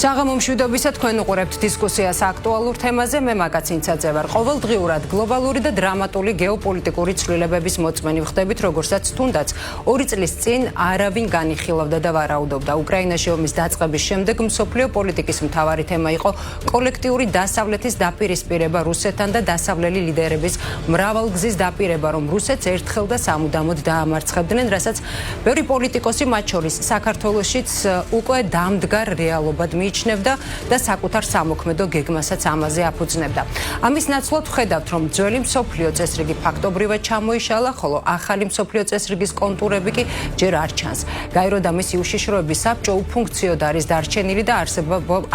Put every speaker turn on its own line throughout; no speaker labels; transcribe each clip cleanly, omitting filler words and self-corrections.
საღამო მშვიდობისა, თქვენ უყურებთ დისკუსიას აქტუალურ თემაზე. მე მაგაც ინცაძე ვარ. ყოველდღიურად გლობალური და დრამატული გეოპოლიტიკური ცვლილებების მოწმენი ვხდებით, როგორცაც თუნდაც 2 წლის წინ არავინ განიხილავდა და ვარაუდობდა. უკრაინაში ომის დაწყების შემდეგ მსოფლიო პოლიტიკის მთავარი თემა იყო კოლექტიური დასავლეთის დაპირისპირება რუსეთთან და დასავლელი ლიდერების მრავალგზის დაპირება, რომ რუსეთს ერთხელ და სამუდამოდ დაამარცხებდნენ, რასაც ბევრი პოლიტიკოსი, მათ შორის საქართველოშიც უკვე დამდგარ რეალობად მიიჩნევდა და საკუთარ სამოქმედო გეგმასაც ამაზე აფუძნებდა. ამის ნაცვლად ვხედავთ, რომ ძველი მსოფლიო წესრიგი ფაქტობრივად ჩამოიშალა, ხოლო ახალი მსოფლიო წესრიგის კონტურები კი ჯერ არ ჩანს. გაირო და მისი უშიშროების საბჭო უფუნქციოდ არის დარჩენილი და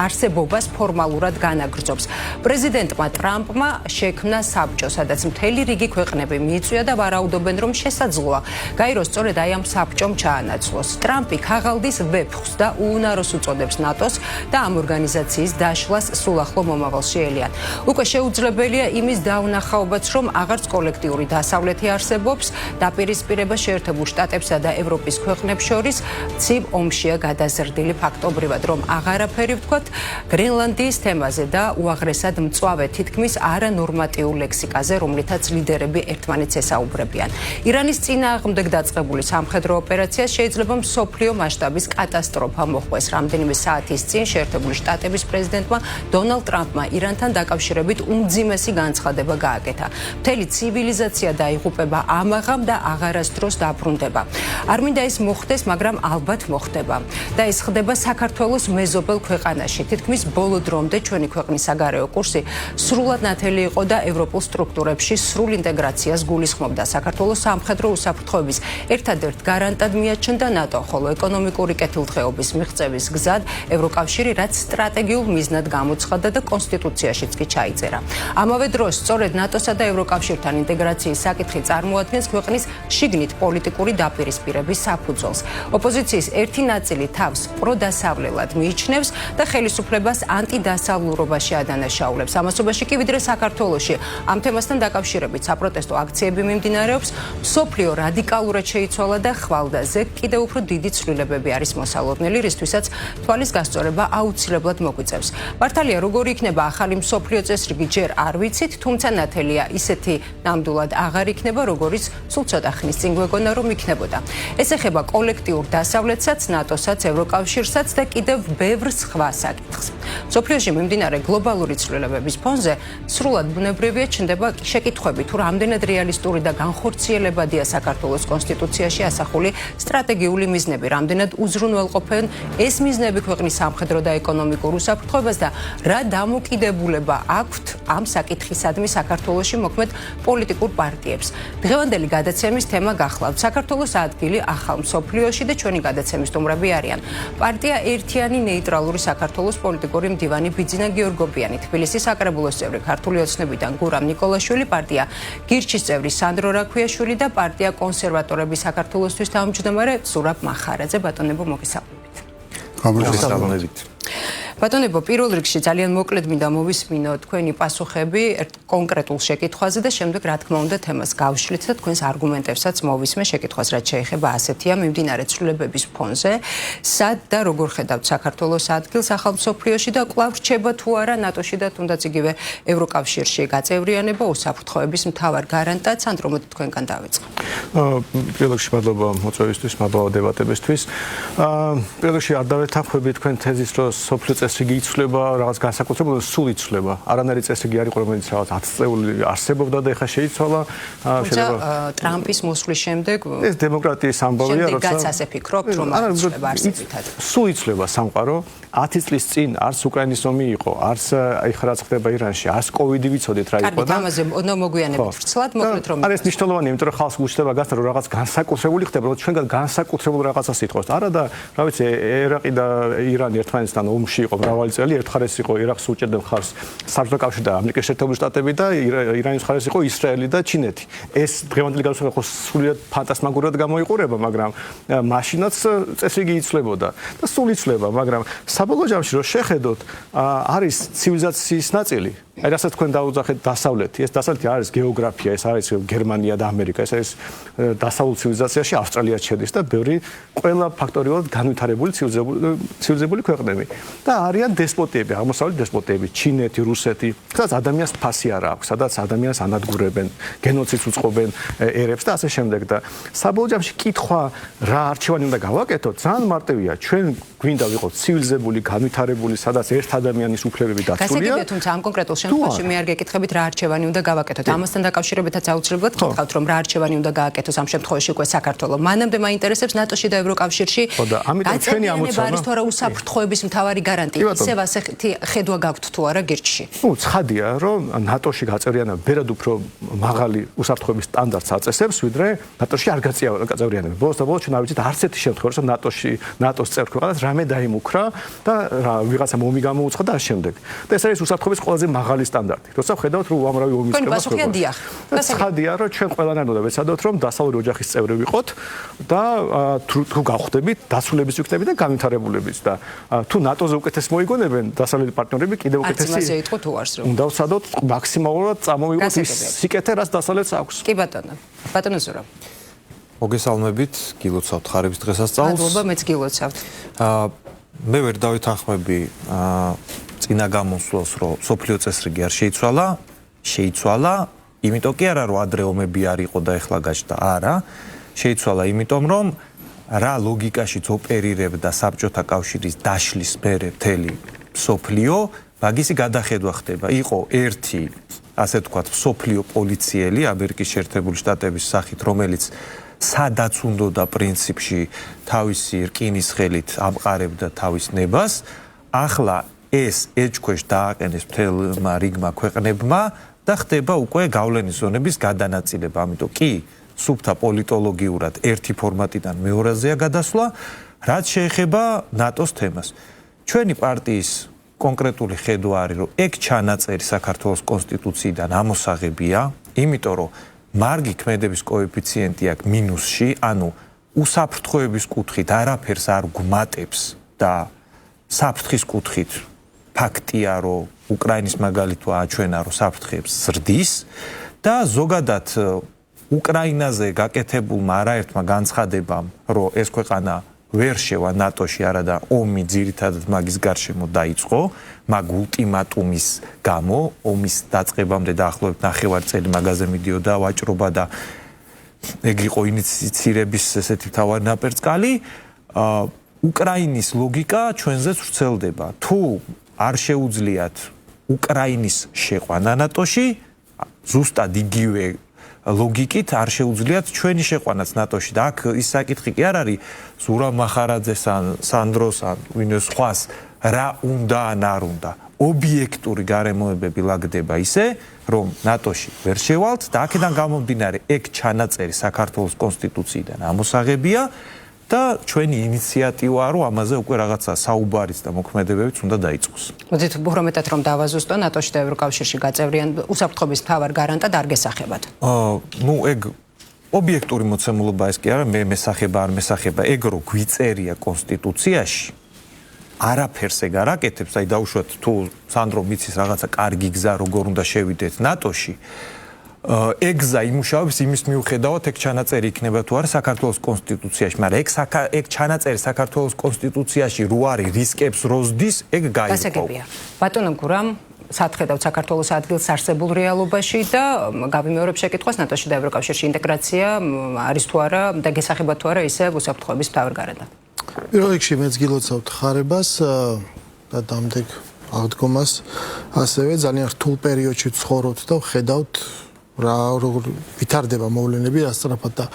არსებობას ფორმალურად განაგრძობს. პრეზიდენტმა ტრამპმა შექმნა საბჭო, სადაც მთელი რიგი ქვეყნები მიიწვია და ვარაუდობენ, რომ შესაძლოა გაირო სწორედ აი ამ საბჭომ ჩაანაცვლოს. ტრამპი ქაღალდის ვეფხვს და უუნაროს უწოდებს ნატოს და ამ ორგანიზაციის დაშლას სულ ახლო მომავალში ელიან. უკვე შეუძლებელია იმის დაუნახაობაც, რომ აღარც კოლექტიური დასავლეთი არსებობს, დაპირისპირება შეერთებულ შტატებსა და ევროპის ქვეყნებს შორის ცივ ომშია გადაზრდილი ფაქტობრივად, რომ აღარაფერი ვთქვათ გრენლანდიის თემაზე და უაღრესად მწვავე თითქმის არანორმატიულ ლექსიკაზე, რომლითაც ლიდერები ერთმანეთს ესაუბრებიან. ირანის წინააღმდეგ დაწყებული სამხედრო ოპერაცია შეიძლება მსოფლიო მასშტაბის კატასტროფა მოჰყვეს. რამდენიმე საათის წინ შეერთებული შტატების პრეზიდენტმა დონალდ ტრამპმა ირანთან დაკავშირებით უმძიმესი განცხადება გააკეთა. მთელი ცივილიზაცია დაიღუპება ამაღამ და აღარასდროს დაბრუნდება. არ მინდა ეს მოხდეს, მაგრამ ალბათ მოხდება. და ეს ხდება საქართველოს მეზობელ ქვეყანაში. თითქმის ბოლო დრომდე ჩვენი ქვეყნის საგარეო კურსი სრულად ნათელი იყო და ევროპულ სტრუქტურებში სრულ ინტეგრაციას გულისხმობდა. საქართველოს სამხედრო უსაფრთხოების ერთადერთ გარანტად მიაჩნდა ნატო, ხოლო ეკონომიკური კეთილდღეობის მიღწევის გზად ევროკავშირი, რაც სტრატეგიულ მიზნად გამოცხადდა და კონსტიტუციაშიც კი ჩაიწერა. ამავე დროს სწორედ ნატოსა და ევროკავშირთან ინტეგრაციის საკითხი წარმოადგენს ქვეყნის შიგნით პოლიტიკური დაპირისპირების საფუძველს. ოპოზიციის ერთი ნაწილი თავს პროდასავლელად მიიჩნევს და ხელისუფლებას ანტიდასავლურობაში ადანაშაულებს. ამასობაში კი ვიდრე საქართველოში ამ თემასთან დაკავშირებით საპროტესტო აქციები მიმდინარეობს, მსოფლიო რადიკალურად შეიცვალა და ხვალდაზე კიდევ უფრო დიდი ცვლილებები არის მოსალოდნელი, რისთვისაც თვალის გასწორება აუცილებლად მოგვიწევს. მართალია, როგორი იქნება ახალი მსოფლიო წესრიგი ჯერ არ ვიცით, თუმცა ნათელია ისეთი ნამდვილად აღარ იქნება, როგორიც სულ ცოტა ხნის წინ გვეგონა, რომ იქნებოდა. ეს ეხება კოლექტიურ დასავლეთსაც, ნატოსაც, ევროკავშირსაც და კიდევ ბევრ სხვა საკითხს. მსოფლიოში მიმდინარე გლობალური ცვლილებების ფონზე სრულად ბუნებრივია ჩნდება შეკითხვები, თუ რამდენად რეალისტური და განხორციელებადია საქართველოს კონსტიტუციაში ასახული სტრატეგიული მიზნები, რამდენად უზრუნველყოფენ ეს მიზნები ქვეყნის სამხედრო და ეკონომიკურ უსაფრთხოებას და რა დამოკიდებულება აქვთ ამ საკითხისადმი საქართველოში მოქმედ პოლიტიკურ პარტიებს. დღევანდელი გადაცემის თემა გახლავთ საქართველოს ადგილი ახალ მსოფლიოში და ჩვენი გადაცემის სტუმრები არიან პარტია ერთიანი ნეიტრალური საქართველოს პოლიტიკური მდივანი ბიძინა გიორგობიანი, თბილისის საკრებულოს წევრი ქართული ოცნებიდან გურამ ნიკოლაშვილი, პარტია გირჩის წევრი სანდრო რაქვიაშვილი და პარტია კონსერვატორების საქართველოსთვის თავმჯდომარე ზურაბ მახარაძე. ბატონებო, მოგესალმებით.
გამოსასწრებით.
ბატონებო, პირველ რიგში ძალიან მოკლედ მინდა მოვისმინო თქვენი პასუხები კონკრეტულ შეკითხვაზე და შემდეგ რა თქმა უნდა თემას გავშლით და თქვენს არგუმენტებსაც მოვისმე შეკითხვას, რაც შეეხება ასეთია მიმდინარე ცვლილებების ფონზე, სად და როგორ ხედავთ საქართველოს ადგილს ახალ მსოფლიოში და კვლავ რჩება თუ არა ნატოში და თუნდაც იგივე ევროკავშირში გაწევრიანება უსაფრთხოების მთავარ გარანტად. სანდრო, მოდი თქვენგან დავიწყოთ.
პირველ რიგში მადლობა მოწვევისთვის, მადლობა დებატებისთვის. პირველ რიგში არ დავეთანხმები თქვენ თეზის, რომ სოფლიო წესრიგი იცვლება, რაღაც განსაკუთრებულად სულ იცვლება. არანაირი წესრიგი არ იყო, რომელიც რაღაც 10 წელი არსებობდა და ეხლა შეიცვალა.
შეიძლება ტრამპის მოსვლის შემდეგ
ეს დემოკრატიის ამბავია,
როცა შემდეგაც ასე ფიქრობთ, რომ არ იცვლება არსებითად.
სულ იცვლება სამყარო. 10 წლის წინ არც უკრაინის ომი იყო, არც ეხლა რაც ხდება ირანში, არც კოვიდი ვიცოდით რა იყო და
ამაზე მოგვიანებით ვრცლად მოკლედ რომ
არის მნიშვნელოვანი, იმიტომ რომ ხალხს გუჩნდება გასწრა, რომ რაღაც განსაკუთრებული ხდება, რომ ჩვენგან განსაკუთრებულ რაღაცას ითხოვს. არა და რა ვიცი, ერაყი და ირანი ერთმანეთთან ომში იყო მრავალი წელი, ერთ მხარეს იყო ირაყს უჭერდა მხარს საბჭოთა კავშირი და ამერიკის შეერთებული შტატები და ირანის მხარეს იყო ისრაელი და ჩინეთი. ეს დღევანდელი განსხვავება ხო სრულიად ფანტასმაგორად გამოიყურება, მაგრამ მაშინაც წესრიგი იცვლებოდა და სულ იცვლება, მაგრამ საბოლოო ჯამში რომ შეხედოთ, არის ცივილიზაციის ნაწილი, აი რასაც თქვენ დაუძახეთ დასავლეთი, ეს დასავლეთი არის გეოგრაფია, ეს არის გერმანია და ამერიკა, ეს არის დასავლურ ცივილიზაციაში ავსტრალია შედის და ბევრი ყველა ფაქტორიულად განვითარებული ცივილიზებული ქვეყნები. და არიან დესპოტები, აღმოსავლეთ დესპოტები, ჩინეთი, რუსეთი, სადაც ადამიანს ფასი არ აქვს, სადაც ადამიანს ანადგურებენ, გენოციდს უწყობენ ერებს და ასე შემდეგ და საბოლოო ჯამში კითხვა რა არჩევანი უნდა გავაკეთოთ, ძალიან მარტივია. ჩვენ გვინდა ვიყოთ ცივილიზებული, განვითარებული, სადაც ერთ ადამიანის უფლებები დაცულია.
გასაგებია, თუმცა ამ კონკრეტულ შემთხვევაში მე არ გეკითხებით რა არჩევანი უნდა გავაკეთოთ. ამასთან დაკავშირებითაც აუცილებლად გითხავთ, რომ რა არჩევანი უნდა გააკეთოს ამ შემთხვევაში უკვე საქართველოს. მანამდე მაინტერესებს ნატოში და ევროკავშირში.
და ამიტომ ჩვენი ამოცანა
არის თუ არა უსაფრთხოების მთავარი გარანტია. ისევ ასეთი ხედვა გაქვთ თუ არა გირჩში.
ცხადია, რომ ნატოში გაწევრიანება ბერად უფრო მაღალი უსაფრთხოების სტანდარტს აწესებს, ვიდრე ნატოში არ გაწევრიანება. ბოლოს და ბოლოს ჩვენ არ ვიცით არც ერთი შემთხვევა, რომ ნატოს წევრ ქვეყანას რამე დაიმუქრა და ვიღაცა ომი გამოუცხა და ამ შემდეგ. და ეს არის უსაფრთხოების ყველაზე მაღალი სტანდარტი. როცა ხედავთ, რომ უამრავი ომის
ყება ხდება.
ცხადია, რომ ჩვენ ყველანაირ უნდა ვეცადოთ, რომ დასავლური ოჯახის წევრი ვიყოთ და თუ გავხდებით დასულების ვიქნებით და განვითარებულების და თუ ნატოზე უკეთეს მოიგონებენ დასავლური პარტნიორები კიდევ უკეთესი.
არც იმაზე იტყო თუ არს რომ.
უნდა ვცადოთ მაქსიმალურად წამოვიღოთ ის სიკეთე, რაც დასავლეთს აქვს.
კი ბატონო. ბატონო ზურა.
მოგესალმებით, გილოცავთ ხარების დღესასწაულს.
მადლობა, მეც გილოცავთ.
მე ვერ დავითანხმები წინა გამოსვლას, რომ სოფლიო წესრიგი არ შეიცვალა, იმიტომ კი არა, რომ ადრე ომები არ იყო და ეხლა გაჩნდა, არა. შეიცვალა იმიტომ, რომ რა ლოგიკაშიც ოპერირებდა საბჭოთა კავშირის დაშლის მერე მთელი სოფლიო, მაგისი გადახედვა ხდება. იყო ერთი, ასე ვთქვათ, სოფლიო პოლიციელი ამერიკის შეერთებული შტატების სახით, რომელიც სადაც უნდა პრინციპში თავისი რკინის ხელით ამყარებდა თავის ნებას, ახლა ეს ეჭქვეშ დააყენეს მთელმა რიგმა ქვეყნებმა და ხდება უკვე გავლენის ზონების გადანაწილება. ამიტომ კი სუფთა პოლიტოლოგიურად ერთი ფორმატიდან მეორეზეა გადასვლა, რაც შეეხება ნატოს თემას. ჩვენი პარტიის კონკრეტული ხედვა არის, რომ ეგ ჩანაწერი საქართველოს კონსტიტუციიდან ამოსაღებია, იმიტომ რომ მარგი ქმედების კოეფიციენტი აქვს მინუსში, ანუ უსაფრთხოების კუთხით არაფერს არ გვმატებს და საფრთხის კუთხით ფაქტია, რომ უკრაინის მაგალითო აჩვენა, რომ საფრთხეებს ზრდის და ზოგადად უკრაინაზე გაკეთებულმა არაერთმა განცხადებამ, რომ ეს ქვეყანა ვერ შევა ნატოში, არადა ომი ძირითადად მაგის გარშემო დაიწყო, მაგ ულტიმატუმის გამო, ომის დაწყებამდე დაახლოებით 9 წელი მაგაზე მიდიოდა ვაჭრობა და ეგ იყო ინიციირების ესეთი მთავარი ნაპერწკალი. უკრაინის ლოგიკა ჩვენზეც ვრცელდება. თუ არ შეუძლიათ უკრაინის შეყვანა ნატოში, ზუსტად იგივე ლოგიკით არ შეუძლიათ ჩვენი შეყვანაც ნატოში და აქ ის საკითხი კი არ არის ზურაბ მახარაძეს ან სანდროს ან ვინმე სხვას რა უნდა ან არ უნდა. ობიექტური გარემოებები ლაგდება ისე, რომ ნატოში ვერ შევალთ და აქედან გამომდინარე ეგ ჩანაწერი საქართველოს კონსტიტუციიდან ამოსაღებია და ჩვენი ინიციატივაა, რომ ამაზე უკვე რაღაცა საუბარიც და მოქმედებებიც უნდა დაიწყოს.
მოდით უფრო მეტად რომ დავაზუსტო, ნატოში და ევროკავშირში გაწევრიან უსაფრთხოების მთავარ გარანტად არ გესახებათ.
ეგ ობიექტური მოცემულობა ეს კი არა, მე მესახება არ მესახება, ეგ რო გვიწერია კონსტიტუციაში, არაფერს ეგ არ აკეთებს, აი დაუშვათ თუ სანდრო მიცის რაღაცა კარგი გზა როგორ უნდა შევიდეთ ნატოში. ეგ გზა იმუშავებს იმის მიუხედავად ეგ ჩანაწერი იქნება თუ არა საქართველოს კონსტიტუციაში, მაგრამ ეგ ჩანაწერი საქართველოს კონსტიტუციაში რო არის რისკებს როზდის, ეგ გაიგო.
გასაგებია. ბატონო გურამ, სათხედავთ საქართველოს ადგილს არსებულ რეალობაში და გავიმეორებ შეკითხვას, ნატოში და ევროკავშირში ინტეგრაცია არის თუ არა და გესახება თუ არა ისე უსაფრთხოების მთავარ გარანტად.
პირველ რიგში მეც გილოცავთ ხარებას და დამდეგ აღდგომას, ასევე ძალიან რთულ პერიოდში ცხოვრობთ და ხედავთ რა როგორ ვითარდება მოვლენები ასწრაფად და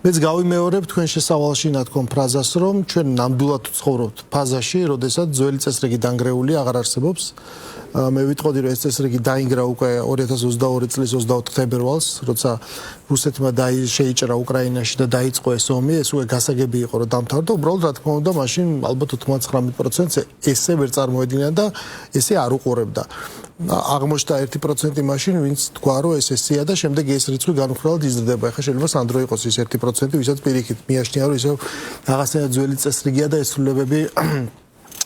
მეც გავიმეორებ თქვენ შესავალში ნათქვამ ფრაზას, რომ ჩვენ ნამდვილად ცხოვრობთ ფაზაში, როდესაც ძველი წესრიგი დანგრეული აღარ არსებობს. მე ვიტყოდი, რომ ეს წესრიგი დაინგრა უკვე 2022 წლის 24 თებერვალს, როცა რუსეთმა შეიჭრა უკრაინაში და დაიწყო ეს ომი, ეს უკვე გასაგები იყო, რომ დამთავრდა. უბრალოდ რა თქმა უნდა, მაშინ ალბათ 99%-ს ესე ვერ წარმოედგინა და ესე არ უყურებდა. აღმოჩნდა 1% მაშინ, ვინც თქვა, რომ ეს ესეა და შემდეგ ეს რიცხვი განუხრალად იზრდება. ეხლა შეიძლება სანდრო იყოს ის 1%, ვისაც პირიქით მიაშნია, რომ ისევ რაღაცა ძველი წესრიგია და ეს სრულებები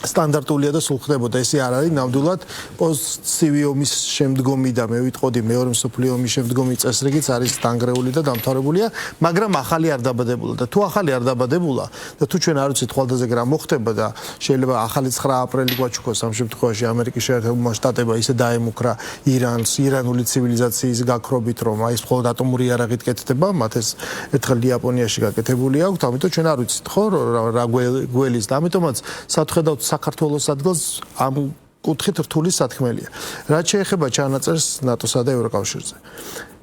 სტანდარტულია და სულ ხდებოდა. ესე არ არის ნამდვილად პოსტცივი ომის შემდგომი და მე ვიტყოდი მეორე მსოფლიო ომის შემდგომი წესრიგიც არის დანგრეული და დამთავრებულია, მაგრამ ახალი არ დაბადებულა და თუ ახალი არ დაბადებულა და თუ ჩვენ არ ვიცით ხვალდაზე რა მოხდება და შეიძლება ახალი 9 აპრილი გვაჩუქოს ამ შემთხვევაში ამერიკის შეერთებულმა შტატებმა ისე დაემუქრა ირანს, ირანული ცივილიზაციის გაქრობით, რომ აი ეს მხოლოდ ატომური იარაღით კეთდება, მათ ეს ერთხელ იაპონიაში გაკეთებული აქვს, ამიტომ ჩვენ არ ვიცით ხო რა გველის და ამიტომაც სათხედავთ საქართველოს ადგილს ამ კუთხით რთული სათქმელია. რაც შეეხება ჩანაწერს ნატოსა და ევროკავშირზე.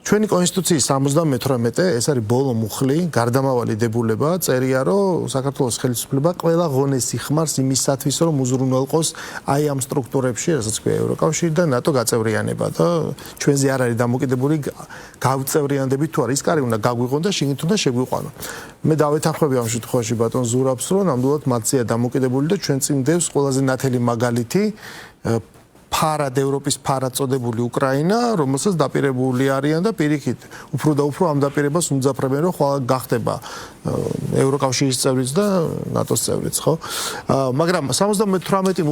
ჩვენი კონსტიტუციის 78 ეს არის ბოლო მუხლი, გარდამავალი დებულება, წერია რომ საქართველოს ხელისუფლება ყველა ღონეს იხმარს იმისათვის, რომ უზრუნველყოს აი ამ სტრუქტურებში, რასაც ქვია ევროკავშირი და ნატო გაწევრიანება და ჩვენზე არ არის დამოკიდებული გავწევრიანდებით თუ არა, ის კარი უნდა გაგვიღონ და შიგნით უნდა შეგვიყვანონ. მე დავეთანხმები ამ შემთხვევაში ბატონ ზურაბს, რომ ნამდვილად მათზეა დამოკიდებული და ჩვენ წინ დევს ყველაზე ნათელი მაგალითი ფარად ევროპის ფარად წოდებული უკრაინა, რომელსაც დაპირებული არიან და პირიქით უფრო და უფრო ამ დაპირებას უმძაფრებენ, რომ ხვალ გახდება ევროკავშირის წევრიც და ნატოს წევრიც, ხო? მაგრამ 78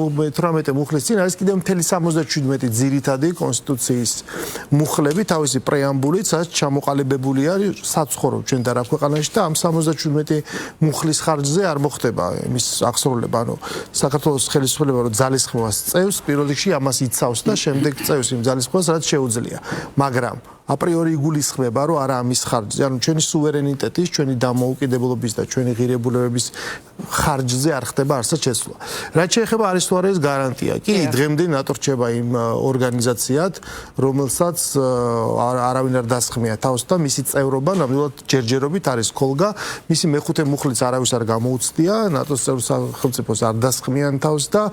მუხლის წინ არის კიდევ მთელი 77 ძირითადი კონსტიტუციის მუხლები, თავისი პრეამბულით, სადაც ჩამოყალიბებული არის საცხოვრო ჩვენ და რა ქვეყანაში და ამ 77 მუხლის ხარჯზე არ მოხდება იმის აღსრულება, ანუ საქართველოს ხელისუფლება რომ ძალისხმევას წევს, პირველ რიგში ამას იცავს და შემდეგ წევს იმ ძალისხმევას, რაც შეუძლია. მაგრამ აპრიორი იგულისხმება, რომ არა ამის ხარჯზე, ანუ ჩვენი სუვერენიტეტის, ჩვენი დამოუკიდებლობის და ჩვენი ღირებულებების ხარჯზე არ ხდება არსად შეცვლა. რაც შეეხება არის თუ არა ეს გარანტია. კი, დღემდე ნატო რჩება იმ ორგანიზაციად, რომელსაც არავინ არ დასხმია თავს და მისი წევრობა ნამდვილად ჯერჯერობით არის ქოლგა. მისი მეხუთე მუხლიც არავის არ გამოუცდია, ნატოს წევრ სახელმწიფოს არ დასხმიან თავს და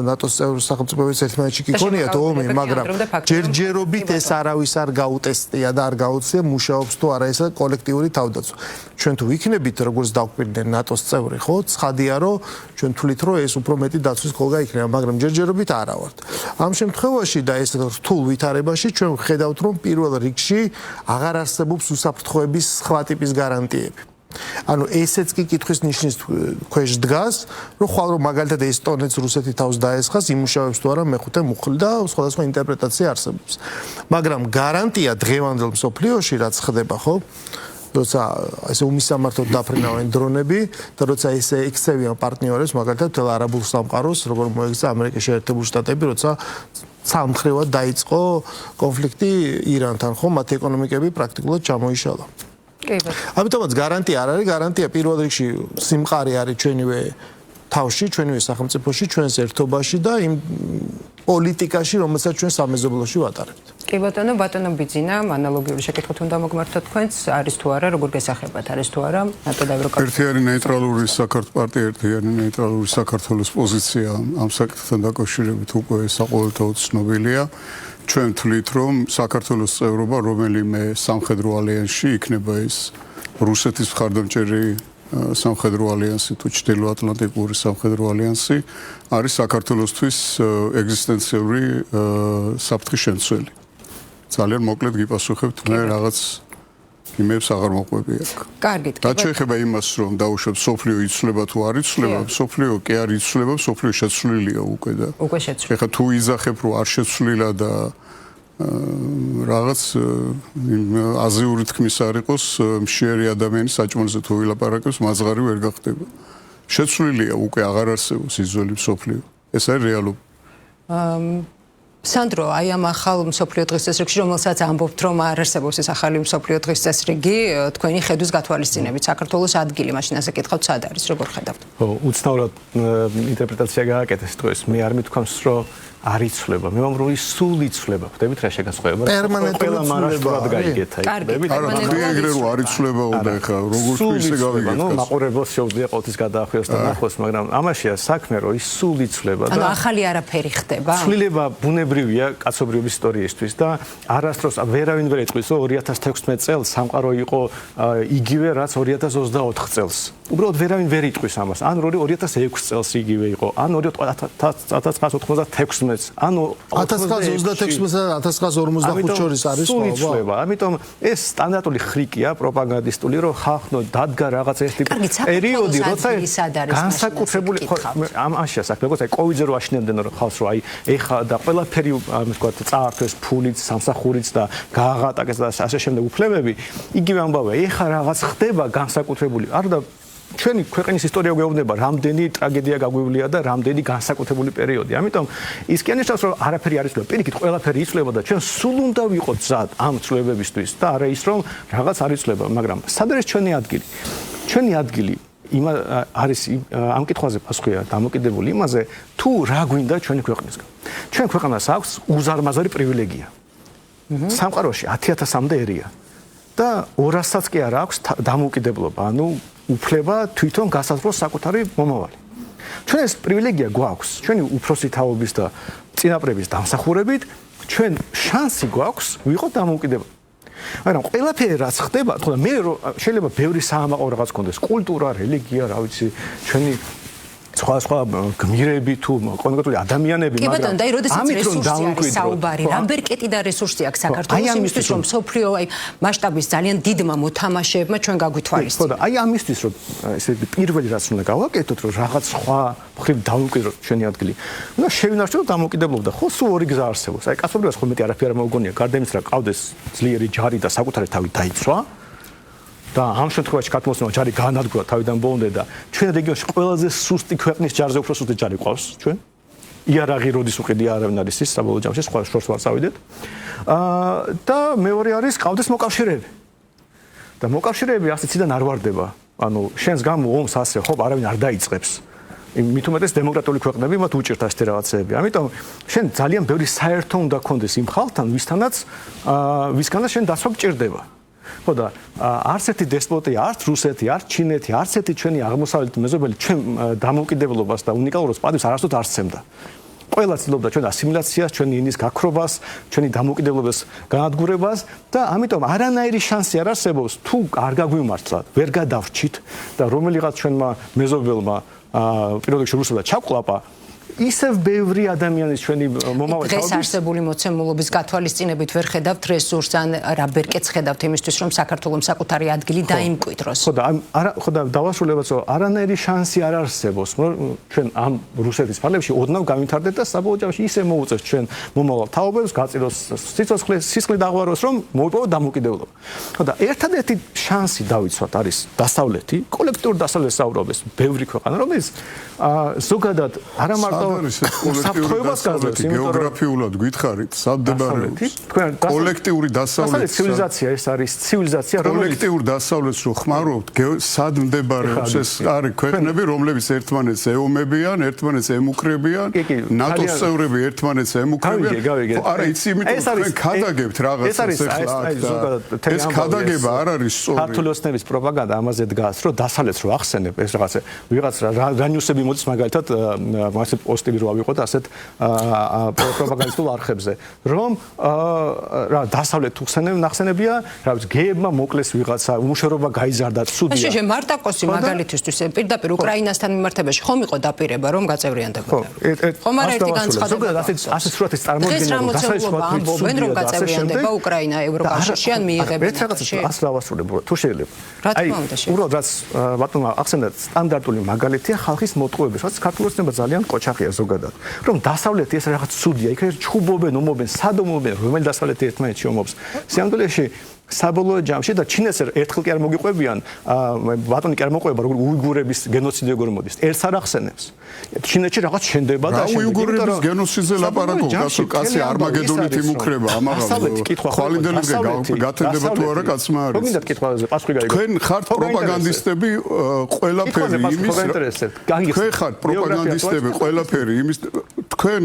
ნატოს წევრ სახელმწიფოების ერთმანეთში კი ქონიათ ომი, მაგრამ ჯერჯერობით ეს არავის არ უტესტია და არ გაუწია მუშაობს თუ არა ესა კოლექტიური თავდაცვა. ჩვენ თუ ვიქნებით როგორც დავკვირდნენ ნატოს წევრი, ხო, ცხადია რომ ჩვენ თვლით რომ ეს უფრო მეტი დაცვის ქოლგა იქნება, მაგრამ ჯერჯერობით არა ვართ. ამ შემთხვევაში და ეს რთულ ვითარებაში ჩვენ ვხედავთ რომ პირველ რიგში აღარ არსებობს უსაფრთხოების სხვა ტიპის გარანტიები. ანუ ესეც კი კითხვის ნიშნის ქვეშ დგას, რომ ხვალ რომ მაგალითად ესტონეთს რუსეთი თავს დაესხას, იმუშავებს თუ არა მეხუთე მუხლი და სხვადასხვა ინტერპრეტაცია არსებობს. მაგრამ გარანტია დღევანდელ მსოფლიოში რაც ხდება, ხო? როცა ესე უმისამართოდ დაფრინავენ დრონები და როცა ესე ექცევიან პარტნიორებს, მაგალითად თელ არაბულ სამყაროს, როგორ მოექცა ამერიკის შეერთებული შტატები, როცა სამხრივად დაიწყო კონფლიქტი ირანთან, ხო? მათი ეკონომიკები პრაქტიკულად ჩამოიშალა. ამიტომაც გარანტია არ არის, გარანტია პირველ რიგში სიმყარე არის ჩვენივე თავში, ჩვენივე სახელმწიფოში, ჩვენს ერთობაში და იმ პოლიტიკაში, რომელსაც ჩვენ სამეზობლოში ვატარებთ.
კი ბატონო ბიძინა, ანალოგიური შეკითხვა უნდა მოგმართოთ თქვენს, არის თუ არა, როგორ გესახებათ, არის თუ არა ნატო და ევროკავშირი.
ერთიანი ნეიტრალური პარტია, ერთიანი ნეიტრალური საქართველოს პოზიცია ამ საკითხთან დაკავშირებით უკვე საყოველთაოდ ცნობილია. ჩვენ თვლით, რომ საქართველოს წევრობა რომელიმე სამხედრო ალიანსში იქნება ეს რუსეთის მხარდამჭერი სამხედრო ალიანსი თუ ჩრდილოატლანტიკური სამხედრო ალიანსი არის საქართველოსთვის ეგზისტენციური საფრთხის შემცველი. ძალიან მოკლედ გიპასუხებთ, მე რაღაც იმებს აღარ მოყვები აქ.
კარგით.
რაც შეეხება იმას, რომ დაუშვებ სოფლიო იცვლება თუ არ იცვლება, სოფლიო კი არ იცვლება, სოფლიო შეცვლილია უკვე და.
უკვე შეცვლილია.
ეხლა თუ იძახებ, რომ არ შეცვლილა და რაღაც აზიური თქმის არ იყოს, მშიერი ადამიანის საჭმელზე თუ ვილაპარაკებს, მაზღარი ვერ გახდება. შეცვლილია უკვე აღარ არსებობს იძველი სოფლიო. ეს არის რეალობა.
სანდრო, აი ამ ახალ მსოფლიო დღის წესრიგში, რომელსაც ამბობთ, რომ არ არსებობს ეს ახალი მსოფლიო დღის წესრიგი, თქვენი ხედვის გათვალისწინებით, საქართველოს ადგილი, მაშინ ასე კითხავთ, სად არის, როგორ ხედავთ?
ხო, უცნაურად ინტერპრეტაცია გააკეთეს დღეს. მე არ მithქვამს, რომ არ იცვლება. მე ვამბობ, რომ ის სულ იცვლება. ხვდებით რა შეგასხვება?
პერმანენტულად
მარასტურად გაიგეთ აი.
არა, ეგრე რომ არ იცვლება უნდა ეხლა როგორ თუ ისე გავიგეთ.
ნუ მაყურებელს შეუძლია ყოველთვის გადაახვიოს და ნახოს, მაგრამ ამაშია საქმე, რომ ის სულ იცვლება და
ანუ ახალი არაფერი ხდება.
ცვლილება ბუნებრივია კაცობრიობის ისტორიისთვის და არასდროს ვერავინ ვერ ეტყვის, რომ 2016 წელს სამყარო იყო იგივე, რაც 2024 წელს. უბრალოდ ვერავინ ვერ იტყვის ამას. ან 2006 წელს იგივე იყო, ან 1996-ს, ან
1926-და 1945 შორის არის
სხვა. ამიტომ ეს სტანდარტული ხრიკია პროპაგანდისტული, რომ ხალხო დადგა რაღაც ეს ტიპი პერიოდი, როცა განსაკუთრებული ამაშია საქმე, როგორც აი კოვიდზე რო აშნებდნენ რომ ხალხს რომ აი ეხა და ყველაფერი ვთქვათ წაართვეს ფულით, სამსახურით და გააღატაკეს და ასე შემდეგ უფლებები, იგივე ამბავია, ეხა რაღაც ხდება განსაკუთრებული. არა და ჩვენი ქვეყნის ისტორია გვეუბნება, რამდენი ტრაგედია გაგვივლია და რამდენი განსაკუთრებული პერიოდი. ამიტომ ის კი ანიშნავს, რომ არაფერი არ იცვლება, პირიქით ყველაფერი იცვლება და ჩვენ სულ უნდა ვიყოთ მზად ამ ცვლილებებისთვის და არა ის რომ რაღაც არ იცვლება, მაგრამ სად არის ჩვენი ადგილი? ჩვენი ადგილი არის ამ კითხვაზე პასუხია დამოკიდებული იმაზე, თუ რა გვინდა ჩვენი ქვეყნისგან. ჩვენ ქვეყანას აქვს უზარმაზარი პრივილეგია. სამყაროში 10,000-მდე ერია და 200-საც კი არ აქვს დამოუკიდებლობა, ანუ უფლება თვითონ გასაზრდოს საკუთარი მომავალი. ჩვენ ეს პრივილეგია გვაქვს, ჩვენი უფროსი თაობის და წინაპრების დამსახურებით, ჩვენ შანსი გვაქვს ვიყოთ დამოუკიდებელი. მაგრამ ყველაფერი რაც ხდება, თქო და მე შეიძლება ბევრი საამაყო რაღაც კონდეს, კულტურა, რელიგია, რა ვიცი, ჩვენი სხვა გმირები თუ კონკრეტული ადამიანები,
მაგრამ კი ბატონო, და როდესაც რესურსი არის საუბარი, რამბერკეტი და რესურსი აქვს საქართველოს იმისთვის, რომ სოფლიო აი მასშტაბის ძალიან დიდმა მოთამაშეებმა ჩვენ გაგვითვალისწინოთ.
ხო და აი ამისთვის რომ ესე პირველი რაც უნდა გავაკეთოთ, რომ რაღაც სხვა მხრივ დავუკვირდოთ ჩვენი ადგილი. უნდა შევინარჩუნოთ დამოუკიდებლობა და ხო სულ ორი გზა არსებობს. აი კაცობრიობას ხო მეტი არაფერი არ მოგონია, გარდა იმისა, რომ ყავდეს ძლიერი ჯარი და საკუთარი თავი დაიცვა. და ამ შემთხვევაში ქართულოსნო ჯარი განადგურა თავიდან ბოლომდე და ჩვენ რეგიონში ყველაზე სუსტი ქვეყნის ჯარზე უფრო სუსტი ჯარი ყავს ჩვენ. იარაღი როდის უყიდი არავინ არის ის საბოლოო ჯამში სხვა შორს ვარ წავიდეთ. და მეორე არის ყავდეს მოკავშირეები. და მოკავშირეები ასე ციდან არ ვარდება. ანუ შენს გამო ომს ასე ხო არავინ არ დაიწყებს. მით უმეტეს დემოკრატიული ქვეყნები მათ უჭირთ ასეთი რაღაცეები. ამიტომ შენ ძალიან ბევრი საერთო უნდა გქონდეს იმ ხალხთან, ვისგანაც შენ დასვა გჭირდება. ხო და არც ერთი დესპოტი, არც რუსეთი, არც ჩინეთი, არც ერთი ჩვენი აღმოსავლეთი მეზობელი ჩვენ დამოუკიდებლობას და უნიკალურობას პატივს არასდროს არ სცემდა. ყველა ცდილობდა ჩვენ ასიმილაციას, ჩვენი ენის გაქრობას, ჩვენი დამოუკიდებლობის განადგურებას და ამიტომ არანაირი შანსი არ არსებობს თუ არ გაგვიმართლათ, ვერ გადავრჩით და რომელიღაც ჩვენმა მეზობელმა პირველ რიგში რუსებმა ჩაყლაპა ისევ ბევრი ადამიანის ჩვენი მომავალი
დღეს არსებული მოცემულობის გათვალისწინებით ვერ ხედავთ რესურსს ან რა ბერკეტს ხედავთ იმისთვის რომ საქართველოს საკუთარი ადგილი დაიმკვიდროს.
ხო და ხო და დავასრულებაც რომ არანაირი შანსი არ არსებობს რომ ჩვენ ამ რუსეთის ფარგლებში ოდნავ გავითარდეთ და საბოლოო ჯამში ისე მოუწევს ჩვენ მომავალ თაობებს გაწიროს სიცოცხლე დაღვაროს რომ მოიპოვოთ დამოუკიდებლობა. ხო და ერთადერთი შანსი დავიცვათ არის დასავლეთი, კოლექტიური დასავლეთის საუბრობეს ბევრი ქვეყანა რომელიც ზოგადად არა მარტო
გეოგრაფიულად გითხარით, სადდებარებს კოლექტიური დასავლეთი
ცივილიზაცია ეს არის ცივილიზაცია
კოლექტიური დასავლეთს რო ხმარობთ, სად მდებარეობს ეს არის ქვეყნები, რომლებიც ერთმანეთს ეომებიან, ერთმანეთს ემუქრებიან, ნატოს წევრები ერთმანეთს ემუქრებიან. არა, იცი, იმიტომ თქვენ ქადაგებთ რაღაცას ახლა ეს ქადაგება არ არის სწორი.
ქართულოსნების პროპაგანდა ამაზე დგას, რომ დასავლეთს რო ახსენებ ეს რაღაცა ვიღაც რა ნიუსები მოდის მაგალითად მასეთ პოსტები რო ავიღოთ ასეთ პროპაგანდისტულ არხებზე რომ რა დასავლეთ უხსენებია რა ვიცი გეებმა მოკლეს ვიღაცა უმუშევრობა გაიზარდა ცუდია
შეშე მარტაკოსი მაგალითისთვის პირდაპირ უკრაინასთან მიმართებაში ხომ იყო დაპირება რომ გაწევრიანდებოდა ხომ არ ერთი განცხადება
ზოგადად ასეთ სურათის წარმოდგენა
დასავლეთ ამბობენ რომ გაწევრიანდება უკრაინა ევროკავშირში ან მიიღებენ
ეს რაღაცა ას დავასრულებ თუ შეიძლება
აი
უბრალოდ რაც ბატონმა ახსენდა სტანდარტული მაგალითია ხალხის მოტყუების რაც ქართულოსნება ძალიან ყოჩახია ზოგადად რომ დასავლეთი ეს რაღაც ცუდია იქ ჩხუბობენ ომობენ სადომობენ რომელი დასავლეთი ერთმანეთში ომობს სიამდვილეში საბოლოო ჯამში და ჩინეთს ერთხელ კი არ მოგიყვებიან ბატონი კი არ მოყვება როგორ უიგურების გენოციდი როგორ მოდის ერთს არ ახსენებს ჩინეთში რაღაც შენდება და
უიგურების გენოციზე ლაპარაკობ კაცი არმაგედონით იმუქრება ამაღლა ხვალინდელებზე გათენდება თუ არა კაცმა არის
მოგინდათ კითხვაზე პასუხი გაიგო
თქვენ ხართ პროპაგანდისტები ყველაფერი იმის თქვენ ხართ პროპაგანდისტები ყველაფერი იმის თქვენ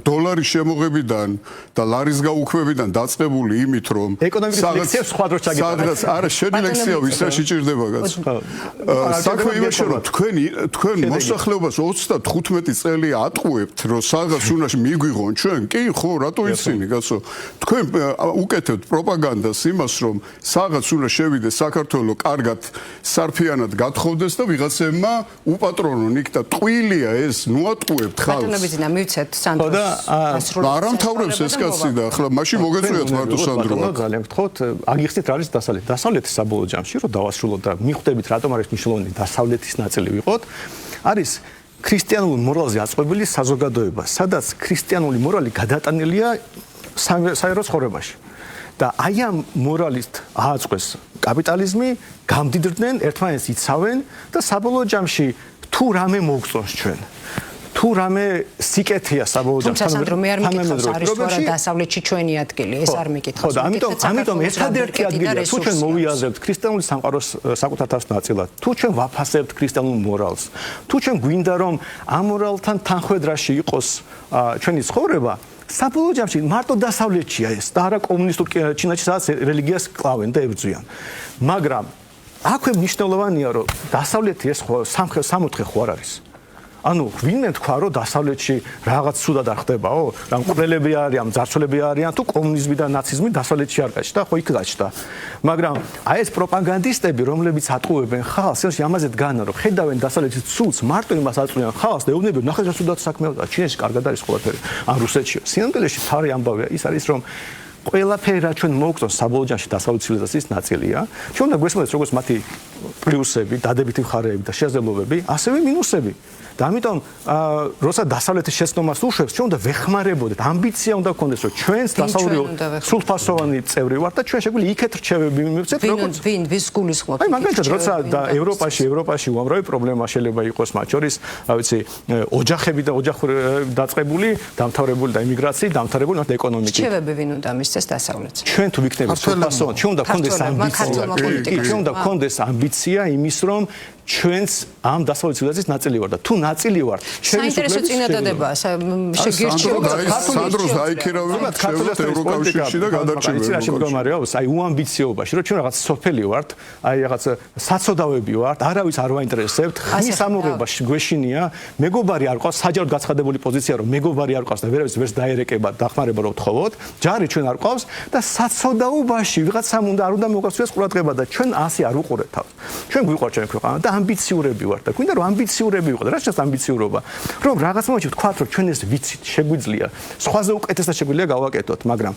დოლარის შემოღებიდან და ლარის გაუქმებიდან დაწყებული იმით რომ
ეკონომიკის ლექციებს სხვა დროს
სადღაც არა შენი ლექცია ვისაში ჭირდება კაცო საქმე იმაში რომ თქვენ მოსახლეობას 35 წელი ატყუებთ რომ სადღაც უნდა მიგვიღონ ჩვენ კი ხო რატო იცინი კაცო თქვენ უკეთებთ პროპაგანდას იმას რომ სადღაც უნდა შევიდეს საქართველოს კარგად სარფიანად გათხოვდეს და ვიღაცებმა უპატრონონ იქ და ტყუილია ეს ნუ ატყუებთ ხალხს
ბატონებიძინა მივცეთ სანდროს
არ ამთავრებს ეს კაცი და ახლა მაშინ მოგეწყვიათ მარტო სანდრო
ძალიან გთხოვთ აგიხსნით რა არის დასავლეთის საბოლოო ჯამში რომ დავასრულოთ და მიხვდებით რატომ არის მნიშვნელოვანი დასავლეთის ნაწილი ვიყოთ არის ქრისტიანულ მორალზე აწყობილი საზოგადოება სადაც ქრისტიანული მორალი გადატანილია საერო ცხოვრებაში და აი ამ მორალით ააწყვეს კაპიტალიზმი გამდიდრდნენ ერთმანეთს იცავენ და საბოლოო ჯამში თუ რამე მოგწონს ჩვენ თუ რამე სიკეთეა საბოლოო ჯამში
თუმცა სანდრო მე არ მიკითხავს არის თუ არა დასავლეთში ჩვენი ადგილი ეს არ მიკითხავს
ხო ამიტომ ერთადერთი ადგილია თუ ჩვენ მოვიაზრებთ ქრისტიანული სამყაროს საკუთარ თავს ნაწილად თუ ჩვენ ვაფასებთ ქრისტიანულ მორალს თუ ჩვენ გვინდა რომ ამ მორალთან თანხვედრაში იყოს ჩვენი ცხოვრება საბოლოო ჯამში მარტო დასავლეთშია ეს და არა კომუნისტურ ჩინეთში სადაც რელიგიას კლავენ და ებრძვიან მაგრამ აქვე მნიშვნელოვანია რომ დასავლეთი ეს სამოთხე ხო არ არის ანუ ვინმე თქვა რომ დასავლეთში რაღაც ცუდად არ ხდებაო რა მკვლელები არიან მძარცველები არიან თუ კომუნიზმი და ნაციზმი დასავლეთში არ გაჩნდა ხო იქ გაჩნდა მაგრამ აი ეს პროპაგანდისტები რომლებიც ატყუებენ ხალხს ეს ამაზე დგანა რომ ხედავენ დასავლეთის ცუდს მარტო იმას აწყვიან ხალხს და ეუბნებიან ნახეთ რა ცუდად საქმეა და ჩინეთში კარგად არის ყველაფერი ან რუსეთში სინამდვილეში თავი ამბავია ის არის რომ ყველაფერი რა ჩვენ მოგწონს საბოლოო ჯამში დასავლეთ ცივილიზაციის ნაწილია ჩვენ უნდა გვესმოდეთ როგორც მათი პლუსები დადებითი მხარეები და შესაძლებლობები ასევე მინუსები და ამიტომ როცა დასავლეთის შეცდომას უშვებს ჩვენ უნდა ვეხმარებოდეთ ამბიცია უნდა გქონდეს რომ ჩვენს დასავლური სრულფასოვანი წევრი ვართ და ჩვენ შეგვიძლია იქეთ რჩევები მივცეთ
როგორც ვინ ვის გულისხმობთ
აი მაგალითად როცა და ევროპაში უამრავი პრობლემა შეიძლება იყოს მათ შორის რა ვიცი ოჯახები და ოჯახური დაწყებული დამთავრებული და იმიგრაციით დამთავრებული მათ ეკონომიკით
რჩევები ვინ უნდა მისცეს დასავლეთს
ჩვენ თუ ვიქნებით სრულფასოვანი ჩვენ უნდა გქონდეს ამბიცია ჩვენ უნდა გქონდეს ამბიცია იმის რომ ჩვენს ამ დასავლეთ ცივილიზაციის ნაწილი ვარ და თუ ნაწილი ვარ
საინტერესო წინადადებაა შეგირჩევა
სანდროს დაიქირავებთ ქართულის ევროკავშირში და გადარჩევები
აი უამბიციობაში რომ ჩვენ რაღაც სოფელი ვართ აი რაღაც საცოდავები ვართ არავის არ ვაინტერესებთ ხის ამოღებაში გვეშინია მეგობარი არ ყავს საჯაროდ გაცხადებული პოზიცია რომ მეგობარი არ ყავს და ვერავის ვერს დაერეკება დახმარება რომ ვთხოვოთ ჯარი ჩვენ არ ყავს და საცოდაობაში ვიღაცამ არ უნდა მოგასწროს ყურადღება და ჩვენ ასე არ უყურებთ თავს ჩვენ გვიყვართ ჩვენ ქვეყანა და ამბიციურები ვართ და გვინდა რომ ამბიციურები ვიყოთ რა შეიძლება ამბიციურობა რომ რაღაც მომენტში ვთქვათ რომ ჩვენ ეს ვიცით შეგვიძლია სხვაზე უკეთესად შეგვიძლია გავაკეთოთ მაგრამ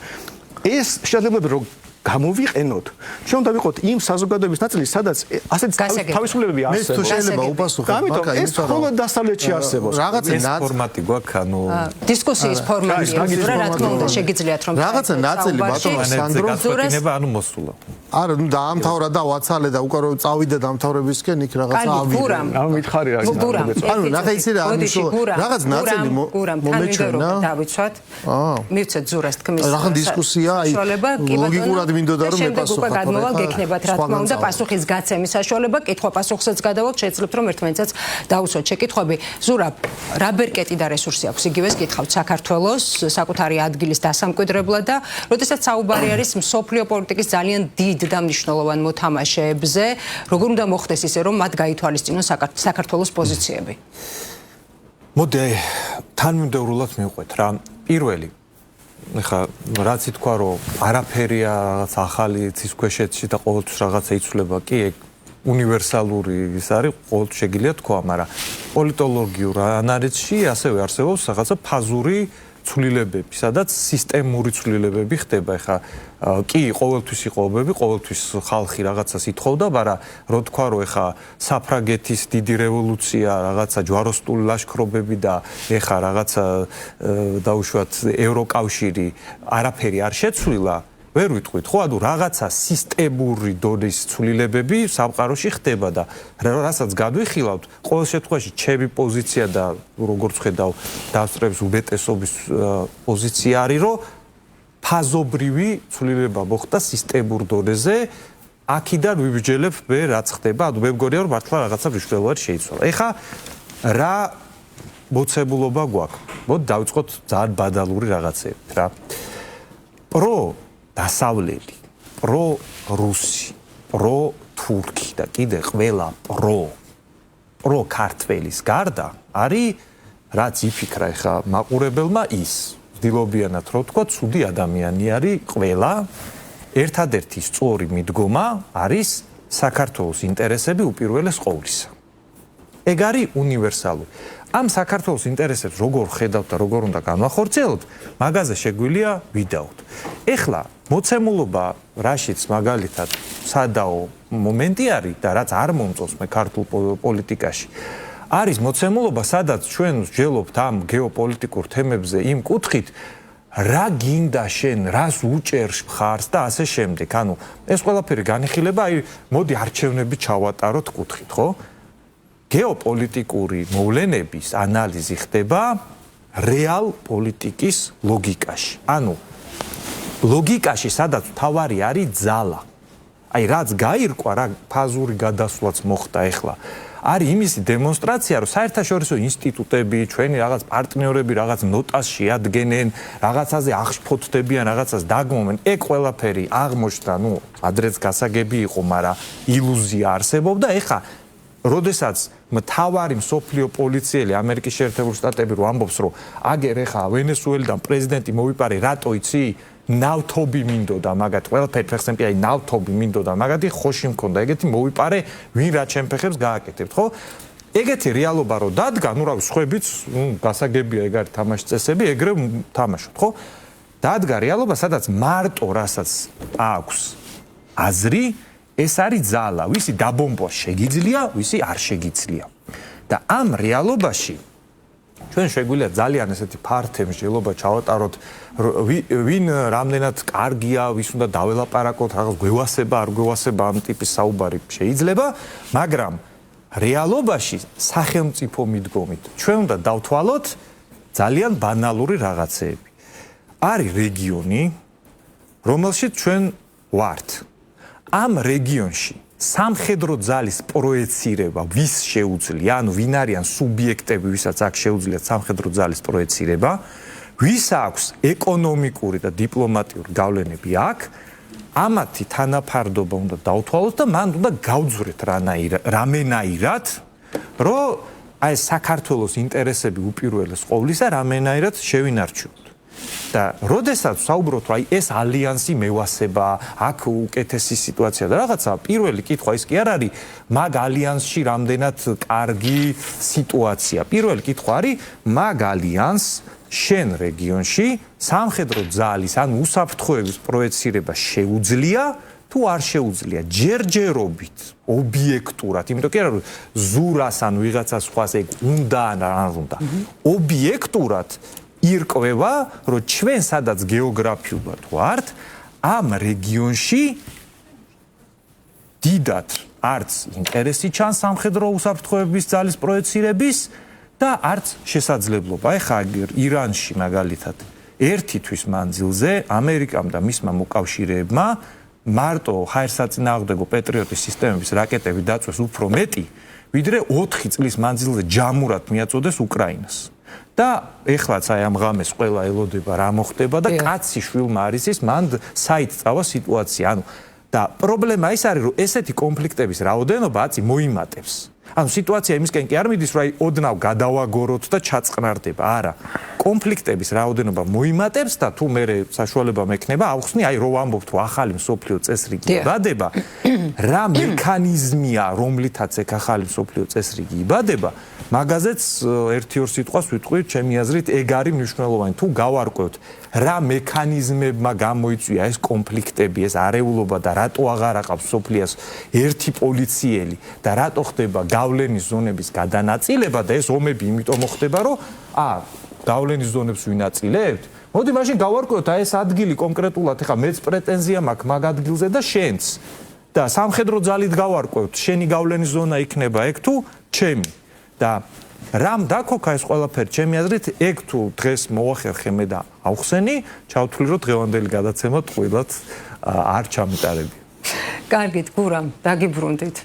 ეს შესაძლებელია რომ გამოვიყენოთ ჩვენ უნდა ვიყოთ იმ საზოგადოების ნაწილი სადაც ასეთ თავისუფლებები არსებობს
მე თუ შეიძლება უპასუხო
მაგრამ ეს მხოლოდ დასავლეთში არსებობს
რაღაცა ფორმატი გვაქვს ანუ
დისკუსიის ფორმატია რა თქმა უნდა შეგიძლიათ რომ
რაღაცა ნაწილი ბატონო სანდრო
ზურება ანუ მოსულა
არა ნუ დაამთავრა და ვაცალე და უკვე რომ წავიდა დამთავრებისკენ იქ რაღაცა ავიდა
ამ მითხარი რა
ანუ ნახე იცი რა რაღაც ნაწილი მომეჩვენა
დავიცვათ მივცეთ ზურას თქმის
რა ხან დისკუსია აი ლოგიკურად მინდოდა რომ მეპასუხო
გადმოვალ გექნებათ რა თქმა უნდა პასუხის გაცემის საშუალება კითხვა-პასუხსაც გადავალთ შეძლებთ რომ ერთმანეთსაც დაუსვათ შეკითხვები ზურა რა ბერკეტი და რესურსი აქვს იგივეს კითხავთ საქართველოს საკუთარი ადგილის დასამკვიდრებლად და როდესაც საუბარი არის მსოფლიო პოლიტიკის ძალიან დიდ და მნიშვნელოვან მოთამაშეებზე როგორ უნდა მოხდეს ისე რომ მათ გაითვალისწინონ საქართველოს პოზიციები
მოდი თანმიმდევრულად მივყვეთ რა პირველი ეხა რაც ითქვა რომ არაფერია რაღაც ახალი ცის ქვეშეთში და ყოველთვის რაღაცა იცვლება კი ეგ უნივერსალური ის არის ყოველთვის შეგიძლია თქვა მაგრამ პოლიტოლოგიურ ანალიზში ასევე არსებობს რაღაცა ფაზური ცვლილებები, სადაც სისტემური ცვლილებები ხდება. ეხა კი ყოველთვის იყვობები, ყოველთვის ხალხი რაღაცას ითხოვდა, მაგრამ რო თქვა რომ ეხა საფრანგეთის დიდი რევოლუცია, რაღაცა ჯვაროსნული ლაშქრობები და ეხა რაღაცა დაუშვათ ევროკავშირი არაფერი არ შეცვლილა, ვერ ვიტყვით, ხო, ანუ რაღაცა სისტემური დონის ცვლილებები სამყაროში ხდება და რასაც გადვიხილავთ, ყოველ შემთხვევაში ჩემი პოზიცია და როგორც ხედავ, დასწრებს უბეტესობის პოზიცია არის, რომ ფაზობრივი ცვლილება მოხდა სისტემურ დონეზე, აქედან ვიბიჯელებ მე რაც ხდება, ანუ მე მგონია რომ მართლა რაღაცა მნიშვნელოვანი შეიცვალა. ეხა რა მოცემულობა გვაქვს? მოდი დავიწყოთ ძალიან ბადალური რაღაცები რა. პრო დასავლელი, პრო რუსი, პრო თურქი და კიდე ყველა პრო ქართველის გარდა არის რაც იფიქრა ეხა მაყურებელმა ის ვდილობიანად რო თქვა ცუდი ადამიანი არის ყველა ერთადერთი სწორი მიდგომა არის საქართველოს ინტერესები უპირველეს ყოვლისა. ეგ არის უნივერსალური. ამ საქართველოს ინტერესებს როგორ ხედავთ და როგორ უნდა განვახორციელოთ, მაგაზე შეგვიძლია ვიდაოთ. ეხლა მოცემულობა რაშიც მაგალითად სადაო მომენტი არის და რაც არ მომწონს მე ქართულ პოლიტიკაში, არის მოცემულობა, სადაც ჩვენ ვსჯელობთ ამ გეოპოლიტიკურ თემებზე იმ კუთხით, რა გინდა შენ, რას უჭერს მხარს და ასე შემდეგ. ანუ ეს ყველაფერი განიხილება, აი მოდი არჩევნები ჩავატაროთ კუთხით, ხო? გეოპოლიტიკური მოვლენების ანალიზი ხდება რეალ პოლიტიკის ლოგიკაში. ანუ ლოგიკაში, სადაც თავარი არის ძალა. აი რაც გაირკვა, რა ფაზური გადასვლაც მოხდა ეხლა. არის იმისი დემონსტრაცია, რომ საერთაშორისო ინსტიტუტები, ჩვენი რაღაც პარტნიორები რაღაც ნოტას შეადგენენ, რაღაცაზე აღშფოთდებიან, რაღაცას დაგმომენ. ეგ ყველაფერი აღმოჩნდა, ადრეც გასაგები იყო, მაგრამ ილუზია არსებობდა. ეხლა როდესაც მთავარი მსოფლიო პოლიციელი ამერიკის შეერთებული შტატები რო ამბობს, რომ აგერ ეხლა ვენესუელიდან პრეზიდენტი მოვიპარე, რატო იცი? ნავთობი მინდოდა მაგათ ყველაფერი ფეხსემპი აი ნავთობი მინდოდა მაგათი ხოში მქონდა ეგეთი მოვიპარე ვინ რა ჩემ ფეხებს გააკეთებთ ხო ეგეთი რეალობა რო დადგა ნუ რავი სხვებიც გასაგებია ეგ არის თამაშის წესები ეგრე თამაშობთ ხო დადგა რეალობა სადაც მარტო რასაც აქვს აზრი ეს არის ძალა ვისი დაბომბვა შეგიძლია ვისი არ შეგიძლია და ამ რეალობაში ჩვენ შეგვიძლია ძალიან ესეთი ფართე მსჯელობა ჩავატაროთ ვინ რამდენად კარგია ვის უნდა დაველაპარაკოთ რაღაც გვევასება არ გვევასება ამ ტიპის საუბარი შეიძლება მაგრამ რეალობაში სახელმწიფო მიდგომით ჩვენ უნდა დავთვალოთ ძალიან ბანალური რაღაცეები არის რეგიონი რომელშიც ჩვენ ვართ ამ რეგიონში სამხედრო ძალის პროექცირება ვის შეუძლია ანუ ვინ არიან სუბიექტები ვისაც აქ შეუძლიათ სამხედრო ძალის პროექცირება ვის აქვს ეკონომიკური და დიპლომატიური გავლენები აქ ამათი თანაფარდობა უნდა დავთვალოთ და მან უნდა გავძვრეთ რამენაირად რომ აი საქართველოს ინტერესები უპირველეს ყოვლისა რამენაირად შევინარჩუნოთ და როდესაც საუბრობთ რომ აი ეს ალიანსი მევასება აქ უკეთესი სიტუაცია და რაღაცა პირველი კითხვა ის კი არ არის მაგ ალიანსში რამდენად კარგი სიტუაცია პირველი კითხვა არის მაგ ალიანს შენ რეგიონში სამხედრო ძალის ან უსაფრთხოების პროექცირება შეუძლია თუ არ შეუძლია ჯერჯერობით ობიექტურად იმიტომ კი არა რომ ზურას ან ვიღაცა სხვას ეგ უნდა ან არ უნდა ობიექტურად ირკვევა რომ ჩვენ სადაც გეოგრაფიულად ვართ ამ რეგიონში დიდად არც ინტერესი ჩანს სამხედრო უსაფრთხოების ძალის პროექცირების და არც შესაძლებლობა. ეხლა ირანში მაგალითად ერთი თვის მანძილზე ამერიკამ და მისმა მოკავშირეებმა მარტო ჰაერსაწინააღმდეგო პეტრიოტის სისტემების რაკეტები დაწვეს უფრო მეტი, ვიდრე 4 წლის მანძილზე ჯამურად მიაწოდეს უკრაინას. და ეხლაც აი ამ ღამეს ყველა ელოდება რა მოხდება და კაცი შვილმა არის ის მან საით წავა სიტუაცია. ანუ და პრობლემა ის არის რომ ესეთი კონფლიქტების რაოდენობა აწი მოიმატებს. ანუ სიტუაცია იმისკენ კი არ მიდის რომ აი ოდნავ გადავაგოროთ და ჩაწყნარდება. არა. კონფლიქტების რაოდენობა მოიმატებს და თუ მე საშუალება მექნება ავხსნი აი რო ვამბობთ რომ ახალი მსოფლიო წესრიგი იბადება რა მექანიზმია რომლითაც ეგ ახალი მსოფლიო წესრიგი იბადება მაგაზეც 1-2 სიტყვას ვიტყვი ჩემი აზრით ეგ არის მნიშვნელოვანი თუ გავარკვევთ რა მექანიზმებმა გამოიწვია ეს კონფლიქტები ეს არეულობა და რატო აღარ აყავს სოფლიას ერთი პოლიციელი და რატო ხდება გავლენის ზონების გადანაწილება და ეს ომები იმიტომ ხდება რომ გავლენის ზონებს ვინაწილებთ? მოდი მაშინ გავარკვევთ აი ეს ადგილი კონკრეტულად ეხა მეც პრეტენზია მაქვს მაგ ადგილზე და შენც და სამხედრო ძალით გავარკვევთ შენი გავლენის ზონა იქნება ეგ თუ ჩემი და რამ დაქოქა ეს ყველაფერი ჩემი აზრით ეგ თუ დღეს მოახერხე მე და ავხსენი ჩავთვლი რომ დღევანდელი გადაცემა ტყუილად არ ჩამიტარებია.
კარგით გურამ დაგიბრუნდით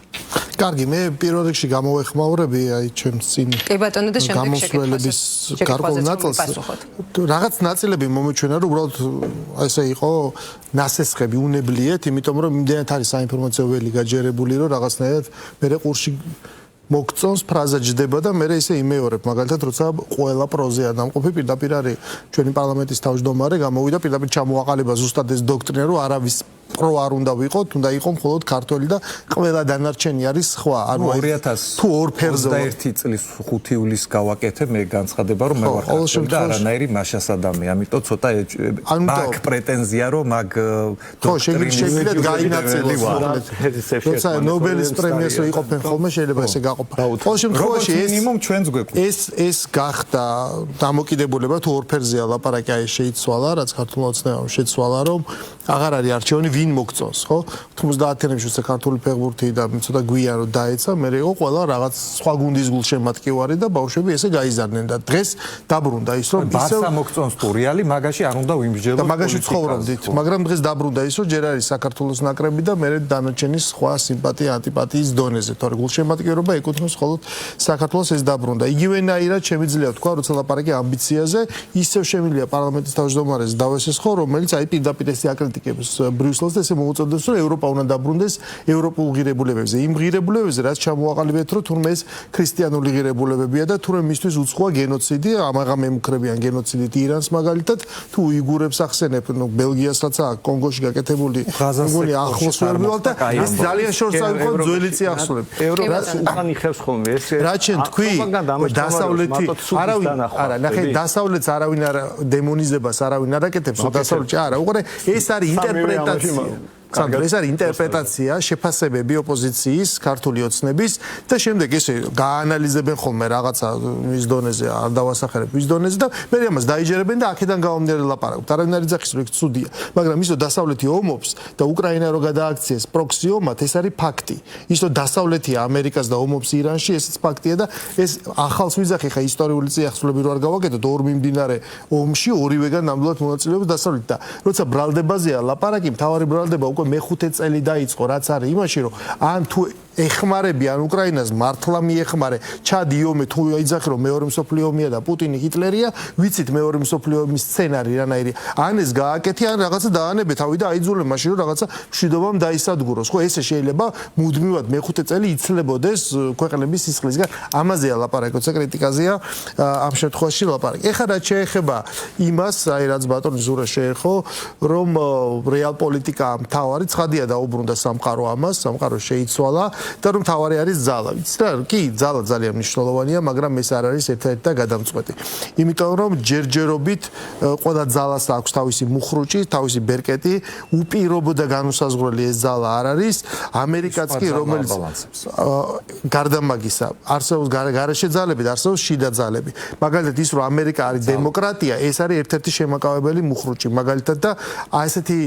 კარგი, მე პირველ რიგში გამოვეხმაურები აი ჩემს წინ
კი ბატონო და შემდეგ
გამოსვლელების გარკვეულ ნაწილს რაღაც ნაწილები მომეჩვენა რომ უბრალოდ ესე იყო ნასესხები უნებლიეთ, იმიტომ რომ იმდენად არის საინფორმაციო ველი გაჯერებული რომ რაღაცნაირად მე ყურში მოგწონს ფრაზა ჯდება და მე ისე იმეორებ მაგალითად როცა ყველა პროზია დამყოფი პირდაპირ არის ჩვენი პარლამენტის თავმჯდომარე გამოვიდა პირდაპირ ჩამოაყალიბა ზუსტად ეს დოქტრინა რომ არავის პრო არ უნდა ვიყოთ, უნდა იყო მხოლოდ ქართველი და ყველა დანარჩენი არის სხვა. ანუ
2021 წლის 5 ივლისს გავაკეთე მე განცხადება რომ მე ვარ ქართველი და არანაირი მაშას ადამი. ამიტომ ცოტა მაგ პრეტენზია რომ მაგ
ხო შეიძლება გაინაცვლოს. როცა ნობელის პრემიას რო იყოფენ ხოლმე შეიძლება ესე გაყოფა. ყოველ შემთხვევაში
მინიმუმ ჩვენს გვეკვირს.
ეს გახდა დამოკიდებულება თუ ორ ფერზეა ლაპარაკი აი შეიცვალა, რაც ქართულმა ოცნებამ შეცვალა რომ აღარ არის არჩევანი ვინ მოგწონს, ხო? 90-იანებში საქართველოს ფეხბურთი და ცოტა გვიან რომ დაეცა, მე იყო ყველა რაღაც სხვა გუნდის გულშემატკივარი და ბავშვები ესე გაიზარდნენ და დღეს დაბრუნდა ის რომ
ისევ ბარსა მოგწონს თუ რეალი, მაგაში არ უნდა ვიმსჯელოთ.
და მაგაში ცხოვრობდით, მაგრამ დღეს დაბრუნდა ის რომ ჯერ არის საქართველოს ნაკრები და მე დანარჩენი სხვა სიმპათია, ანტიპათიის დონეზე, თორე გულშემატკივრობა ეკუთვნის მხოლოდ საქართველოს ეს დაბრუნდა. იგივენაირად შემიძლია თქვა, როცა ლაპარაკი ამბიციაზე, ისევ შემიძლია პარლამენტის თავმჯდომარეს დავესესხო, რომელიც აი პირდაპირ ესე აკრიტიკებს ბრიუსელს და ესე მოუწოდებს, რომ ევროპა უნდა დაბრუნდეს ევროპულ ღირებულებებზე. იმ ღირებულებებზე, რაც ჩამოაყალიბეთ, რომ თურმე ეს ქრისტიანული ღირებულებებია და თურმე მისთვის უცხოა გენოციდი, ამაღამ ემუქრებიან გენოციდით ირანს მაგალითად, თუ უიგურებს ახსენებ, ნუ ბელგიასაც აქვს კონგოში გაკეთებული, მგონი ახლოს ვერბილად და ეს ძალიან შორს ავიღო ძველი წიაღსულები.
ევროპას უკან იხევს ხოლმე ეს.
რა ჩვენ თქვი, დასავლეთი არავინ არა, ნახე დასავლეთს არავინ არ დემონიზებას არავინ არ აკეთებს, დასავლეთში არა, უყურე ეს არის ინტერპრეტაცია. ეს არის ინტერპრეტაცია, შეფასებები ოპოზიციის, ქართული ოცნების და შემდეგ ესე გაანალიზებენ ხოლმე რაღაცა მის დონეზე, არ დავასახელებ მის დონეზე და მე ამას დაიჯერებენ და აქედან გამომდინარე ლაპარაკობთ. არავინ არ იძახის რომ იქ ცუდია, მაგრამ ის რომ დასავლეთი ომობს და უკრაინა რო გადააქციეს პროქსი ომად, ეს არის ფაქტი. ის რომ დასავლეთია ამერიკას და ომობს ირანში, ესეც ფაქტია და ეს ახალს ვიზახი ხა ისტორიული წიაღსულები რო არ გავაკეთოთ, ორ მიმდინარე ომში ორივეგან ნამდვილად მონაწილეობს დასავლეთი და როცა ბრალდებაზეა ლაპარაკი, მთავარი ბრალდება უკვე მე-5 წელი დაიწყო, რაც არის იმაში, რომ ან თუ ეხმარები ან უკრაინას მართლა მიეხმარე, ჩადი ომი თუ აიძახი რომ მეორე მსოფლიო ომია და პუტინი ჰიტლერია, ვიცით მეორე მსოფლიო ომის სცენარი რანაირი. ან ეს გააკეთე, ან რაღაცა დაანებე თავი და აიძულე მაშინ რომ რაღაცა მშვიდობამ დაისადგუროს. ხო, ესე შეიძლება მუდმივად მე-5 წელი იცლებოდეს ქვეყნების სისხლისგან. ამაზეა ლაპარაკი, როცა კრიტიკაზეა ამ შემთხვევაში ლაპარაკი. ეხლა რაც შეეხება იმას, აი რაც ბატონი ზურა შეეხო, რომ რეალ პოლიტიკა მთავარი ცხადია დაუბრუნდა სამყარო ამას, სამყარო შეიცვალა. და რომ თავარი არის ძალა. ვიცი რა, კი, ძალა ძალიან მნიშვნელოვანია, მაგრამ ეს არ არის ერთ-ერთი და გადამწყვეტი. იმიტომ რომ ჯერჯერობით ყველა ძალას აქვს თავისი მუხრუჭი, თავისი ბერკეტი, უპირობო და განუსაზღვრელი ეს ძალა არ არის. ამერიკაც კი რომელიც გარდა მაგისა, არსებობს გარეშე ძალები და არსებობს შიდა ძალები. მაგალითად ის რომ ამერიკა არის დემოკრატია, ეს არის ერთ-ერთი შემაკავებელი მუხრუჭი. მაგალითად და ასეთი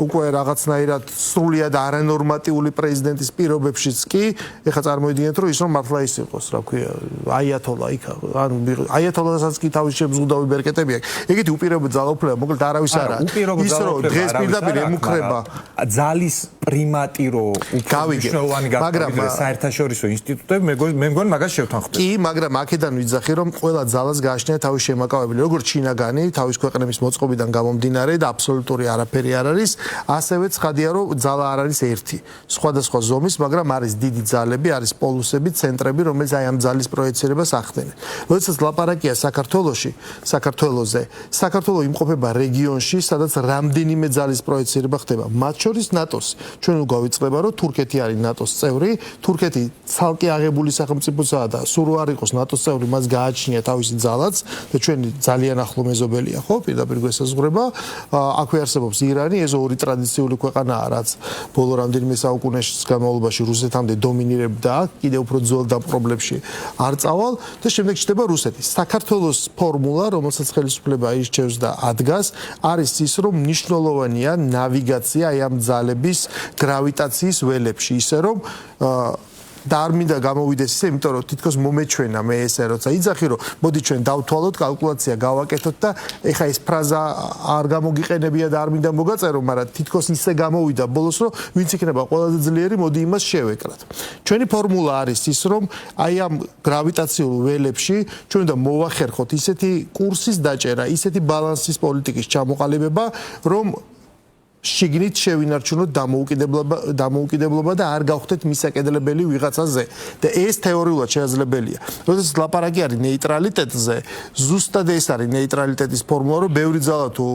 უკვე რაღაცნაირად სრულიად არანორმატიული პრეზიდენტის პირობებშიც კი ეხლა წარმოიდგინეთ რომ ის რომ მართლა ის იყოს რა ქვია აიათოლა იქ ან აიათოლასაც კი თავის შეგზღუდავი ბერკეტები აქვს ეგეთი უპირობო ძალაუფლება მოკლედ არავის არა ის რომ დღეს პირდაპირ ემუქრება
ძალის პრიმატირო მნიშვნელოვანი გაკეთება საერთაშორისო ინსტიტუტები მე მგონი მაგას შევთანხმდები
კი მაგრამ აქედან ვიძახი რომ ყველა ძალას გააჩნია თავის შემაკავებელი როგორც ჩინაგანი თავის ქვეყნების მოწყობიდან გამომდინარე და აბსოლუტური არაფერი არ არის ასევე ცხადია რომ ძალა არ არის ერთი სხვადასხვა ზომის მაგრამ არის დიდი ძალები, არის პოლუსები, ცენტრები, რომელიც აი ამ ძალის პროექცირებას ახდენენ. როდესაც ლაპარაკია საქართველოზე, საქართველო იმყოფება რეგიონში, სადაც რამდენიმე ძალის პროექცირება ხდება. მათ შორის ნატოს. ჩვენ გვავიწყდება, რომ თურქეთი არის ნატოს წევრი, თურქეთი ცალკე აღებული სახელმწიფოსაა და სულ არ იყოს ნატოს წევრი, მას გააჩნია თავისი ძალაც და ჩვენი ძალიან ახლო მეზობელია, ხო, პირდაპირ გვესაზღვრება. აქვე არსებობს ირანი, ეს ორი ტრადიციული ქვეყანაა, რაც ბოლო რამდენიმე საუკუნეში განმავლობაში რუსეთამდე დომინირებდა, კიდევ უფრო ძველ დაპყრობლებში არ წავალ და შემდეგ ჩდება რუსეთი. საქართველოს ფორმულა, რომელსაც ხელისუფლება ირჩევს და ადგას, არის ის, რომ მნიშვნელოვანია ნავიგაცია აი ამ ძალების გრავიტაციის ველებში, ისე რომ და არ მინდა გამოვიდეს ისე, იმიტომ რომ თითქოს მომეჩვენა მე ესე, როცა იძახი რომ მოდი ჩვენ დავთვალოთ, კალკულაცია გავაკეთოთ და ეხა ეს ფრაზა არ გამოგიყენებია და არ მინდა მოგაწერო, მაგრამ თითქოს ისე გამოვიდა ბოლოს რომ ვინც იქნება ყველაზე ძლიერი, მოდი იმას შევეკრათ. ჩვენი ფორმულა არის ის, რომ აი ამ გრავიტაციულ ველებში ჩვენ უნდა მოვახერხოთ ისეთი კურსის დაჭერა, ისეთი ბალანსის პოლიტიკის ჩამოყალიბება, რომ შიგნით შევინარჩუნოთ დამოუკიდებლობა და არ გავხდეთ მისაკიდებელი ვიღაცაზე და ეს თეორიულად შესაძლებელია. როდესაც ლაპარაკი არის ნეიტრალიტეტზე, ზუსტად ეს არის ნეიტრალიტეტის ფორმულა, რომ ბევრი ძალა თუ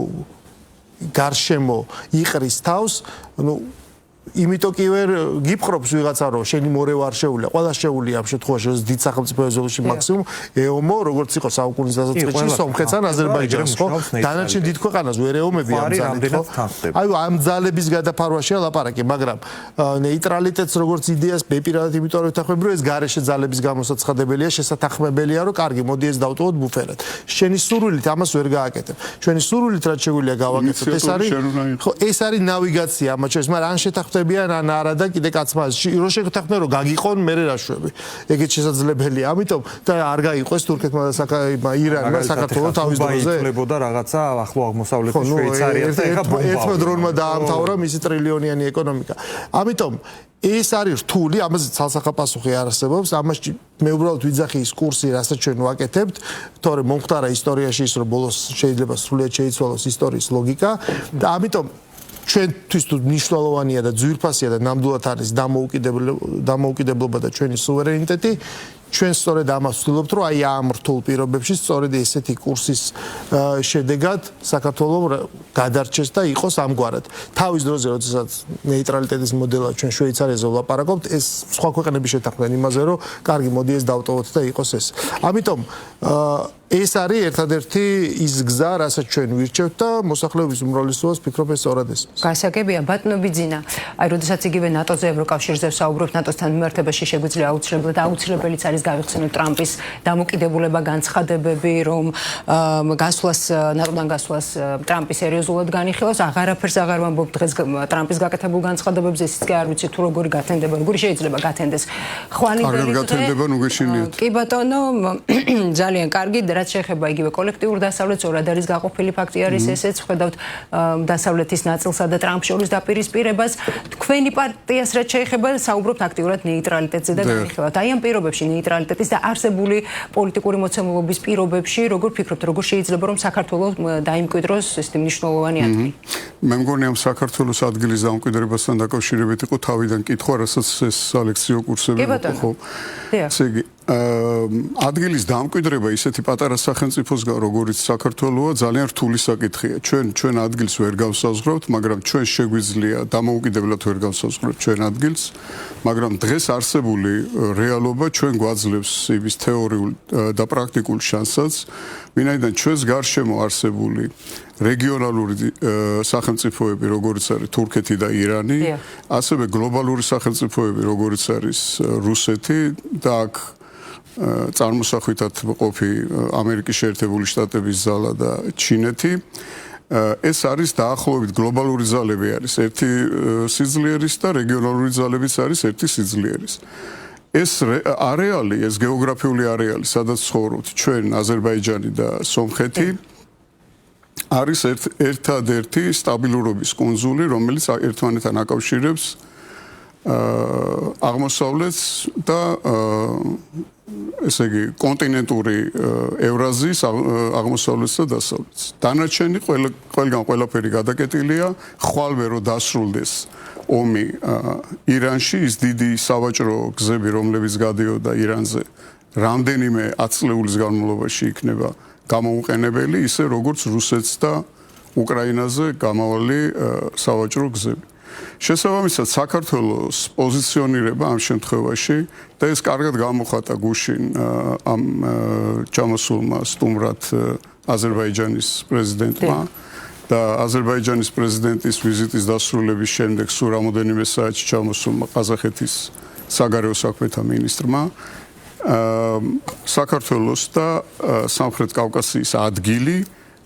გარშემო იყრის თავს, იმიტომ კი ვერ გიფხრობს ვიღაცა რომ შენი მორევ არ შეუულია, ყველა შეუულია ამ შემთხვევაში დიდ სახელმწიფო ეზოში მაქსიმუმ ეომო როგორც იყო საუკუნის დასაწყისში სომხეთს ან აზერბაიჯანს, ხო? დანარჩენ დიდ ქვეყანას ვერ ეომები ამ ძალით, ხო? აი ამ ძალების გადაფარვაშია ლაპარაკი, მაგრამ ნეიტრალიტეტს როგორც იდეას მე პირადად იმიტომ რომ ვეთანხმები რომ ეს გარეშე ძალების გამოსაცხადებელია, შესათანხმებელია რომ კარგი, მოდი ეს დავტოვოთ ბუფერად. შენი სურვილით ამას ვერ გააკეთებ. ჩვენი სურვილით რაც შეგვიძლია გავაკეთოთ, ეს არის ნავიგაცია ამათ შორის, მაგრამ ან შეთანხმდებიან ან არა და კიდე კაცმა რო შეგთანხმდნენ რომ გაგიყონ მერე რაშვები. ეგეც შესაძლებელია. ამიტომ და არ გაიყვეს თურქეთმა და ირანმა საქართველოს თავის დროზე.
ითვლებოდა რაღაცა ახლო აღმოსავლეთის შვეიცარიას და ეხა ბომბა.
ერთმა დრონმა დაამთავრა მისი ტრილიონიანი ეკონომიკა. ამიტომ ეს არის რთული, ამაზე ცალსახა პასუხი არ არსებობს. ამაში მე უბრალოდ ვიძახი ის კურსი, რასაც ჩვენ ვაკეთებთ, თორემ მომხდარა ისტორიაში ის, რომ ბოლოს შეიძლება სრულიად შეიცვალოს ისტორიის ლოგიკა და ამიტომ ჩვენთვის თუ მნიშვნელოვანია და ძვირფასია და ნამდვილად არის დამოუკიდებლობა და ჩვენი სუვერენიტეტი, ჩვენ სწორედ ამას ვცდილობთ, რომ აი ამ რთულ პირობებში სწორედ ესეთი კურსის შედეგად საქართველოს გადარჩეს და იყოს ამგვარად. თავის დროზე, როდესაც ნეიტრალიტეტის მოდელად ჩვენ შვეიცარიაზე ვლაპარაკობთ, ეს სხვა ქვეყნები შეთანხმდნენ იმაზე, რომ კარგი, მოდი ეს დავტოვოთ და იყოს ეს. ამიტომ ეს არის ერთადერთი ის გზა, რასაც ჩვენ ვირჩევთ და მოსახლეობის უმრავლესობას ფიქრობ ეს სწორად ეს.
გასაგებია, ბატონო ბიძინა, აი როდესაც იგივე ნატოზე, ევროკავშირზე ვსაუბრობთ, ნატოსთან მიმართებაში შეგვიძლია აუცილებელიც არის გავიხსენოთ ტრამპის დამოკიდებულება, განცხადებები, რომ ნატოდან გასვლას ტრამპი სერიოზულად განიხილავს, აღარაფერს აღარ ვამბობ დღეს ტრამპის გაკეთებულ განცხადებებზე, ისიც კი არ ვიცი თუ როგორი გათენდება, როგორი შეიძლება გათენდეს.
აღარ გათენდება, ნუ გეშინიათ.
კი ბატონო, ძალიან კარგი, რაც შეეხება იგივე კოლექტიურ დასავლეთს, ორად არის გაყოფილი ფაქტი არის ესეც, ვხედავთ დასავლეთის ნაწილსა და ტრამპ შორის დაპირისპირებას. თქვენი პარტიას რაც შეეხება, საუბრობთ აქტიურად ნეიტრალიტეტზე და განიხილავთ. აი ამ პირობებში ნეიტრალიტეტის და არსებული პოლიტიკური მოცემულობის პირობებში, როგორ ფიქრობთ, როგორ შეიძლება რომ საქართველოს დაიმკვიდროს ესეთი მნიშვნელოვანი ადგილი?
მე მგონი ამ საქართველოს ადგილის დამკვიდრებასთან დაკავშირებით იყო თავიდან კითხვა, რასაც ეს ალექსიო კურსები იყო, ხო? ესე იგი ადგილის დამკვიდრება ისეთი პატარა სახელმწიფოსგან, როგორც საქართველოა, ძალიან რთული საკითხია. ჩვენ ადგილს ვერ გავსაზღვრებთ, მაგრამ ჩვენ შეგვიძლია დამოუკიდებლად ვერ გავსაზღვრებთ ჩვენ ადგილს, მაგრამ დღეს არსებული რეალობა ჩვენ გვაძლევს იმის თეორიულ და პრაქტიკულ შანსს, ვინაიდან ჩვენს გარშემო არსებული რეგიონალური სახელმწიფოები, როგორც არის თურქეთი და ირანი, ასევე გლობალური სახელმწიფოები, როგორც არის რუსეთი და აქ წარმოსახვითად ყოფი ამერიკის შეერთებული შტატების ზალა და ჩინეთი. ეს არის დაახლოებით გლობალური ძალები არის ერთი სიძლიერის და რეგიონალური ძალებიც არის ერთი სიძლიერის. ეს არეალი, ეს გეოგრაფიული არეალი, სადაც ცხოვრობთ ჩვენ, აზერბაიჯანი და სომხეთი, არის ერთადერთი სტაბილურობის კუნძული, რომელიც ერთმანეთთან აკავშირებს აღმოსავლეთს და ესე იგი კონტინენტური ევრაზიის აღმოსავლეთს და დასავლეთს. დანარჩენი ყველაფერი გადაკეტილია, ხვალვე რომ დასრულდეს ომი ირანში, ის დიდი სავაჭრო გზები, რომლებიც გადიოდა ირანზე, რამდენიმე ათწლეულის განმავლობაში იქნება გამოუყენებელი, ისე როგორც რუსეთს და უკრაინაზე გამავალი სავაჭრო გზები. შესაბამისად, საქართველოს პოზიციონირება ამ შემთხვევაში და ეს კარგად გამოხატა გუშინ ამ ჩამოსულმა სტუმრად აზერბაიჯანის პრეზიდენტმა და აზერბაიჯანის პრეზიდენტის ვიზიტის დასრულების შემდეგ სულ რამოდენიმე საათში ჩამოსულმა ყაზახეთის საგარეო საქმეთა მინისტრმა საქართველოს და სამხრეთ კავკასიის ადგილი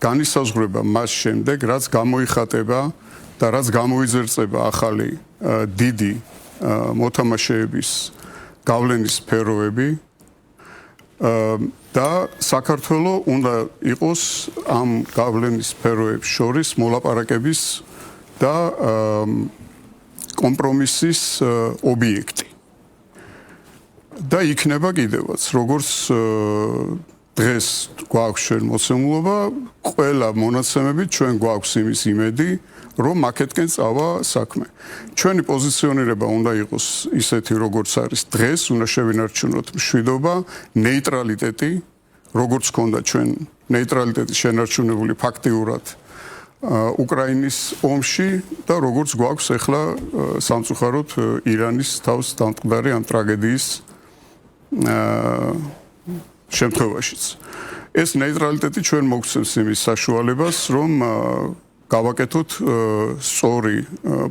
განისაზღვრება მას შემდეგ, რაც გამოიხატება და რაც გამოიძერწება ახალი დიდი მოთამაშეების გავლენის სფეროები და საქართველოს უნდა იყოს ამ გავლენის სფეროების შორის მოლაპარაკების და კომპრომისის ობიექტი. და იქნება კიდევაც როგორც დღეს გვაქვს ჩვენ მოცემულობა, ყველა მონაცემებით ჩვენ გვაქვს იმის იმედი, რომ აქეთკენ წავა საქმე. ჩვენი პოზიციონირება უნდა იყოს ისეთი, როგორც არის დღეს, უნდა შევინარჩუნოთ მშვიდობა, ნეიტრალიტეტი, როგორც ჰქონდა ჩვენ ნეიტრალიტეტი შენარჩუნებული ფაქტიურად უკრაინის ომში და როგორც გვაქვს ახლა სამწუხაროდ ირანის თავს დამტყდარი ამ ტრაგედიის შემთხვევაშიც. ეს ნეიტრალიტეტი ჩვენ მოგცემს იმის საშუალებას, რომ გავაკეთოთ სწორი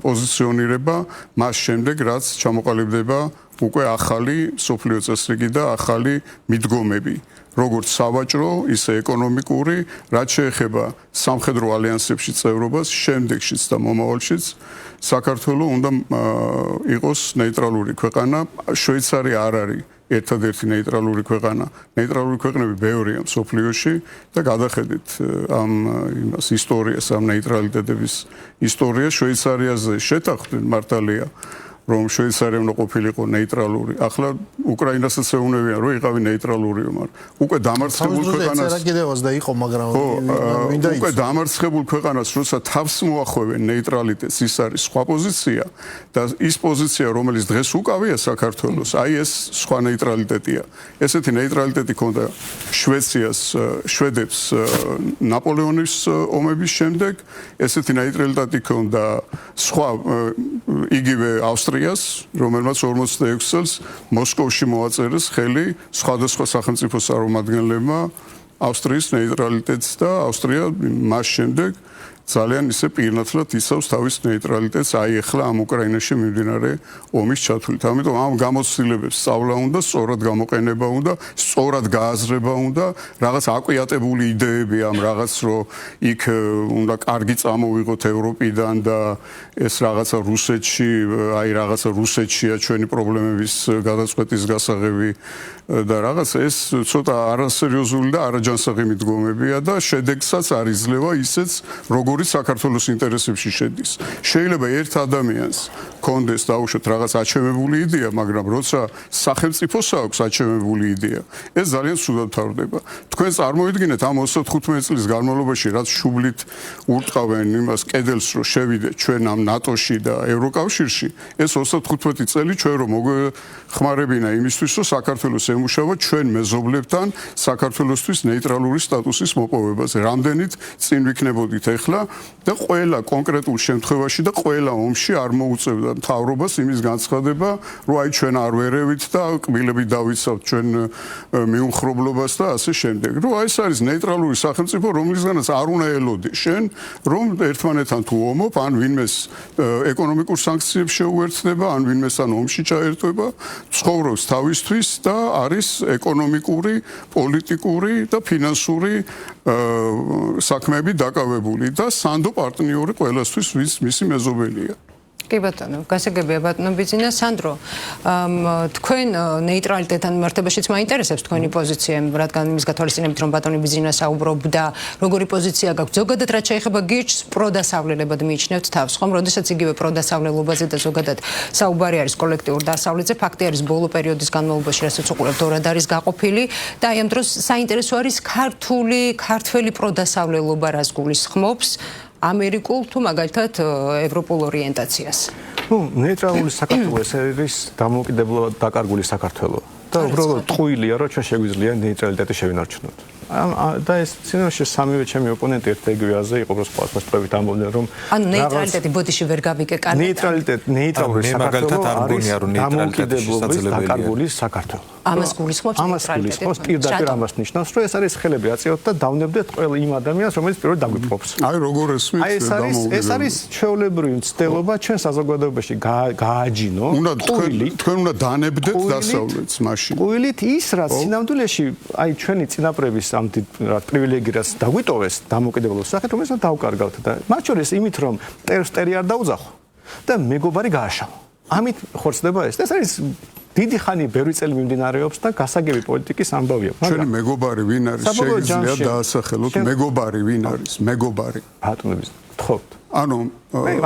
პოზიციონირება მას შემდეგ, რაც ჩამოყალიბდება უკვე ახალი სოფლიო წესრიგი და ახალი მიდგომები, როგორც სავაჭრო, ისე ეკონომიკური, რაც შეეხება სამხედრო ალიანსებში წევრობას, შემდეგშიც და მომავალშიც საქართველოს უნდა იყოს ნეიტრალური ქვეყანა. შვეიცარია არ არის ერთადერთი ნეიტრალური ქვეყანა. ნეიტრალური ქვეყნები ბევრია მსოფლიოში და გადახედით ამ იმას ისტორიას, ამ ნეიტრალიტეტების ისტორიას. შვეიცარიაზე შეთანხმდნენ მართალია, რომ შვეიცარია უნდა ყოფილიყო ნეიტრალური. ახლა უკრაინასაც ეუბნებიან, რომ იყავი ნეიტრალურიო, მაგრამ უკვე დამარცხებულ ქვეყანას
კიდევაც და იყო, მაგრამ
უკვე დამარცხებულ ქვეყანას, როცა თავს მოახვევენ ნეიტრალიტეტს, ის არის სხვა პოზიცია და ის პოზიცია, რომელიც დღეს უკავია საქართველოს, აი ეს სხვა ნეიტრალიტეტია. ესეთი ნეიტრალიტეტი ჰქონდა შვეციას, შვედებს ნაპოლეონის ომების შემდეგ, ესეთი ნეიტრალიტეტი ჰქონდა სხვა იგივე ავსტრიას, რომელმაც 46 წელს მოსკოვში მოაწერეს ხელი სხვადასხვა სახელმწიფო წარმომადგენლებმა ავსტრიის ნეიტრალიტეტს და ავსტრია მას შემდეგ ძალიან ისე პირნათლად იცავს თავის ნეიტრალიტეტს აი ახლა ამ უკრაინაში მიმდინარე ომის ჩათვლით. ამიტომ ამ გამოცდილებებს სწავლა უნდა, სწორად გამოყენება უნდა, სწორად გააზრება უნდა, რაღაც აკვიატებული იდეები ამ რაღაც რო იქ უნდა კარგი წამოვიღოთ ევროპიდან და ეს რაღაცა რუსეთში, აი რაღაცა რუსეთშია ჩვენი პრობლემების გადაწყვეტის გასაღები და რაღაც ეს ცოტა არასერიოზული და არაჯანსაღი მიდგომებია და შედეგსაც არ იძლევა ისეც როგორიც საქართველოს ინტერესებში შედის. შეიძლება ერთ ადამიანს კონდეს დაუშვათ რაღაც აჩვენებული იდეა, მაგრამ როცა სახელმწიფოს აქვს აჩვენებული იდეა, ეს ძალიან ცუდად თავდება. თქვენ წარმოიდგინეთ ამ 35 წლის განმავლობაში, რაც შუბლით ურტყავენ იმას კედელს, რომ შევიდეთ ჩვენ ამ ნატოში და ევროკავშირში, ეს 35 წელი ჩვენ რომ მოგვეხმარებინა იმისთვის, რომ საქართველოს ემუშავა ჩვენ მეზობლებთან საქართველოსთვის ნეიტრალური სტატუსის მოპოვებაზე. რამდენით წინ ვიქნებოდით ახლა და ყველა კონკრეტულ შემთხვევაში და ყველა ომში არ მოუწევდა მთავრობას იმის განცხადება, რომ აი ჩვენ არ ვერევით და კბილები დავიცავთ ჩვენ მიუმხრობლობას და ასე შემდეგ. რომ აი ეს არის ნეიტრალური სახელმწიფო, რომლისგანაც არ უნდა ელოდე შენ, რომ ერთმანეთთან თუ ომობ, ან ვინმეს ეკონომიკურ სანქციებს შეუერთდება, ან ვინმესთან ომში ჩაერთვება, ცხოვრობს თავისთვის და არის ეკონომიკური, პოლიტიკური და ფინანსური საქმეები დაკავებული და სანდო პარტნიორი ყველასთვის ვის მისი მეზობელია.
კი ბატონო, გასაგებია ბატონო ბიძინა. სანდრო, თქვენ ნეიტრალიტეტთან მიმართებაშიც მაინტერესებს თქვენი პოზიცია, რადგან იმის გათვალისწინებით, რომ ბატონი ბიძინა საუბრობდა, როგორი პოზიცია გაქვთ. ზოგადად რაც შეეხება გიჩს, პროდასავლელებად მიიჩნევთ თავს, ხომ? როდესაც იგივე პროდასავლელობაზე და ზოგადად საუბარი არის კოლექტიურ დასავლეთზე, ფაქტი არის ბოლო პერიოდის განმავლობაში, რასაც უყურებთ, ორად არის გაყოფილი და აი ამ დროს საინტერესო არის ქართველი პროდასავლელობა რას გულისხმობს ამერიკულ თუ მაგალითად ევროპულ ორიენტაციას.
ნეიტრალური საქართველოს არის დამოუკიდებლად დაკარგული საქართველო და უბრალოდ ტყუილია, რომ ჩვენ შეგვიძლია ნეიტრალიტეტი შევინარჩუნოთ. და ეს ცინოში სამივე ჩემი ოპონენტი ერთ-ეგივეაზე იყო, რომ სხვა სპეციფიკად ამბობდნენ, რომ
ანუ ნეიტრალიტეტი ბოდიში ვერ გავიგე კარგად.
ნეიტრალური საქართველო არის დამოუკიდებლობის დაკარგული საქართველო.
ამას გულისხმობს
ნეიტრალიტეტი. პირდაპირ ამას ნიშნავს, რომ ეს არის ხელები აწიოთ და დავნებდეთ ყველა იმ ადამიანს, რომელიც პირველად დაგვიპყრობს.
აი როგორ ესმით
ეს არის ჩვეულებრივი მცდელობა ჩვენ საზოგადოებაში გააჯინო.
თქვენ უნდა დანებდეთ დასავლეთს მაშინ.
ყვილით ის რაც სინამდვილეში აი ჩვენი წინაპრების ამ პრივილეგიას დაგვიტოვეს დამოუკიდებლობის სახით, რომელსაც დავკარგავთ და მათ შორის იმით, რომ ტერი არ დაუძახო და მეგობარი გააშავა. ამით ხორცდება ეს. ეს არის დიდი ხანი ბევრი წელი მიმდინარეობს და გასაგები პოლიტიკის ამბავია.
ჩვენი მეგობარი ვინ არის? შეგიძლია დაასახელოთ მეგობარი ვინ არის? მეგობარი.
ბატონების თხოვთ.
ანუ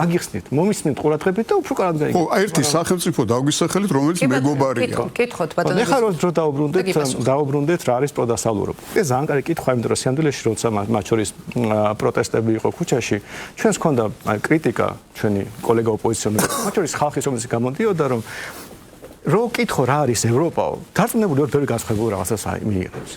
აგიხსნით, მომისმენთ ყურადღებით და უფრო კარგად გაიგეთ.
ხო, ერთი სახელმწიფო დაგვისახელით, რომელიც მეგობარია.
კითხოთ ბატონო.
ეხლა რო დაუბრუნდეთ რა არის პროდასავლურობა. ეს ძალიან კარგი კითხვა, იმიტომ რომ სიამდვილეში როცა მათ შორის პროტესტები იყო ქუჩაში, ჩვენს ჰქონდა კრიტიკა ჩვენი კოლეგა ოპოზიციონერი. მათ შორის ხალხის რომელიც გამოდიოდა რომ რო კითხო რა არის ევროპაო, დარწმუნებული ვარ, ბევრი განსხვავებული რაღაცას მიიღებს.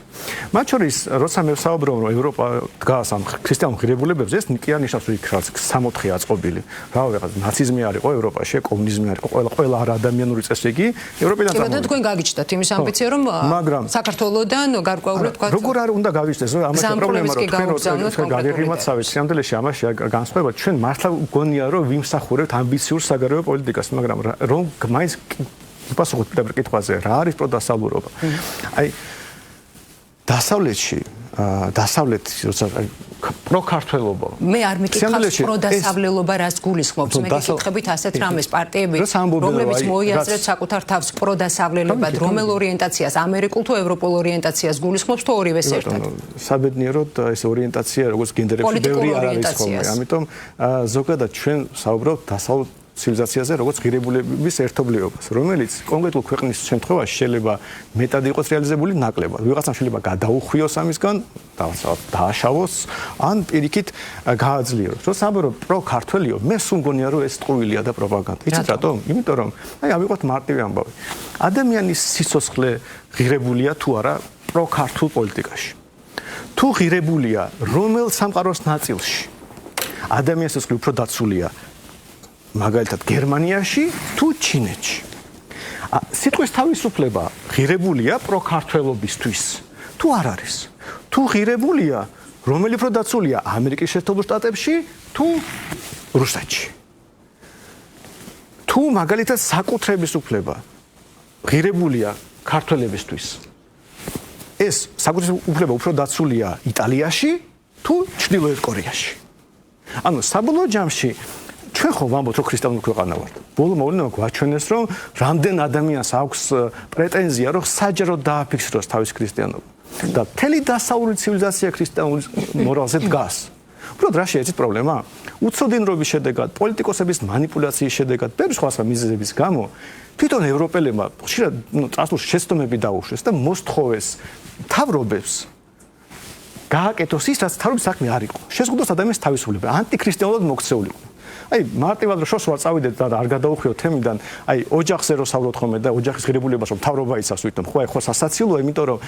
მათ შორის, როცა მე ვსაუბრობ, რომ ევროპა დგას ამ ქრისტიანულ ღირებულებებზე, ეს კი არ ნიშნავს, რომ იქ რაც 64 აწყობილი. რა ვიღაც ნაციზმი არ იყო ევროპაში, კომუნიზმი არ იყო, ყველა ადამიანური წესრიგი ევროპიდან
წამოვიდა. კი, თქვენ გაგიჩნდათ იმის ამბიცია, რომ საქართველოსდან გარკვეული თქვა.
როგორ არ უნდა გავიჩნდეს, რომ ამას პრობლემა რომ თქვენ გადაღიმაცავთ, სიამდვილეში ამაში განსხვავება, ჩვენ მართლა გონია, რომ ვიმსახურებთ ამბიციურ საგარეო პოლიტიკას, მაგრამ რომ მაინც პასუხი პირდაპირ კითხვაზე რა არის პროდასავლურობა? აი დასავლეთი როცა პროქართველობა.
მე არ მიკითხავს პროდასავლელობა რას გულისხმობს? მე გიკითხებით ასეთ რამეს პარტიები, რომლებიც მოიაზრეთ საკუთარ თავს პროდასავლელებად, რომელ ორიენტაციას, ამერიკულ თუ ევროპულ ორიენტაციას გულისხმობს თუ ორივეს ერთად?
საბედნიეროდ ეს ორიენტაცია როგორც გენდერებში ბევრი არ არის ხოლმე. ამიტომ ზოგადად ჩვენ საუბრობთ დასავლეთ ცივილიზაციაზე როგორც ღირებულების ერთობლიობას, რომელიც კონკრეტულ ქვეყნის შემთხვევაში შეიძლება მეტად იყოს რეალიზებული ნაკლებად. ვიღაცამ შეიძლება გადაუხვიოს ამისგან, დააშავოს, ან პირიქით გააძლიეროს. რო საუბრობ პრო-ქართველიო, მე სულ მგონია რომ ეს ტყუილია და პროპაგანდა. იცით რატომ? იმიტომ რომ აი ავიღოთ მარტივი ამბავი. ადამიანის სიცოცხლე ღირებულია თუ არა პრო-ქართულ პოლიტიკაში. თუ ღირებულია რომელ სამყაროს ნაწილში ადამიანის სიცოცხლე უფრო დაცულია მაგალითად გერმანიაში თუ ჩინეთში. სიტყვის თავისუფლება ღირებულია პროქართველობისთვის თუ არ არის? თუ ღირებულია რომელი უფრო დაცულია ამერიკის შეერთებულ შტატებში თუ რუსეთში? თუ მაგალითად საკუთრების უფლება ღირებულია ქართველებისთვის, ეს საკუთრების უფლება უფრო დაცულია იტალიაში თუ ჩრდილოეთ კორეაში? ანუ საბოლოო ჯამში ჩვენ ხო ვამბობთ რომ ქრისტიანული ქვეყანა ვართ. ბოლო მოვლენა გვაჩვენეს რომ რამდენ ადამიანს აქვს პრეტენზია რომ საჯაროდ დააფიქსიროს თავის ქრისტიანობა და მთელი დასავლური ცივილიზაცია ქრისტიანული მორალზე დგას. უბრალოდ რა შეიძლება პრობლემა? უცოდინრობის შედეგად, პოლიტიკოსების манипуляციის შედეგად, ბევრი სხვა მიზეზების გამო თვითონ ევროპელებმა ხშირად წასულში შეცდომები დაუშვეს და მოსთხოვეს მთავრობებს გააკეთოს ის რაც თავის საქმე არ იყო. შეზღუდოს ადამიანის თავისუფლება, ანტიქრისტიანულად მოქცეულიყო. აი მარტივად რომ შორს ვარ წავიდეთ და არ გადაუხვიოთ თემიდან, აი ოჯახზე რო საუბრობთ ხოლმე და ოჯახის ღირებულებას რომ მთავრობა იცავს თვითონ, ხო აი ხო სასაცილოა, იმიტომ რომ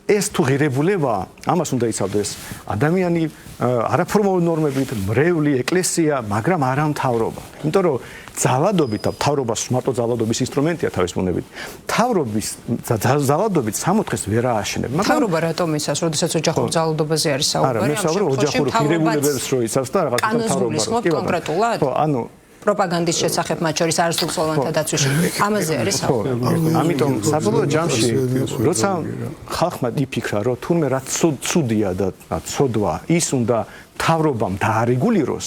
ეს თუ ღირებულებაა, ამას უნდა იცავდეს ადამიანი არაფორმალური ნორმებით, მრევლი, ეკლესია, მაგრამ არა მთავრობა. იმიტომ რომ ძალადობით და მთავრობას მარტო ძალადობის ინსტრუმენტია თავის ბუნებით. მთავრობის ძალადობით სამოთხეს ვერ ააშენებ.
მთავრობა რატომ იცავს, როდესაც ოჯახურ ძალადობაზე არის საუბარი?
არა, მე საუბრობ ოჯახურ ღირებულებებს რო იცავს და რაღაც
მთავრობას კონკრეტულად?
ხო, ანუ
პროპაგანდის შესახებ მათ შორის არასრულწლოვანთა დაცვაში. ამაზე არის საუბარი.
ამიტომ საბოლოო ჯამში როცა ხალხმა იფიქრა, რომ თურმე რა ცუდია და ცოდვა, ის უნდა მთავრობამ დაარეგულიროს,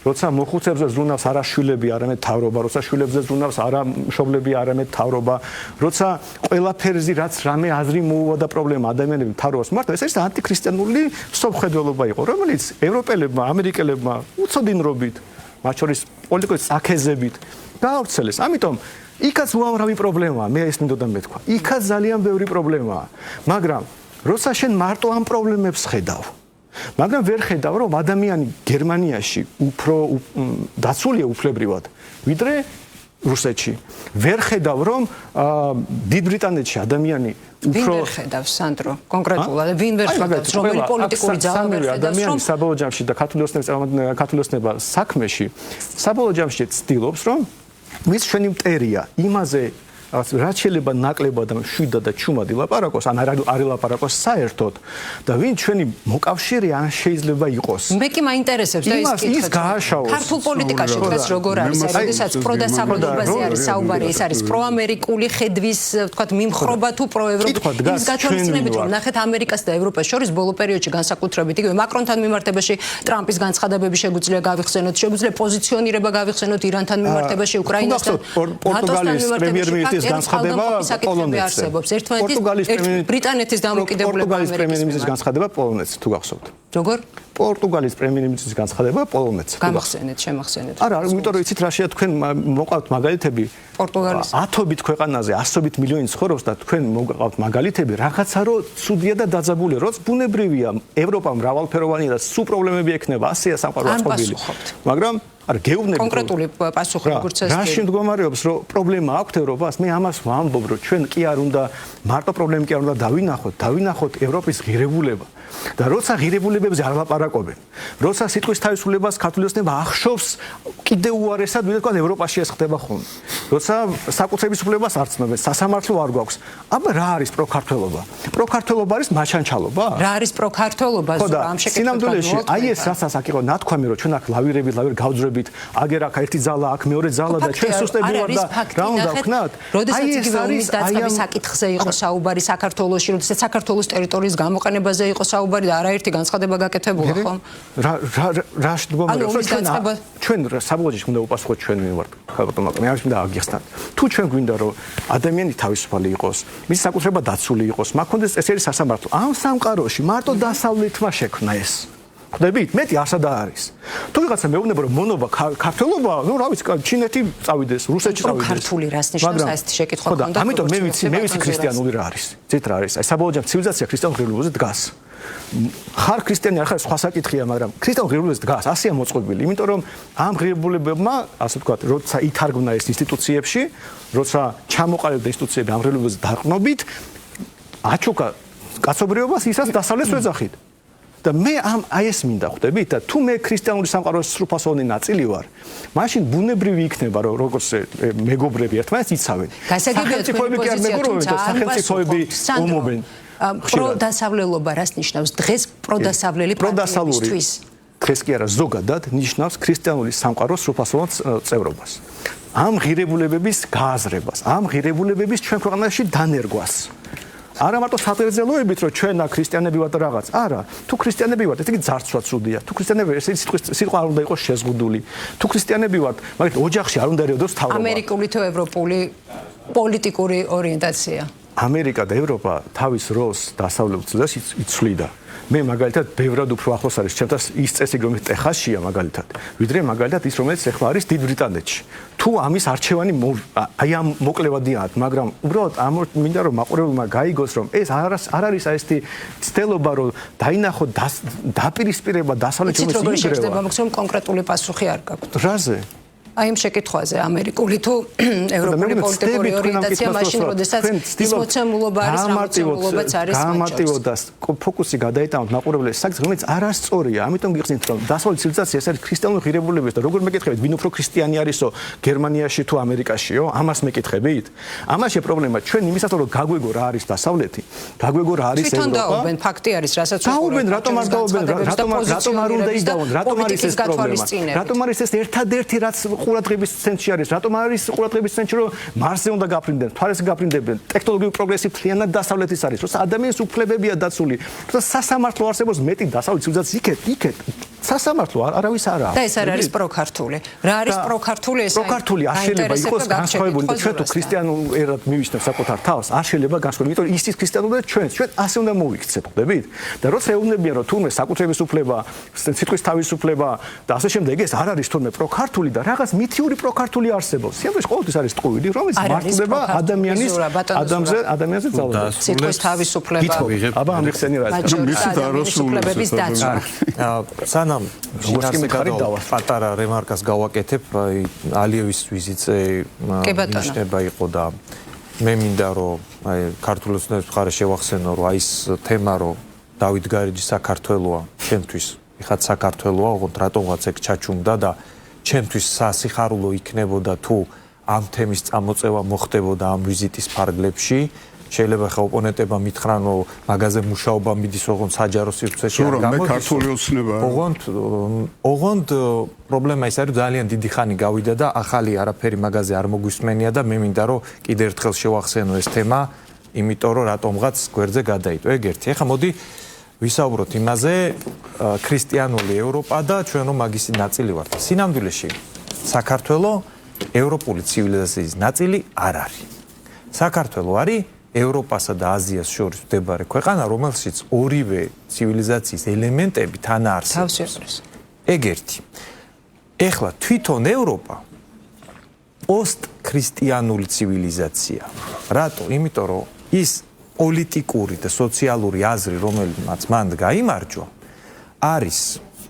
როცა მოხუცებზე ზრუნავს არა შვილები, არამედ მთავრობა, როცა შვილებზე ზრუნავს არა მშობლები, არამედ მთავრობა, როცა ყველაფერზე რაც რამე აზრი მოუვა და პრობლემა ადამიანები მთავრობას მართლა, ეს არის ანტიქრისტიანული მსოფლმხედველობა იყო, რომელიც ევროპელებმა, ამერიკელებმა უცოდინრობით, მათ შორის პოლიტიკოს წაქეზებით გაავრცელეს. ამიტომ იქაც უამრავი პრობლემაა, მე ეს მინდოდა მეთქვა. იქაც ძალიან ბევრი პრობლემაა, მაგრამ როცა შენ მარტო ამ პრობლემებს ხედავ, მაგრამ ვერ ხედავ რომ ადამიანი გერმანიაში უფრო დაცულია უფლებრივად ვიდრე რუსეთში. ვერ ხედავ რომ დიდ ბრიტანეთში ადამიანი უფრო
ვერ ხედავს სანდრო კონკრეტულად ვინ ვერ ხედავს რომელი პოლიტიკური ძალა ვერ ხედავს
ადამიანი საბოლოო ჯამში და ქართულოსნება საქმეში საბოლოო ჯამში ცდილობს რომ მის ჩვენი მტერია იმაზე რაც შეიძლება ნაკლებად და მშვიდად და ჩუმად ილაპარაკოს, ან არ ილაპარაკოს საერთოდ და ვინ ჩვენი მოკავშირე ან შეიძლება იყოს.
მე კი მაინტერესებს და
ის გააშაოს.
ქართულ პოლიტიკაში დღეს როგორ არის, როდესაც პროდასავლურობაზე არის საუბარი, ეს არის პროამერიკული ხედვის, ვთქვათ, მიმხრობა თუ პროევროპული. ის გათვალისწინებით რომ ნახეთ ამერიკას და ევროპას შორის ბოლო პერიოდში განსაკუთრებით იგივე მაკრონთან მიმართებაში ტრამპის განცხადებები შეგვიძლია გავიხსენოთ, შეგვიძლია პოზიციონირება გავიხსენოთ ირანთან მიმართებაში, უკრაინასთან,
პორტუგალიის პრემიერ-მინისტრის განცხადება პოლონეთს.
ბრიტანეთის დამოუკიდებლობა
პორტუგალიის პრემიერ-მინისტრის განცხადება პოლონეთს თუ გახსოვთ.
როგორ?
პორტუგალიის პრემიერ-მინისტრის განცხადება პოლონეთს.
შემახსენეთ.
არა, იმიტომ რომ იცით რაშია თქვენ მოყავთ მაგალითები
პორტუგალის
ათობით ქვეყანაზე 100-ობით მილიონი ცხოვრობს და თქვენ მოყავთ მაგალითები რაღაცა რომ ცუდია და დაძაბულია, როც ბუნებრივია ევროპა მრავალფეროვანია და სულ პრობლემები ექნება, ასეა სამყარო აწყობილი. მაგრამ არა გეუბნები
კონკრეტული პასუხი როგორც ეს
რაში მდგომარეობს რომ პრობლემა აქვს ევროპას მე ამას ვამბობ რომ ჩვენ კი არ უნდა მარტო პრობლემა კი არ უნდა დავინახოთ ევროპის ღირებულება და როცა ღირებულებებზე არ ლაპარაკობენ როცა სიტყვის თავისუფლებას ქართული ოცნება ახშობს კიდევ უარესად ვიდრე თქვა ევროპაში ეს ხდება ხოლმე როცა საკუთრების უფლებას არ ცნობენ სასამართლო არ გვაქვს აბა რა არის პროქართულობა არის მაჩანჩალობა
რა არის პროქართულობა
ამ შეკითხვაში აი ეს რასაც აქ იყო ნათქვამი რომ ჩვენ აქ ლავირები გავძრებით აგერ აქ ერთი ძალა აქ მეორე ძალა და ჩვენ სუსტები ვარ და რა უნდა ვქნათ
როდესაც იგივე ომის დაწყების საკითხზე იყო საუბარი საქართველოში როდესაც საქართველოს ტერიტორიის გამოყენებაზე იყო საუბარი და არაერთი განცხადება გაკეთებულა ხომ
რა მდგომარეობს ჩვენ საბოლოოში უნდა უპასუხოთ ჩვენ ვინ ვართ ხალხო მაგრამ მე ამის მინდა აგიხსნათ თუ ჩვენ გვინდა რომ ადამიანი თავისუფალი იყოს მის საკუთრება დაცული იყოს მაგ კონდეს წესიერი სასამართლო ამ სამყაროში მარტო დასავლეთმა შექმნა ეს ხდებით მეტი არსად არის თუ ვიღაცა მეუბნება რომ მონობა ქართულობა ნუ რა ვიცი ჩინეთი წავიდეს რუსეთში წავიდეს
ქართული რას ნიშნავს ასეთი შეკითხვა
ქონდა ამიტომ მე ვიცი ქრისტიანული რა არის ძეთ რა არის აი საბოლოო ცივილიზაცია ქრისტიანულ ღირებულებაზე დგას ხარ ქრისტიანი არ ხარ სხვა საკითხია მაგრამ ქრისტიანულ ღირებულებაზე დგას ასეა მოწყობილი იმიტომ რომ ამ ღირებულებებმა ასე ვთქვათ როცა ითარგმნა ეს ინსტიტუციებში როცა ჩამოყალიბდა ინსტიტუციები ამ ღირებულებებზე დაყრდნობით აჩუქა კაცობრიობას ისაც დასავლეთს ვეძახით და მე აი ეს მინდა ხვდებით და თუ მე ქრისტიანული სამყაროს სრულფასოვანი ნაწილი ვარ მაშინ ბუნებრივი იქნება რომ როგორც მეგობრები ერთმანეთს იცავენ სახელმწიფოები კი არ მეგობრობენ და სახელმწიფოები ომობენ
პროდასავლელობა რას ნიშნავს დღეს პროდასავლელი პარტიებისთვის
დღეს კი არა ზოგადად ნიშნავს ქრისტიანული სამყაროს სრულფასოვან წევრობას ამ ღირებულებების გააზრებას ამ ღირებულებების ჩვენ ქვეყანაში დანერგვას არა მარტო სატერძელოებით რომ ჩვენ ქრისტიანები ვართ რაღაც არა თუ ქრისტიანები ვართ ესე იგი ძარცვა ცუდია თუ ქრისტიანები ესე სიტყვა არ უნდა იყოს შეზღუდული თუ ქრისტიანები ვართ მაგრამ ოჯახში არ უნდა ერეოდოს თავობა
ამერიკული თუ ევროპული პოლიტიკური ორიენტაცია
ამერიკა და ევროპა თავის როლს დასავლეთს იცვლიდა მე მაგალითად ბევრად უფრო ახლოს არის ჩემთან ის წესი რომელიც ტეხასშია მაგალითად ვიდრე მაგალითად ის რომელიც ახლა არის დიდ ბრიტანეთში თუ ამის არჩევანი აი ამ მოკლევადიანად მაგრამ უბრალოდ მინდა რომ მაყურებელმა გაიგოს რომ ეს არ არის ესეთი ცდელობა რომ დაინახოთ დაპირისპირება დასავლეთში
როგორ შეიძლება მაგრამ კონკრეტული პასუხი არ გაქვთ
რაზე
აი ამ შეკითხვაზე ამერიკული თუ ევროპული პოლიტიკური ორიენტაცია მაშინ როდესაც ის მოცემულობა არის რამოცემულობაც არის
გამარტივოთ და ფოკუსი გადაიტანოთ მაყურებელს საკითხს რომელიც არასწორია ამიტომ გიხსნით რომ დასავლეთ ცივილიზაცია ეს არის ქრისტიანული ღირებულებების და როგორ მეკითხებით ვინ უფრო ქრისტიანი არისო გერმანიაში თუ ამერიკაშიო ამას მეკითხებით ამაშია პრობლემა ჩვენ იმისათვის რომ გაგვეგო რა არის დასავლეთი გაგვეგო რა არის ევროპა
თვითონ დაობენ ფაქტი არის რასაც
დაობენ რატომ არ დაობენ რატომ არ უნდა იდაონ რატომ არის ეს პრობლემა რატომ არის ეს ერთადერთი რაც ყურადღების ცენტრში არის რატომ არის ყურადღების ცენტრში რომ მარსზე უნდა გაფრინდნენ თვალეს გაფრინდებენ ტექნოლოგიური პროგრესი მთლიანად დასავლეთის არის როცა ადამიანის უფლებებია დაცული როცა სასამართლო არსებობს მეტი დასავლეთ ცივილიზაცია იქეთ სასამართლო არავის არა
და ეს არის პროქართული რა არის პროქართული ეს
პროქართული არ შეიძლება იყოს განსხვავებული და ჩვენ თუ ქრისტიანულ ერად მივიშნევთ საკუთარ თავს არ შეიძლება განსხვავებული იმიტომ ისიც ქრისტიანული და ჩვენ ასე უნდა მოვიქცეთ ხდებით და როცა ეუბნებიან რომ თურმე საკუთრების უფლება სიტყვის თავისუფლება და ასე შემდეგ ეს არ არის თურმე პროქართული და რაღაც მითიური პროქართული არსებობს სიამოვნებაში ყოველთვის არის ტყუილი რომელიც მართლდება ადამიანზე ძალადობას
სიტყვის თავისუფლება
აბა ამიხსენი რა
არის მისით არასრულების
დაცვა
სანამ პატარა რემარკას გავაკეთებ აი ალიევის ვიზიტზე ნიშნება იყო და მე მინდა რომ აი ქართული ოცნების მხარე შევახსენო რომ აი ეს თემა რომ დავით გარეჯი საქართველოა ჩემთვის ეხლა საქართველოა ოღონდ რატომღაც ეგ ჩაჩუმდა და ჩემთვის სასიხარულო იქნებოდა თუ ამ თემის წამოწევა მოხდებოდა ამ ვიზიტის ფარგლებში შეიძლება ხა ოპონენტებმა მითხრან რომ მაგაზე მუშაობა მიდის ოღონდ საჯარო სივრცეში
არ გამოდის. მე ქართული ოცნება.
ოღონდ პრობლემა ის არის ძალიან დიდი ხანი გავიდა და ახალი არაფერი მაგაზე არ მოგვისმენია და მე მინდა რომ კიდევ ერთხელ შევახსენო ეს თემა, იმიტომ რომ რატომღაც გვერდზე გადაიტო. ეგ ერთი. ეხლა მოდი ვისაუბროთ იმაზე, ქრისტიანული ევროპა და ჩვენ რომ მაგისი ნაწილი ვართ. სინამდვილეში საქართველოს ევროპული ცივილიზაციის ნაწილი არ არის. საქართველო არის ევროპასა და აზიას შორის მდებარე ქვეყანა, რომელშიც ორივე ცივილიზაციის ელემენტები თან არსებობს. ეგ ერთი. ეხლა თვითონ ევროპა პოსტქრისტიანული ცივილიზაცია. რატო? იმიტომ რომ ის პოლიტიკური და სოციალური აზრი, რომელმაც მან გაიმარჯვა, არის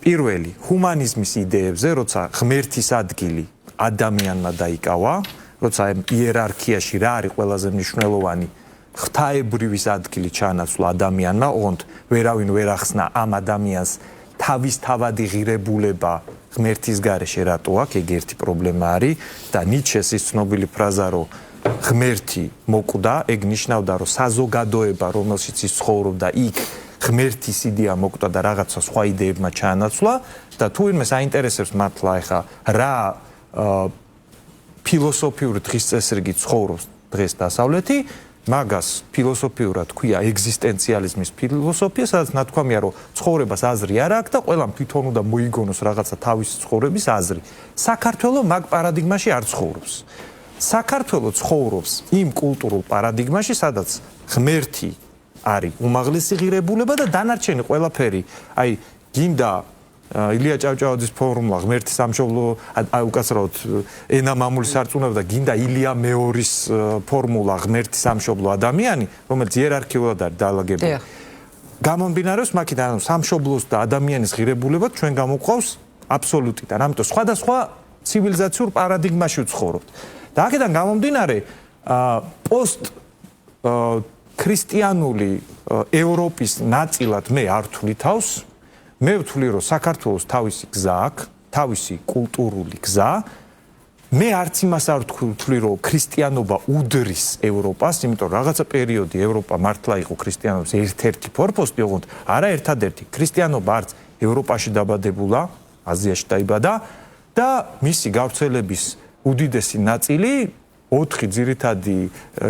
პირველი ჰუმანიზმის იდეებზე, როცა ღმერთის ადგილი ადამიანმა დაიკავა, როცა იერარქიაში რა არის ყველაზე მნიშვნელოვანი, ღვთაებრივის ადგილი ჩანაცვლა ადამიანმა, ოღონდ ვერავინ ვერ ახსნა ამ ადამიანს თავისთავადი ღირებულება ღმერთის გარეშე რატო აქვს, ეგ ერთი პრობლემა არის და ნიჩეს ის ცნობილი ფრაზა, რომ ღმერთი მოკვდა, ეგ ნიშნავდა, რომ საზოგადოება, რომელშიც ის ცხოვრობდა, იქ ღმერთის იდეა მოკვდა და რაღაცა სხვა იდეებმა ჩაანაცვლა და თუ ვინმე საინტერესებს მართლა ეხა რა ფილოსოფიური დღესწესრიგი ცხოვრობს დღეს დასავლეთი, მაგას ფილოსოფიურად ქვია ეგზისტენციალიზმის ფილოსოფია, სადაც ნათქვამია, რომ ცხოვრებას აზრი არ აქვს და ყველამ თვითონ უნდა მოიგონოს რაღაცა თავისი ცხოვრების აზრი. საქართველო მაგ პარადიგმაში არ ცხოვრობს. საქართველო ცხოვრობს იმ კულტურულ პარადიგმაში, სადაც ღმერთი არის უმაღლესი ღირებულება და დანარჩენი ყველაფერი, აი, გინდა ილია ჭავჭავაძის ფორმულა ღმერთის სამშობლო, უკაცრავად ენა მამული სარწმუნოება და გინდა ილია მეორის ფორმულა ღმერთის სამშობლო ადამიანი, რომელიც იერარქიულად არის დაალაგებული. გამომდინარეობს მაქედან სამშობლოს და ადამიანის ღირებულება ჩვენ გამოგვყავს აბსოლუტიდან. ამიტომ სხვადასხვა ცივილიზაციურ პარადიგმაში ვცხოვრობთ. და აქედან გამომდინარე პოსტ ქრისტიანული ევროპის ნაწილად მე არ ვთვლი თავს. მე ვთვლი, რომ საქართველოს თავისი გზა აქვს, თავისი კულტურული გზა. მე არც იმას არ ვთვლი, რომ ქრისტიანობა უდრის ევროპას, იმიტომ რომ რაღაცა პერიოდი ევროპა მართლა იყო ქრისტიანობის ერთ-ერთი ფორპოსტი, ოღონდ არა ერთადერთი. ქრისტიანობა არც ევროპაში დაბადებულა, აზიაში დაიბადა და მისი გავრცელების უდიდესი ნაწილი 4 ძირითადი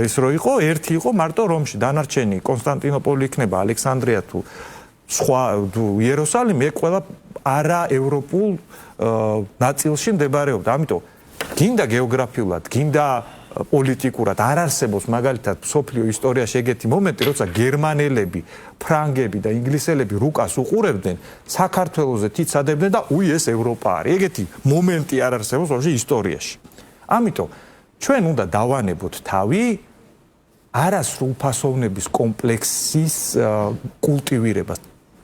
ის რო იყო, ერთი იყო მარტო რომში, დანარჩენი კონსტანტინოპოლი იქნება, ალექსანდრია თუ სხვა იერუსალიმი, ეგ ყველა არა ევროპულ ნაწილში მდებარეობდა. ამიტომ გინდა გეოგრაფიულად, გინდა პოლიტიკურად არ არსებობს მაგალითად სოფლიო ისტორიაში ეგეთი მომენტი, როცა გერმანელები, ფრანგები და ინგლისელები რუკას უყურებდნენ, საქართველოზე თიცადებდნენ და უი ეს ევროპა არის. ეგეთი მომენტი არ არსებობს ვაფშე ისტორიაში. ამიტომ ჩვენ უნდა დავანებოთ თავი არასრულფასოვნების კომპლექსის კულტივირებას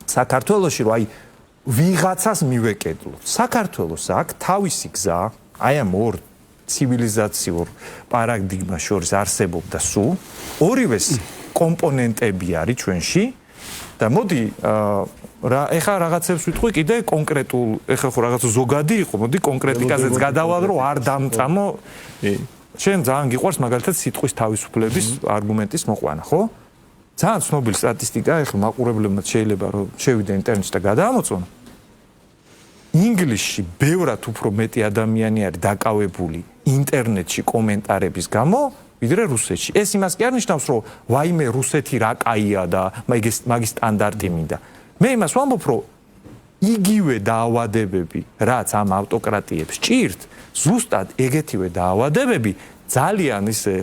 საქართველოში, რომ აი ვიღაცას მივეკედლოთ. საქართველოს აქვს თავისი გზა, აი ამ ორ ცივილიზაციურ პარადიგმას შორის არსებობდა სულ ორივეს კომპონენტები არის ჩვენში და მოდი რა ეხა რაღაცებს ვიტყვი კიდე კონკრეტულ, ეხა ხო რაღაცა ზოგადი იყო, მოდი კონკრეტიკაზეც გადავალ, რომ არ დამწამო. შენ ძალიან გიყვარს მაგალითად სიტყვის თავისუფლების არგუმენტის მოყვანა, ხო? ძალიან ცნობილი სტატისტიკა, ეხლა მაყურებლებმა შეიძლება რომ შევიდა ინტერნეტში და გადაამოწმონ. ინგლისში ბევრად უფრო მეტი ადამიანი არის დაკავებული ინტერნეტში კომენტარების გამო, ვიდრე რუსეთში. ეს იმას კი არ ნიშნავს, რომ ვაიმე რუსეთი რა კაია და მაგის სტანდარტი მინდა. მე იმას ვამბობ, რომ იგივე დაავადებები, რაც ამ ავტოკრატიებს ჭირთ, ზუსტად ეგეთივე დაავადებები ძალიან ისე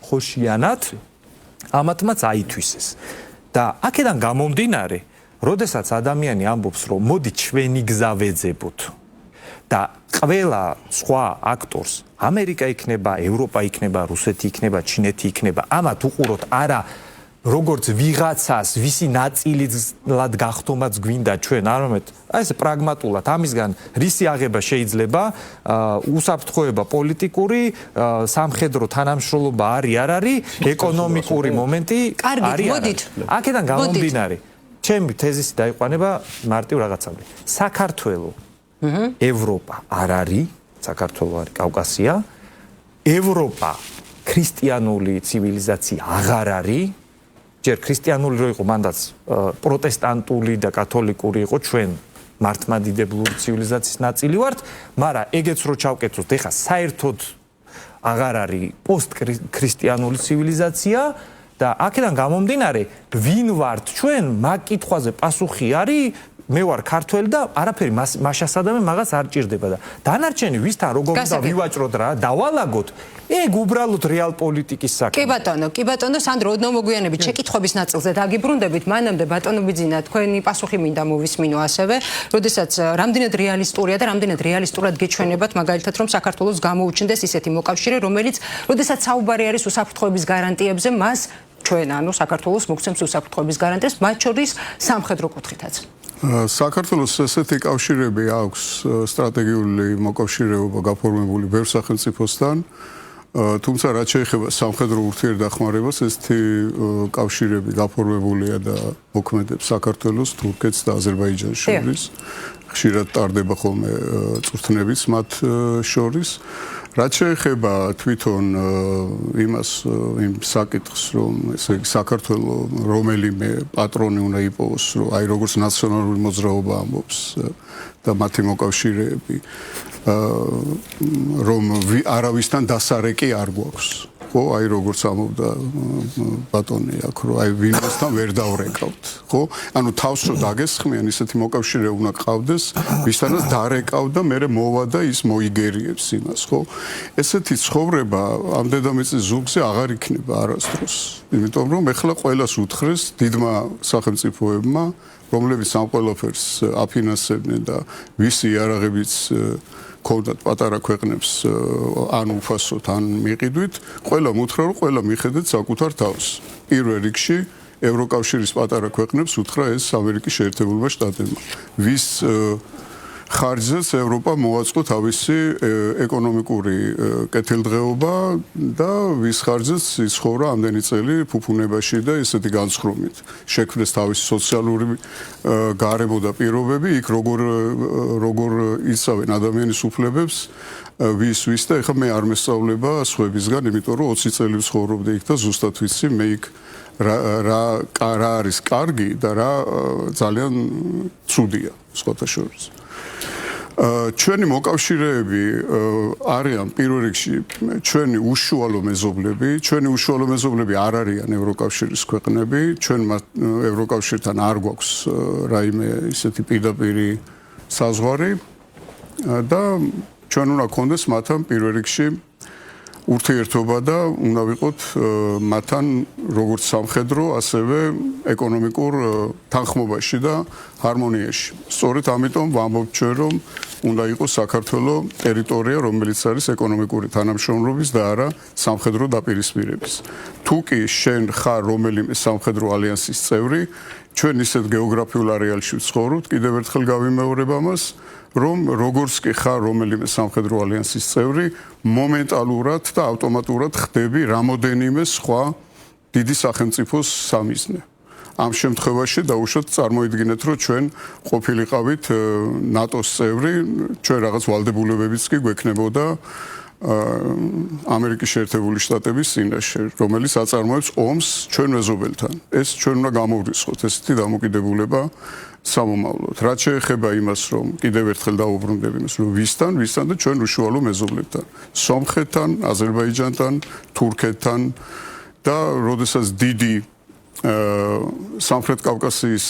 ხოშიანად ამათმაც აითვისეს. და აქედან გამომდინარე, როდესაც ადამიანი ამბობს, რომ მოდი ჩვენი გზა ვეძებოთ და ყველა სხვა აქტორს ამერიკა იქნება, ევროპა იქნება, რუსეთი იქნება, ჩინეთი იქნება, ამათ უყუროთ არა როგორც ვიღაცას, ვისი ნაწილად გახდომაც გვინდა ჩვენ, არამედ აი ეს პრაგმატულად ამისგან რისი აღება შეიძლება, უსაფრთხოება პოლიტიკური, სამხედრო თანამშრომლობა არის, არ არის, ეკონომიკური მომენტი არის. აქედან გამომდინარე, ჩემი თეზისი დაიყვანება მარტივ რაღაცამდე. საქართველო ევროპა არ არის, საქართველო არის კავკასია. ევროპა ქრისტიანული ცივილიზაცია აღარ არის. ჯერ ქრისტიანული რო იყო, მანდაც პროტესტანტული და კათოლიკური იყო, ჩვენ მართლმადიდებლური ცივილიზაციის ნაწილი ვართ, მაგრამ ეგეც რო ჩავკეთოთ, ეხა საერთოდ აღარ არის პოსტქრისტიანული ცივილიზაცია და აქედან გამომდინარე, ვინ ვართ ჩვენ, მაგ კითხვაზე პასუხი არის მე ვარ ქართველი და არაფერი მაშასადამე მაგას არ ჭირდება და დანარჩენი ვისთან როგორ უნდა ვივაჭროთ რა დავალაგოთ ეგ უბრალოდ რეალ პოლიტიკის საქმე.
კი ბატონო, სანდრო, ოდნავ მოგვიანებით შეკითხების ნაწილზე დაგიბრუნდებით, მანამდე ბატონო ბიძინა, თქვენი პასუხი მინდა მოვისმინო ასევე, როდესაც რამდენად რეალისტურია და რამდენად რეალისტურად გეჩვენებათ მაგალითად რომ საქართველოს გამოუჩნდეს ისეთი მოკავშირე, რომელიც როდესაც საუბარი არის უსაფრთხოების გარანტიებზე, მას ჩვენ ანუ საქართველოს მოგცემს უსაფრთხოების გარანტიას, მათ შორის სამხედრო კუთხითაც.
საქართველოს ესეთი კავშირები აქვს სტრატეგიული მოკავშირეობა გაფორმებული ბევრ სახელმწიფოსთან. თუმცა რაც შეეხება სამხედრო ურთიერთდახმარებას, ესეთი კავშირები გაფორმებულია და მოქმედებს საქართველოს, თურქეთს და აზერბაიჯანს შორის. ხშირად ტარდება ხოლმე წვრთნებიც მათ შორის. რაც შეეხება თვითონ იმას იმ საკითხს, რომ ესე იგი საქართველოს რომელიმე პატრონი უნდა იპოვოს, რომ აი როგორც ნაციონალური მოძრაობა ამბობს და მათი მოკავშირეები რომ არავისთან დასარეკი არ გვაქვს. ხო, აი როგორც ამბობდა ბატონი აქ, რომ აი ვინმესთან ვერ დავრეკავთ, ხო? ანუ თავს რო დაგესხმიან, ისეთი მოკავშირე უნდა ყავდეს, ვისთანაც დარეკავ და მე მოვა და ის მოიგერიებს იმას, ხო? ესეთი ცხოვრება ამ დედამიწის ზურგზე აღარ იქნება არასდროს. იმიტომ რომ ეხლა ყველას უთხრეს დიდმა სახელმწიფოებმა, რომლებიც ამ ყველაფერს აფინანსებდნენ და ვისი იარაღებიც ქონდათ პატარა ქვეყნებს ან უფასოდ ან მიყიდვით, ყველა უთხრა რომ ყველა მიხედეთ საკუთარ თავს. პირველ რიგში ევროკავშირის პატარა ქვეყნებს უთხრა ეს ამერიკის შეერთებულმა შტატებმა. ვის ხარჯზეც ევროპა მოაწყო თავისი ეკონომიკური კეთილდღეობა და ვის ხარჯზეც იცხოვრა ამდენი წელი ფუფუნებაში და ესეთი განცხრომით. შექმნეს თავისი სოციალური გარემო და პირობები, იქ როგორ იცავენ ადამიანის უფლებებს, ვის და ეხლა მე არ მესწავლება სხვებისგან, იმიტომ რომ 20 წელი ვცხოვრობდი იქ და ზუსტად ვიცი მე იქ რა არის კარგი და რა ძალიან ცუდია სხვათა შორის. ჩვენი მოკავშირეები არიან პირველ რიგში ჩვენი უშუალო მეზობლები არ არიან ევროკავშირის ქვეყნები, ჩვენ ევროკავშირთან არ გვაქვს რაიმე ისეთი პირდაპირი საზღვარი და ჩვენ უნდა გქონდეს მათთან პირველ რიგში ურთიერთობა და უნდა ვიყოთ მათთან როგორც სამხედრო, ასევე ეკონომიკურ თანხმობაში და ჰარმონიაში. სწორედ ამიტომ ვამბობ ჩვენ, რომ უნდა იყოს საქართველოს ტერიტორია, რომელიც არის ეკონომიკური თანამშრომლობის და არა სამხედრო დაპირისპირების. თუ კი შენ ხარ რომელიმე სამხედრო ალიანსის წევრი, ჩვენ ისეთ გეოგრაფიულ არეალში ვცხოვრობთ, კიდევ ერთხელ გავიმეორებ ამას, რომ როგორც კი ხარ რომელიმე სამხედრო ალიანსის წევრი, მომენტალურად და ავტომატურად ხდები რამოდენიმე სხვა დიდი სახელმწიფოს სამიზნე. ამ შემთხვევაში დაუშვათ წარმოიდგინეთ, რომ ჩვენ ყოფილიყავით ნატოს წევრი, ჩვენ რაღაც ვალდებულებებიც კი გვექნებოდა ამერიკის შეერთებული შტატების წინაშე, რომელიც აწარმოებს ომს ჩვენ მეზობელთან. ეს ჩვენ უნდა გამოვრისხოთ ესეთი დამოკიდებულება სამომავლოდ. რაც შეეხება იმას, რომ კიდევ ერთხელ დავუბრუნდები იმას, რომ ვისთან და ჩვენ უშუალო მეზობლებთან, სომხეთთან, აზერბაიჯანთან, თურქეთთან და როდესაც დიდი სამხრეთ კავკასიის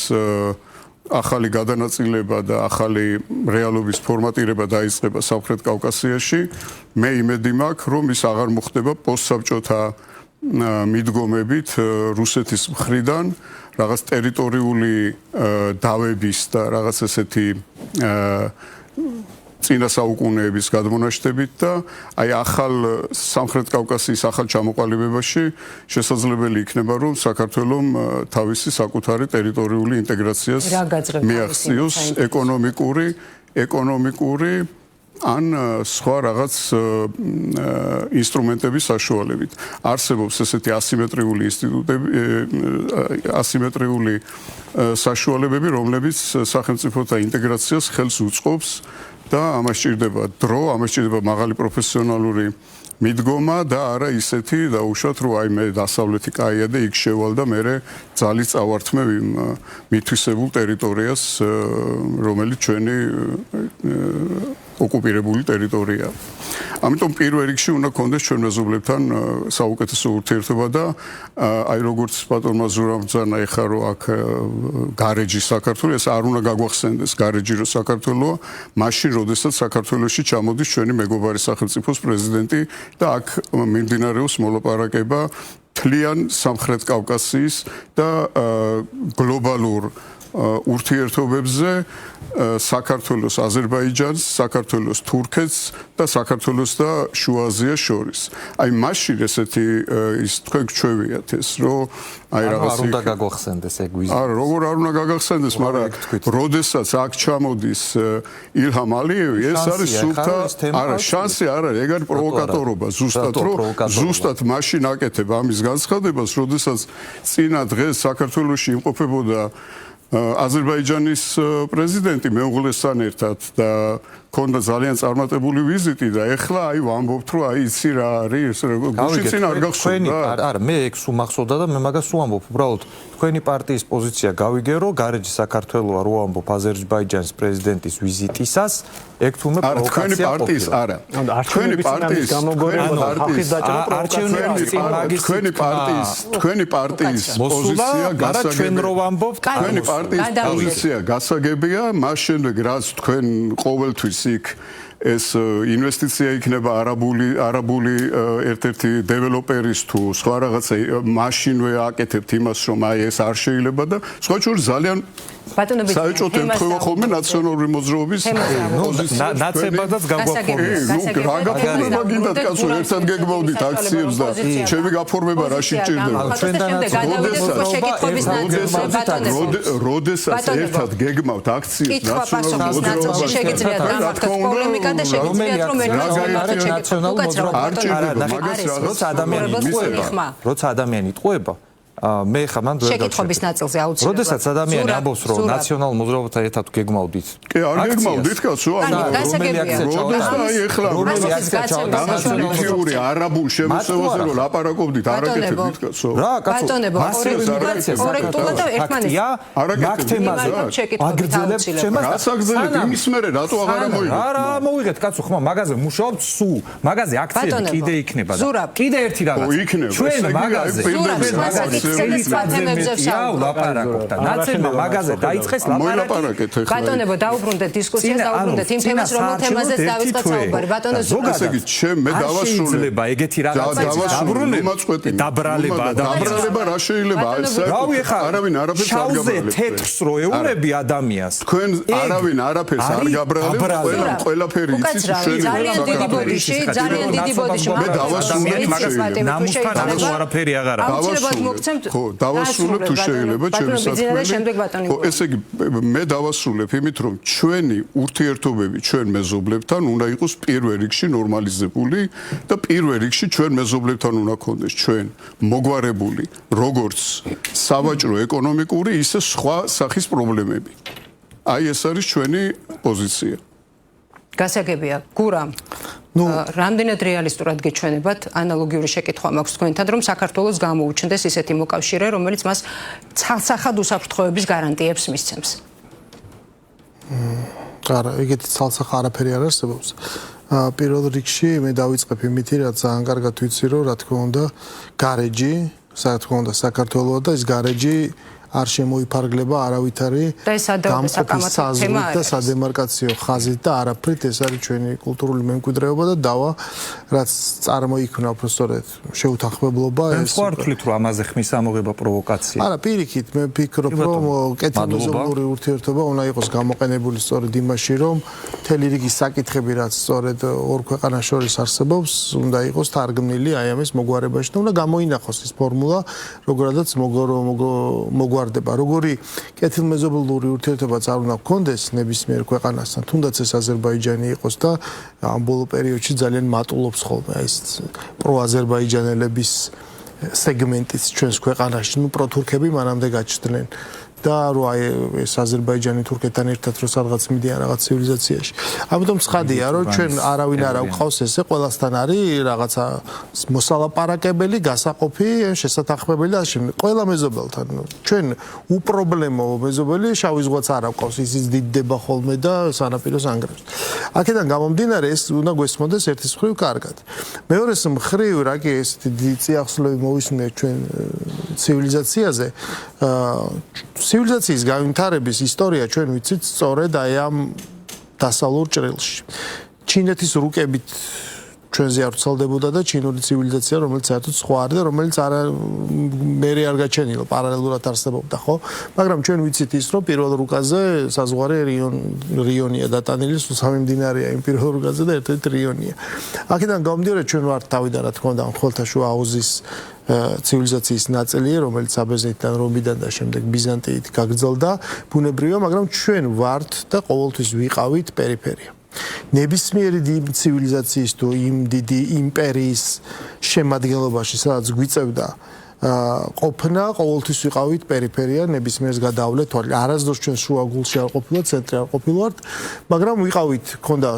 ახალი გადანაწილება და ახალი რეალობის ფორმატირება დაიწყება სამხრეთ კავკასიაში, მე იმედი მაქვს, რომ ის აღარ მოხდება პოსტსაბჭოთა მიდგომებით რუსეთის მხრიდან, რაღაც ტერიტორიული დავების და რაღაც ესეთი წინა საუკუნეების გადმონაშთებით და აი ახალ სამხრეთ კავკასიის ახალ ჩამოყალიბებაში შესაძლებელი იქნება რომ საქართველოს თავისი საკუთარი ტერიტორიული ინტეგრაციას მიაღწიოს ეკონომიკური ან სხვა რაღაც ინსტრუმენტების საშუალებით. არსებობს ესეთი ასიმეტრიული საშუალებები, რომლებიც სახელმწიფოთა ინტეგრაციას ხელს უწყობს და ამას სჭირდება დრო, ამას სჭირდება მაღალი პროფესიონალური მიდგომა და არა ისეთი დაუშვათ, რომ აი მე დასავლეთი კაია და იქ შევალ და მე ძალით წავართმევ იმ მითვისებულ ტერიტორიას, რომელიც ჩვენი ოკუპირებული ტერიტორია. ამიტომ პირველ რიგში უნდა გქონდეს ჩვენ მეზობლებთან საუკეთესო ურთიერთობა და აი როგორც ბატონმა ზურაბ ბრძანა ეხა რომ აქ გარეჯი საქართველოს ეს არ უნდა გაგვახსენდეს გარეჯი რო საქართველოა მაშინ როდესაც საქართველოში ჩამოდის ჩვენი მეგობარი სახელმწიფოს პრეზიდენტი და აქ მიმდინარეობს მოლაპარაკება თლიან სამხრეთ კავკასიის და გლობალურ ურთიერთობებზე საქართველოს აზერბაიჯანს, საქართველოს თურქეთს და საქართველოს და შუა აზიას შორის. აი მაშინ ესეთი ის თქვენ გჩვევიათ ეს რომ აი რაღაცა
არ უნდა გაგვახსენდეს ეგ ვიზიტი.
არა, როგორ არ უნდა გაგვახსენდეს, მაგრამ როდესაც აქ ჩამოდის ილჰამ ალიევი, ეს არის სულთა არა, შანსი არ არის, ეგ არის პროვოკატორობა, ზუსტად მაშინ აკეთებ ამის განცხადებას, როდესაც წინა დღეს საქართველოში იმყოფებოდა აზერბაიჯანის პრეზიდენტი მეუღლესთან ერთად და ქონდა ძალიან წარმატებული ვიზიტი და ეხლა აი ვამბობთ რომ აი იცი რა არის გუშინ წინ არ გახსოვდა
არა მე ეგ სულ მახსოვდა და მე მაგას უამბობ უბრალოდ თქვენი პარტიის პოზიცია გავიგე რომ გარეჯი საქართველოა რო ამბობ აზერბაიჯანის პრეზიდენტის ვიზიტისას ეგ თუმე პროვოკაცია
პარტიის არა თქვენი პარტიის თქვენი პარტიის პოზიცია
ჩვენ რო ვამბობთ
თქვენი პარტიის პოზიცია გასაგებია მას შემდეგ რაც თქვენ ყოველთვის იქ ეს ინვესტიცია იქნება არაბული ერთ-ერთი დეველოპერის თუ სხვა რაღაცა მაშინვე აკეთებთ იმას რომ აი ეს არ შეიძლება და სხვა შორის ძალიან საერთოდ ემთხვევა ხოლმე ნაციონალური მოძრაობის
ნაცებადაც გაგვაფორმებს
რა გაფორმება გინდათ კაცო ერთად გეგმავდით აქციებს და ჩემი გაფორმება რა შეჭირდება როდესაც ერთად გეგმავთ აქციებს ნაციონალური მოძრაობა
და შეგიძლიათ რომ
არ ჭირდება მაგას
როცა ადამიანი იტყუება მე ხა მან ვერ
შეკითხების ნაწილზე აუცილებლად.
როდესაც ადამიანი ამბობს რომ ნაციონალურ მოძრაობათან ერთად გეგმავდით.
კი, არ გეგმავდით კაცო, აი ეხლა
რომელი აქცია ჩავდა
ნაციონალური არაბულ შემოსევაზე რომ ლაპარაკობდით, არ აკეთებდით კაცო.
რა კაცო,
ბატონებო, კორექტულად და ერთმანეთს
მაგთემაზე აგრძელებს ჩემას.
რას აგრძელებთ იმის მერე რატო აღარ ამოიღეთ?
არა, მოვიღეთ კაცო, ხმა მაგაზე მუშაობთ სულ. მაგაზე აქციები კიდე იქნება და კიდე ერთი რაღაც. ჩვენ მაგაზე ლაპარაკობ და ნაცებმა მაგაზე დაიწყეს ლაპარაკი.
ბატონებო, დაუბრუნდეთ დისკუსიას, დაუბრუნდეთ იმ თემას, რომელ თემაზეც დავიწყეთ საუბარი. ბატონო,
ესე იგი, ჩემ მე დავასრულე.
ეგეთი რაღაცა
დაბრუნება დაბრალება რა შეიძლება? არავინ არაფერს არ გაბრალებს.
თეთრს რო ეურები ადამიანს.
თქვენ არავინ არაფერს არ გაბრალებს, ყველაფერი იცის შენ.
ძალიან დიდი ბოდიში, ძალიან დიდი ბოდიში.
მე დავასრულე
ნამუსთან არაფერი აღარ
აქვს. ხო, დავასრულებ თუ შეიძლება ჩემი საქმე. ხო, ესე იგი მე დავასრულებ იმით, რომ ჩვენი ურთიერთობები ჩვენ მეზობლებთან უნდა იყოს პირველ რიგში ნორმალიზებული და პირველ რიგში ჩვენ მეზობლებთან უნდა გქონდეს ჩვენ მოგვარებული როგორც სავაჭრო ეკონომიკური, ისე სხვა სახის პრობლემები. აი ეს არის ჩვენი პოზიცია.
გასაგებია, გურამ. რამდენად რეალისტურად გეჩვენებათ ანალოგიური შეკითხვა მაქვს თქვენთან რომ საქართველოს გამოუჩნდეს ისეთი მოკავშირე რომელიც მას ცალსახად უსაფრთხოების გარანტიებს მისცემს.
არა, ეგეთი ცალსახა არაფერი არ არსებობს. პირველ რიგში მე დავიწყებ იმითი რაც ძალიან კარგად ვიცი რომ რა თქმა უნდა გარეჯი, საქართველოს და ეს გარეჯი არ შემოიფარგლება არავითარი გამყოფის საზღვრით და სადემარკაციო ხაზით და არაფრით ეს არის ჩვენი კულტურული მემკვიდრეობა და დავა რაც წარმოიქმნა უბრალოდ შეუთანხმებლობა
ეს ხო არ თვლით რომ ამაზე ხმის ამოღება პროვოკაცია
არა პირიქით მე ვფიქრობ რომ კეთილმეზობლური ურთიერთობა უნდა იყოს გამოყენებული სწორედ იმაში რომ მთელი რიგი საკითხები რაც სწორედ ორ ქვეყანას შორის არსებობს უნდა იყოს თარგმნილი აი ამის მოგვარებაში და უნდა გამოინახოს ის ფორმულა როგორადაც როგორი კეთილმეზობლური ურთიერთობაც არ უნდა გქონდეს ნებისმიერ ქვეყანასთან, თუნდაც ეს აზერბაიჯანი იყოს და ამ ბოლო პერიოდში ძალიან მატულობს ხოლმე ეს პროაზერბაიჯანელების სეგმენტიც ჩვენს ქვეყანაში, ну პროთურქები მანამდე გაჩნდნენ. და რო აი ეს აზერბაიჯანი თურქეთთან ერთად რო სადღაც მიდიან რაღაც ცივილიზაციაში. ამიტომ ცხადია რომ ჩვენ არავინ არ აქვს ესე ყველასთან არის რაღაცა მოსალაპარაკებელი, გასაყოფი, შესათანხმებელი და შემდეგ. ყველა მეზობელთან ჩვენ უპრობლემო მეზობელი შავი ზღვაც არ აქვს, ისიც დიდდება ხოლმე და სანაპიროს ანგრევს. აქედან გამომდინარე ეს უნდა გვესმოდეს ერთის მხრივ კარგად. მეორეს მხრივ რა კი ეს წიაღსლები მოვისმინე ჩვენ ცივილიზაციაზე. ცივილიზაციის განვითარების ისტორია ჩვენ ვიცით სწორედ აი ამ დასავლურ ჭრილში. ჩინეთის რუკებით ჩვენზე არ ვრცელდებოდა და ჩინური ცივილიზაცია, რომელიც საერთოდ სხვა არის და რომელიც მერე არ გაჩენილა, პარალელურად არსებობდა, ხო? მაგრამ ჩვენ ვიცით ის, რომ პირველ რუკაზე საზღვარი რიონია დატანილი, სამი მდინარეა იმ პირველ რუკაზე და ერთ-ერთი რიონია. აქედან გამომდინარე ჩვენ ვართ თავიდან რა თქმა უნდა ხმელთაშუა აუზის ცივილიზაციის ნაწილი, რომელიც აბეზეთიდან, რომიდან და შემდეგ ბიზანტიით გაგრძელდა, ბუნებრივია, მაგრამ ჩვენ ვართ და ყოველთვის ვიყავით პერიფერია. ნებისმიერი ცივილიზაციის თუ იმ დიდი იმპერიის შემადგენლობაში, სადაც გვიწევდა ყოფნა, ყოველთვის ვიყავით პერიფერია, ნებისმიერს გადავლეთ თვალე. არასდროს ჩვენ შუაგულში არ ყოფილვართ, ცენტრი არ ყოფილვართ, მაგრამ ვიყავით, ქონდა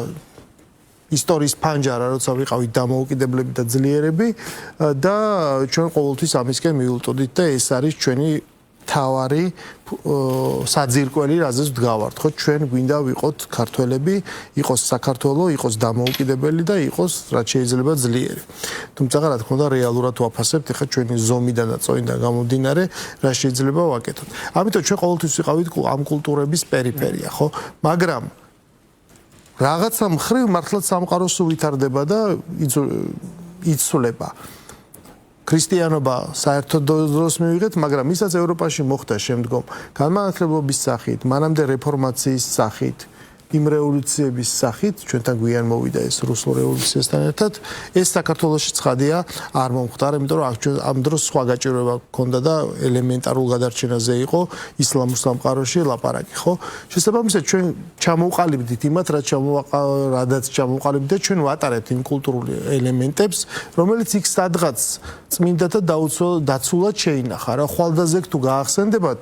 ისტორიის ფანჯარა, როცა ვიყავით დამოუკიდებლები და ძლიერები და ჩვენ ყოველთვის ამისკენ მივულტოდით და ეს არის ჩვენი თავარი საძირკველი, რაზეც ვდგავართ, ხო? ჩვენ გვინდა ვიყოთ ქართველები, იყოს საქართველო, იყოს დამოუკიდებელი და იყოს რაც შეიძლება ძლიერი. თუმცა რა თქმა უნდა რეალურად ვაფასებთ, ეხლა ჩვენი ზომიდან და წოიდან გამომდინარე, რა შეიძლება ვაკეთოთ. ამიტომ ჩვენ ყოველთვის ვიყავით ამ კულტურების პერიფერია, ხო? მაგრამ რაღაცა მხრივ მართლაც სამყაროს ვითარდება და იცვლება. ქრისტიანობა საერთოდ დროს მივიღეთ, მაგრამ ისაც ევროპაში მოხდა შემდგომ განმანათლებლობის სახით, მანამდე რეფორმაციის სახით, იმ რევოლუციების სახით, ჩვენთან გვიან მოვიდა ეს რუსულ რევოლუციასთან ერთად, ეს საქართველოში ცხადია არ მომხდარა, იმიტომ რომ ამ დროს სხვა გაჭირვება ჰქონდა და ელემენტარულ გადარჩენაზე იყო ისლამურ სამყაროში ლაპარაკი, ხო? შესაბამისად ჩვენ ჩამოვყალიბდით იმათ, რადაც ჩამოვყალიბდით და ჩვენ ვატარებთ იმ კულტურული ელემენტებს, რომელიც იქ სადღაც წმინდათა დაცულად შეინახა. რა ხვალდაზე თუ გაახსენდებათ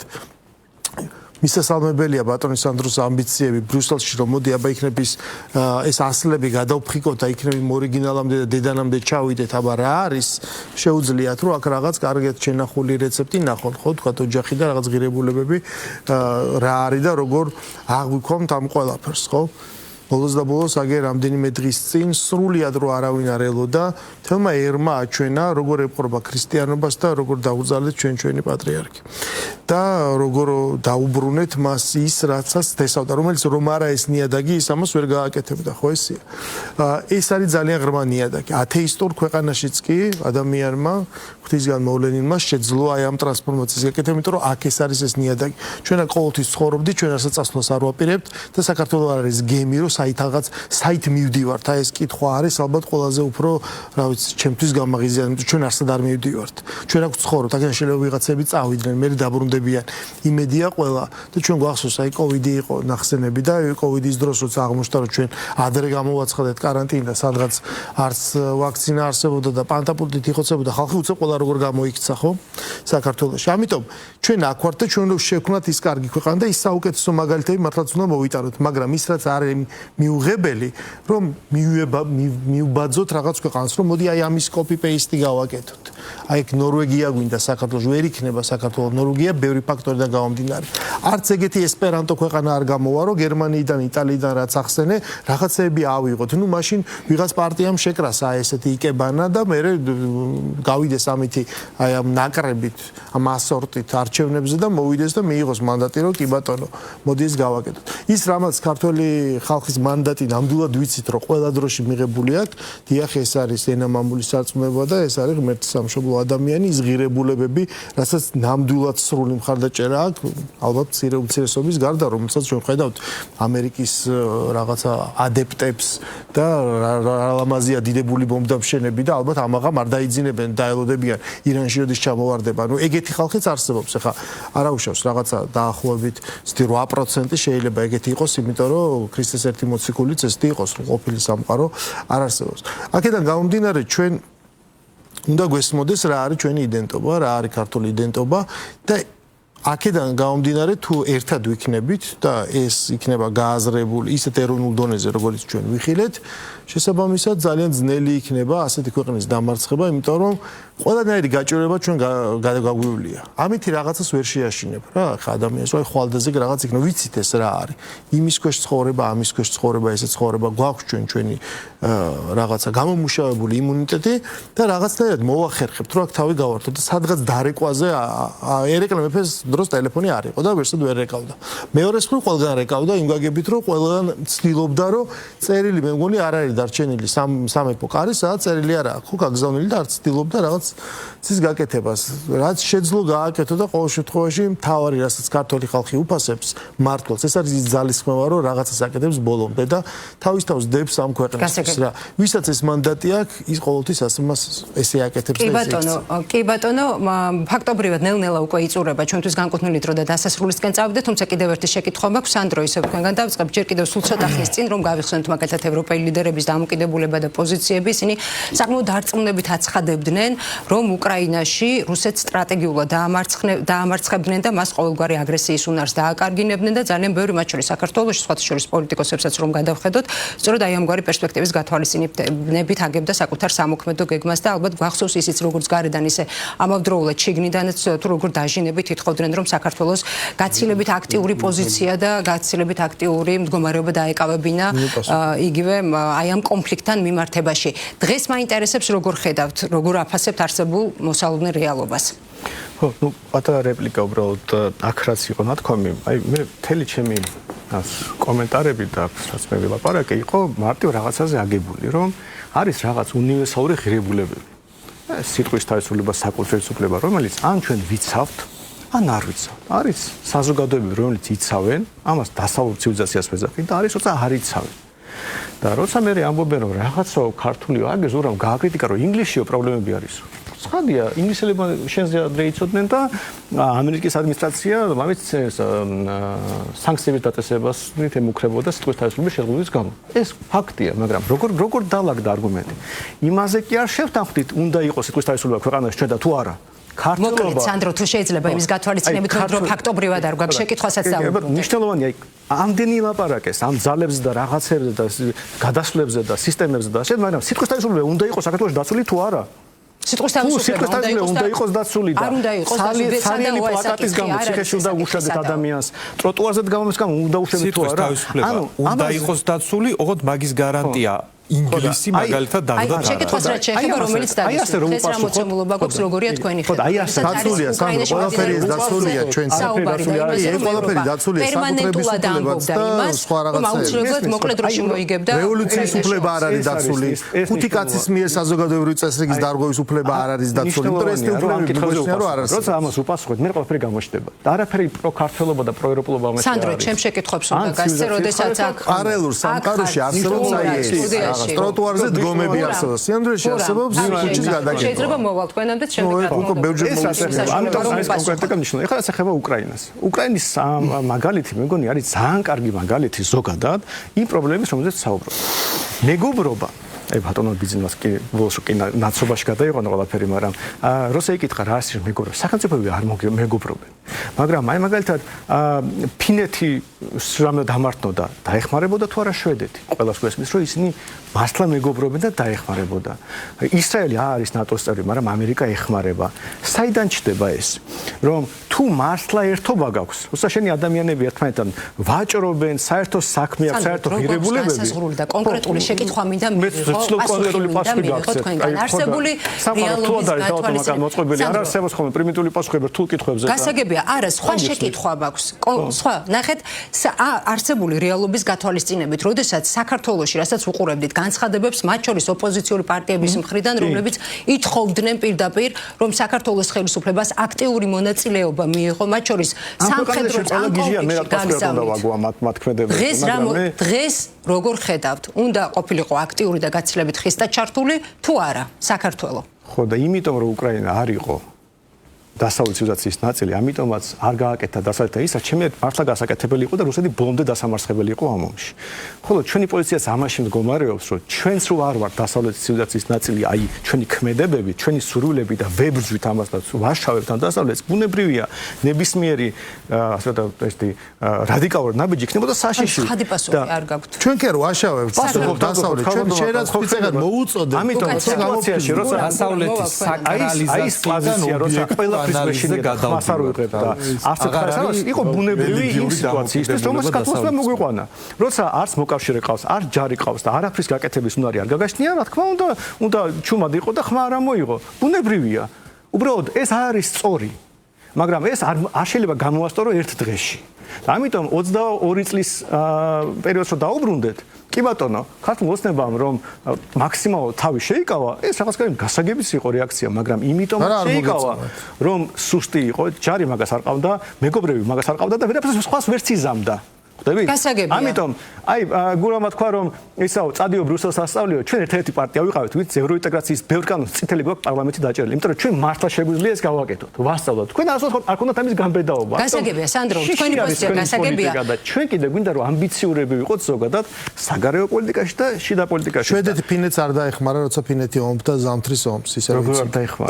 მისასალმებელია ბატონის ანდროს ამბიციები ბრიუსელში რომ მოდი აბა იქნებ ეს ასლები გადავფრიკოთ და იქნებ ორიგინალამდე და დედანამდე ჩავიდეთ აბა რა არის შეუძლიათ რომ აქ რაღაც კარგად შენახული რეცეპტი ნახოთ ხო თქვა ოჯახი და რაღაც ღირებულებები რა არის და როგორ აღვიქვამთ ამ ყველაფერს ხო ბოლოს და ბოლოს აგერ რამდენიმე დღის წინ სრულიად რო არავინ არ ელოდა თელმა ერმა აჩვენა როგორ ეპყრობა ქრისტიანობას და როგორ დაუძალეთ ჩვენი პატრიარქი და როგორ დაუბრუნეთ მას ის რაცაც თესავდა რომელიც რომ არა ეს ნიადაგი ის ამას ვერ გააკეთებდა ხო ესია ეს არის ძალიან ღრმა ნიადაგი ათეისტურ ქვეყანაშიც კი ადამიანმა ღვთისგან მოვლენილმა შეძლო აი ამ ტრანსფორმაციის გაკეთება იმიტომ რომ აქ ეს არის ეს ნიადაგი ჩვენ ყოველთვის ცხოვრობდით ჩვენ რასაც წასვლას არ ვაპირებთ და საქართველოს არის გემი რომ საით მივდივართ აი ეს კითხვა არის ალბათ ყველაზე უფრო რა ვიცი ჩემთვის გამაღიზიანი იმიტომ ჩვენ არსად არ მივდივართ ჩვენ აქ ცხოვრობთ აქ შეიძლება ვიღაცები წავიდნენ მე დაბრუნდებიან იმედია ყველა და ჩვენ გვახსოვს აი კოვიდი იყო ნახსენები და კოვიდის დროს როცა აღმოჩნდა რომ ჩვენ ადრე გამოვაცხადეთ კარანტინა სადღაც არც ვაქცინა არსებობდა და პანტაპულტით იხოცებოდა ხალხი უცებ ყველა როგორ გამოიქცა ხო საქართველოში ამიტომ ჩვენ აქ ვართ და ჩვენ შევქმნათ ის კარგი ქვეყანა და ის საუკეთესო მაგალითები მართლაც უნდა მოვიტაროთ მაგრამ ის რაც არის მიუღებელი რომ მიუბაძოთ რაღაც ქვეყანას რომ მოდი აი ამის copy paste გავაკეთოთ აი ნორვეგია გვინდა საქართველოს ვერ იქნება საქართველოს ნორვეგია ბევრი ფაქტორიდან გამომდინარე არც ეგეთი ესპერანტო ქვეყანა არ გამოვა რომ გერმანიიდან იტალიიდან რაც ახსენე რაღაცები ავიღოთ ნუ მაშინ ვიღაც პარტიამ შეკრას აი ესეთი იკებანა და მე გავიდეს ამითი აი ამ ნაკრებით ამ ასორტით არჩევნებზე და მოვიდეს და მიიღოს მანდატი რომ კი ბატონო მოდი ეს გავაკეთოთ ის რამაც ქართველი ხალხის მანდატი ნამდვილად ვიცით რომ ყველა დროში მიღებული აქვს დიახ ეს არის ენამამული სარწმუნება და ეს არის ღმერთის სამშობლო ადამიანი ის ღირებულებები რასაც ნამდვილად სრული მხარდაჭერა აქვს ალბათ მცირესობის გარდა რომელსაც ჩვენ ხედავთ ამერიკის რაღაცა ადეპტებს და რალამაზია დიდებული ბომბდამშენები და ალბათ ამაღამ არ დაიძინებენ დაელოდებიან ირანში როდის ჩამოვარდება ნუ ეგეთი ხალხიც არსებობს ახლა არაუშავს რაღაცა დაახლოებით 8% შეიძლება ეგეთი იყოს იმიტომ რომ ქრისტეს ერთი მოციქულიც ესეთი იყოს რომ ყოფილი სამყარო არ არსებობს აქედან გამომდინარე ჩვენ უნდა გვესმოდეს რა არის ჩვენი იდენტობა რა არის ქართული იდენტობა და აქედან გამომდინარე თუ ერთად ვიქნებით და ეს იქნება გააზრებული ისეთ ეროვნულ დონეზე როგორც ჩვენ ვიხილეთ შესაბამისად ძალიან ძნელი იქნება ასეთი ქვეყნის დამარცხება იმიტომ რომ ყველანაირი გაჭირვება ჩვენ გაგვივლია ამით რაღაცას ვერ შეაშინებ რა ხა ადამიანს ვაი ხვალდაზე რაღაც იქნება ვიცით ეს რა არის იმის ქვეშ ცხოვრება ამის ქვეშ ცხოვრება ესე ცხოვრება გვაქვს ჩვენი რაღაცა გამომუშავებული იმუნიტეტი და რაღაცნაირად მოვახერხებთ რომ აქ თავი გავართოთ და სადღაც დარეკვაზე ერეკლე მეფეს დროს ტელეფონი არ იყო და ვერსად ვერ რეკავდა მეორეს მხრივ ყველგან რეკავდა იმ გაგებით რომ ყველგან ცდილობდა რომ წერილი მე მგონი არ არის დარჩენილი სამეფო კარი სადაც წერილი არ აქვს ხო გაგზავნილი და არ ცდილობდა რაღაც ცის გაკეთებას რაც შეძლო გააკეთო და ყოველ შემთხვევაში მთავარი რასაც ქართული ხალხი უფასებს მართლაც ეს არის ის ძალისხმევა რომ რაღაცას აკეთებს ბოლომდე და თავის თავს დებს ამ ქვეყნისთვის რა ვისაც ეს მანდატი აქვს ის ყოველთვის ასმას ესე აკეთებს და
კი ბატონო ფაქტობრივად ნელ-ნელა უკვე იწურება ჩვენთვის განკუთვნილი დრო და დასასრულისკენ წავიდეთ თუმცა კიდევ ერთი შეკითხვა მაქვს სანდრო ისევ თქვენგან დავწყებ ჯერ კიდევ სულ ცოტა ხნის წინ რომ გავიხსენოთ მაგალითად ევროპელი ლიდერების დამოკიდებულება და პოზიციები ისინი საკმაოდ დარწმუნებით აცხადებდნენ რომ უკრაინაში რუსეთს სტრატეგიულად დაამარცხებდნენ და მას ყოველგვარი აგრესიის უნარს დააკარგინებდნენ და ძალიან ბევრი მათ შორის საქართველოში სხვათა შორის პოლიტიკოსებსაც რომ გადავხედოთ სწორედ აი ამგვარი პერსპექტივის გათვალისწინებით აგებდა საკუთარ სამოქმედო გეგმას და ალბათ გვახსოვს ისიც როგორც გარედან ისე ამავდროულად შიგნიდანაც თუ როგორ დაჟინებით ითხოვდნენ რომ საქართველოს გაცილებით აქტიური პოზიცია და გაცილებით აქტიური მდგომარეობა დაეკავებინა იგივე აი ამ კონფლიქტთან მიმართებაში დღეს მაინტერესებს როგორ ხედავთ როგორ აფასებთ არსებულ მოსალოდნელ რეალობას
ხო ნუ პატარა რეპლიკა უბრალოდ აქ რაც იყო ნათქვამი აი მე მთელი ჩემი კომენტარები და რაც მე ვილაპარაკე იყო მარტივ რაღაცაზე აგებული რომ არის რაღაც უნივერსალური ღირებულებები სიტყვის თავისუფლება საკუთრივ უფლება რომელიც ან ჩვენ ვიცავთ ან არ ვიცავთ არის საზოგადოებები რომელიც იცავენ ამას დასავლურ ცივილიზაციას ვეძახით და არის როცა არ იცავენ და როცა მე ამბობენ რომ რაღაცა ქართული აგეს უბრალოდ გააკრიტიკა რომ ინგლისშიო პრობლემები არის ცხადია ინგლისელებმა შენზე ადრე იცოდნენ და ამერიკის ადმინისტრაცია ამით სანქციების დაწესებას ემუქრებოდა სიტყვის თავისუფლების შეღრმვის გამო ეს ფაქტია მაგრამ როგორ დაალაგდა არგუმენტი იმაზე კი არ შევთანხმდით უნდა იყოს სიტყვის თავისუფლება ქვეყანაში ჩვენ და თუ არა
მოკლედ სანდრო თუ შეიძლება იმის გათვალისწინებით რომ ფაქტობრივად არ გვაქვს შეკითხვასაც
დავუბრუნდეთ მნიშვნელოვანია ამდენი ლაპარაკეს ამ ძალებზე და რაღაცებზე და გადასვლებზე და სისტემებზე და ასე მაგრამ სიტყვის თავისუფლება უნდა იყოს საქართველოს დაცული თუ არა
სიტყვის თავისუფლება
უნდა იყოს დაცული და სარიელი პლაკატის გამო ციხეში უნდა უშადეთ ადამიანს ტროტუარზე დგამობის გამო უნდა უშადეთ თუ არა
ანუ უნდა იყოს დაცული ოღონდ მაგის გარანტია ინგლისი მაგალითად დავდა რა.
შეკითხვას რაც შეეხება რომელიც დადის. ეს რა მოცემულობა გვაქვს როგორია თქვენი ხედვა.
აი ასე დაცულია სანდრო ყველაფერი დაცულია ჩვენ ეს ყველაფერი დაცულია საკუთრების უფლებაც და სხვა რაღაცები.
აუცილებლად მოკლედ დროში მოიგებდა.
რევოლუციის უფლება არ არის დაცული. ხუთი კაცის მიერ საზოგადოებრივი წესრიგის დარღვევის უფლება არ არის დაცული. იმიტომ ეს უფლებები მიგოჩნია რომ არ არის.
როცა ამას უპასუხოთ მე ყველაფერი გამოჩნდება. და არაფერი პროკართულობა და პროევროპულობა ამას არ არის.
სანდრო ჩემ შეკითხვებს უნდა გასცე როდესაც აქ
პარალელურ სამყაროში არსებობს აი ეს ტროტუარზე დგომები არსებობს. სიანდრეში არსებობს ქუჩის გადაკეთება.
შეიძლება მოვალ თქვენამდე შემდეგ
ამიტომ ეს კონკრეტულად ნიშნავს. ეხლა რაც ეხება უკრაინას. უკრაინის მაგალითი მე მგონი არის ძალიან კარგი მაგალითი ზოგადად იმ პრობლემის რომელზეც საუბრობ. მეგობრობა აი ბატონო ბიზნესს კი ბოლოს კი ნაცობაში გადაიყვანა ყველაფერი, მაგრამ როცა იკითხა რა არის მეგობრობა, სახელმწიფოები არ მეგობრობენ. მაგრამ აი მაგალითად ფინეთი რამე დამართნოდა, დაეხმარებოდა თუ არა შვედეთი. ყველას გვესმის რომ ისინი მართლა მეგობრობენ და დაეხმარებოდა. ისრაელი არის ნატოს წევრი, მაგრამ ამერიკა ეხმარება. საიდან ჩდება ეს? რომ თუ მართლა ერთობა გაქვს, უბრალოდ შენი ადამიანები ერთმანეთთან ვაჭრობენ, საერთო საქმე აქვს, საერთო ღირებულებები.
განსაზღვრული და კონკრეტული შეკითხვა მინდა კონკრეტული
პასუხი გაქვს.
არსებული რეალობის
გათვალისწინებით მოწყობილი არ არსებობს ხოლმე პრიმიტიული პასუხები რთულ კითხვებზე.
გასაგებია, არა, სხვა შეკითხვა მაქვს. სხვა, ნახეთ, არსებული რეალობის გათვალისწინებით, როდესაც საქართველოში, რასაც უყურებდით, განცხადებებს მათ შორის ოპოზიციური პარტიების მხრიდან, რომლებიც ითხოვდნენ პირდაპირ, რომ საქართველოს ხელისუფლებას აქტიური მონაწილეობა მიიღო, მათ შორის სამხედრო დღეს როგორ ხედავთ? უნდა ყოფილიყო აქტიური და გაცილებით ხისტად ჩართული თუ არა საქართველო?
ხო და იმიტომ რომ უკრაინა არ იყო დასავლეთ ცივილიზაციის ნაწილი, ამიტომაც არ გააკეთა დასავლეთ ისა, ჩემი მართლა გასაკეთებელი იყო და რუსეთი ბოლომდე დასამარცხებელი იყო ამ ომში. ხოლო ჩვენი პოზიციაც ამაში მდგომარეობს, რომ ჩვენც რო არ ვართ დასავლეთ ცივილიზაციის ნაწილი, აი ჩვენი ქმედებები, ჩვენი სურვილები და ვებრძვით ამას და ვაშავებთ ამ დასავლეთს, ბუნებრივია, ნებისმიერი ასე ვთქვათ, რადიკალური ნაბიჯი იქნებოდა საშიში.
ხადი პასუხი არ გაქვთ.
ჩვენ კი არ ვაშავებთ დასავლეთ, ჩვენ შეიძლება ფიცეგად მოუწოდეთ.
ამიტომ სიტუაციაში, როცა
დასავლეთის საკრალიზაცია,
როცა ყველაფრის მეშინე გადავიღებ და არც ხარს იყო ბუნებრივი იმ სიტუაციისთვის, რომელსაც საქართველოსმა მოგვიყვანა. როცა არც მოკავშირე ყავს, არც ჯარი ყავს და არაფრის გაკეთების უნარი არ გაგაჩნია, რა თქმა უნდა ჩუმად იყო და ხმა არ ამოიღო. ბუნებრივია. უბრალოდ ეს არის სწორი. მაგრამ ეს არ შეიძლება გამოასწორო ერთ დღეში. და ამიტომ 22 წლის პერიოდს რო დაუბრუნდეთ, კი ბატონო, ქართულ ოცნებამ რომ მაქსიმალურად თავი შეიკავა, ეს რაღაც გასაგებიც იყო რეაქცია, მაგრამ იმიტომ შეიკავა, რომ სუსტი იყო, ჯარი მაგას არ ყავდა, მეგობრები მაგას არ ყავდა და ვერაფერს სხვას ვერც იზამდა. ხვდები? ამიტომ აი გურამმა თქვა რომ ისაო წადიო ბრიუსელს ასწავლიო, ჩვენ ერთ-ერთი პარტია ვიყავით, ვით ევროინტეგრაციის ბევრ კანონს წითელი გვაქვს პარლამენტში დაჭერილი, იმიტომ რომ ჩვენ მართლა შეგვიძლია ეს გავაკეთოთ, ვასწავლოთ. თქვენ არ ქონდათ ამის გამბედაობა.
გასაგებია, სანდრო, თქვენი პოზიცია გასაგებია.
ჩვენ კიდე გვინდა რომ ამბიციურები ვიყოთ ზოგადად საგარეო პოლიტიკაში და შიდა პოლიტიკაში.
შვედეთი ფინეთს არ დაეხმარა, როცა ფინეთი ომობდა ზამთრის ომს, ისე რომ
როგორ არ დაეხმარა?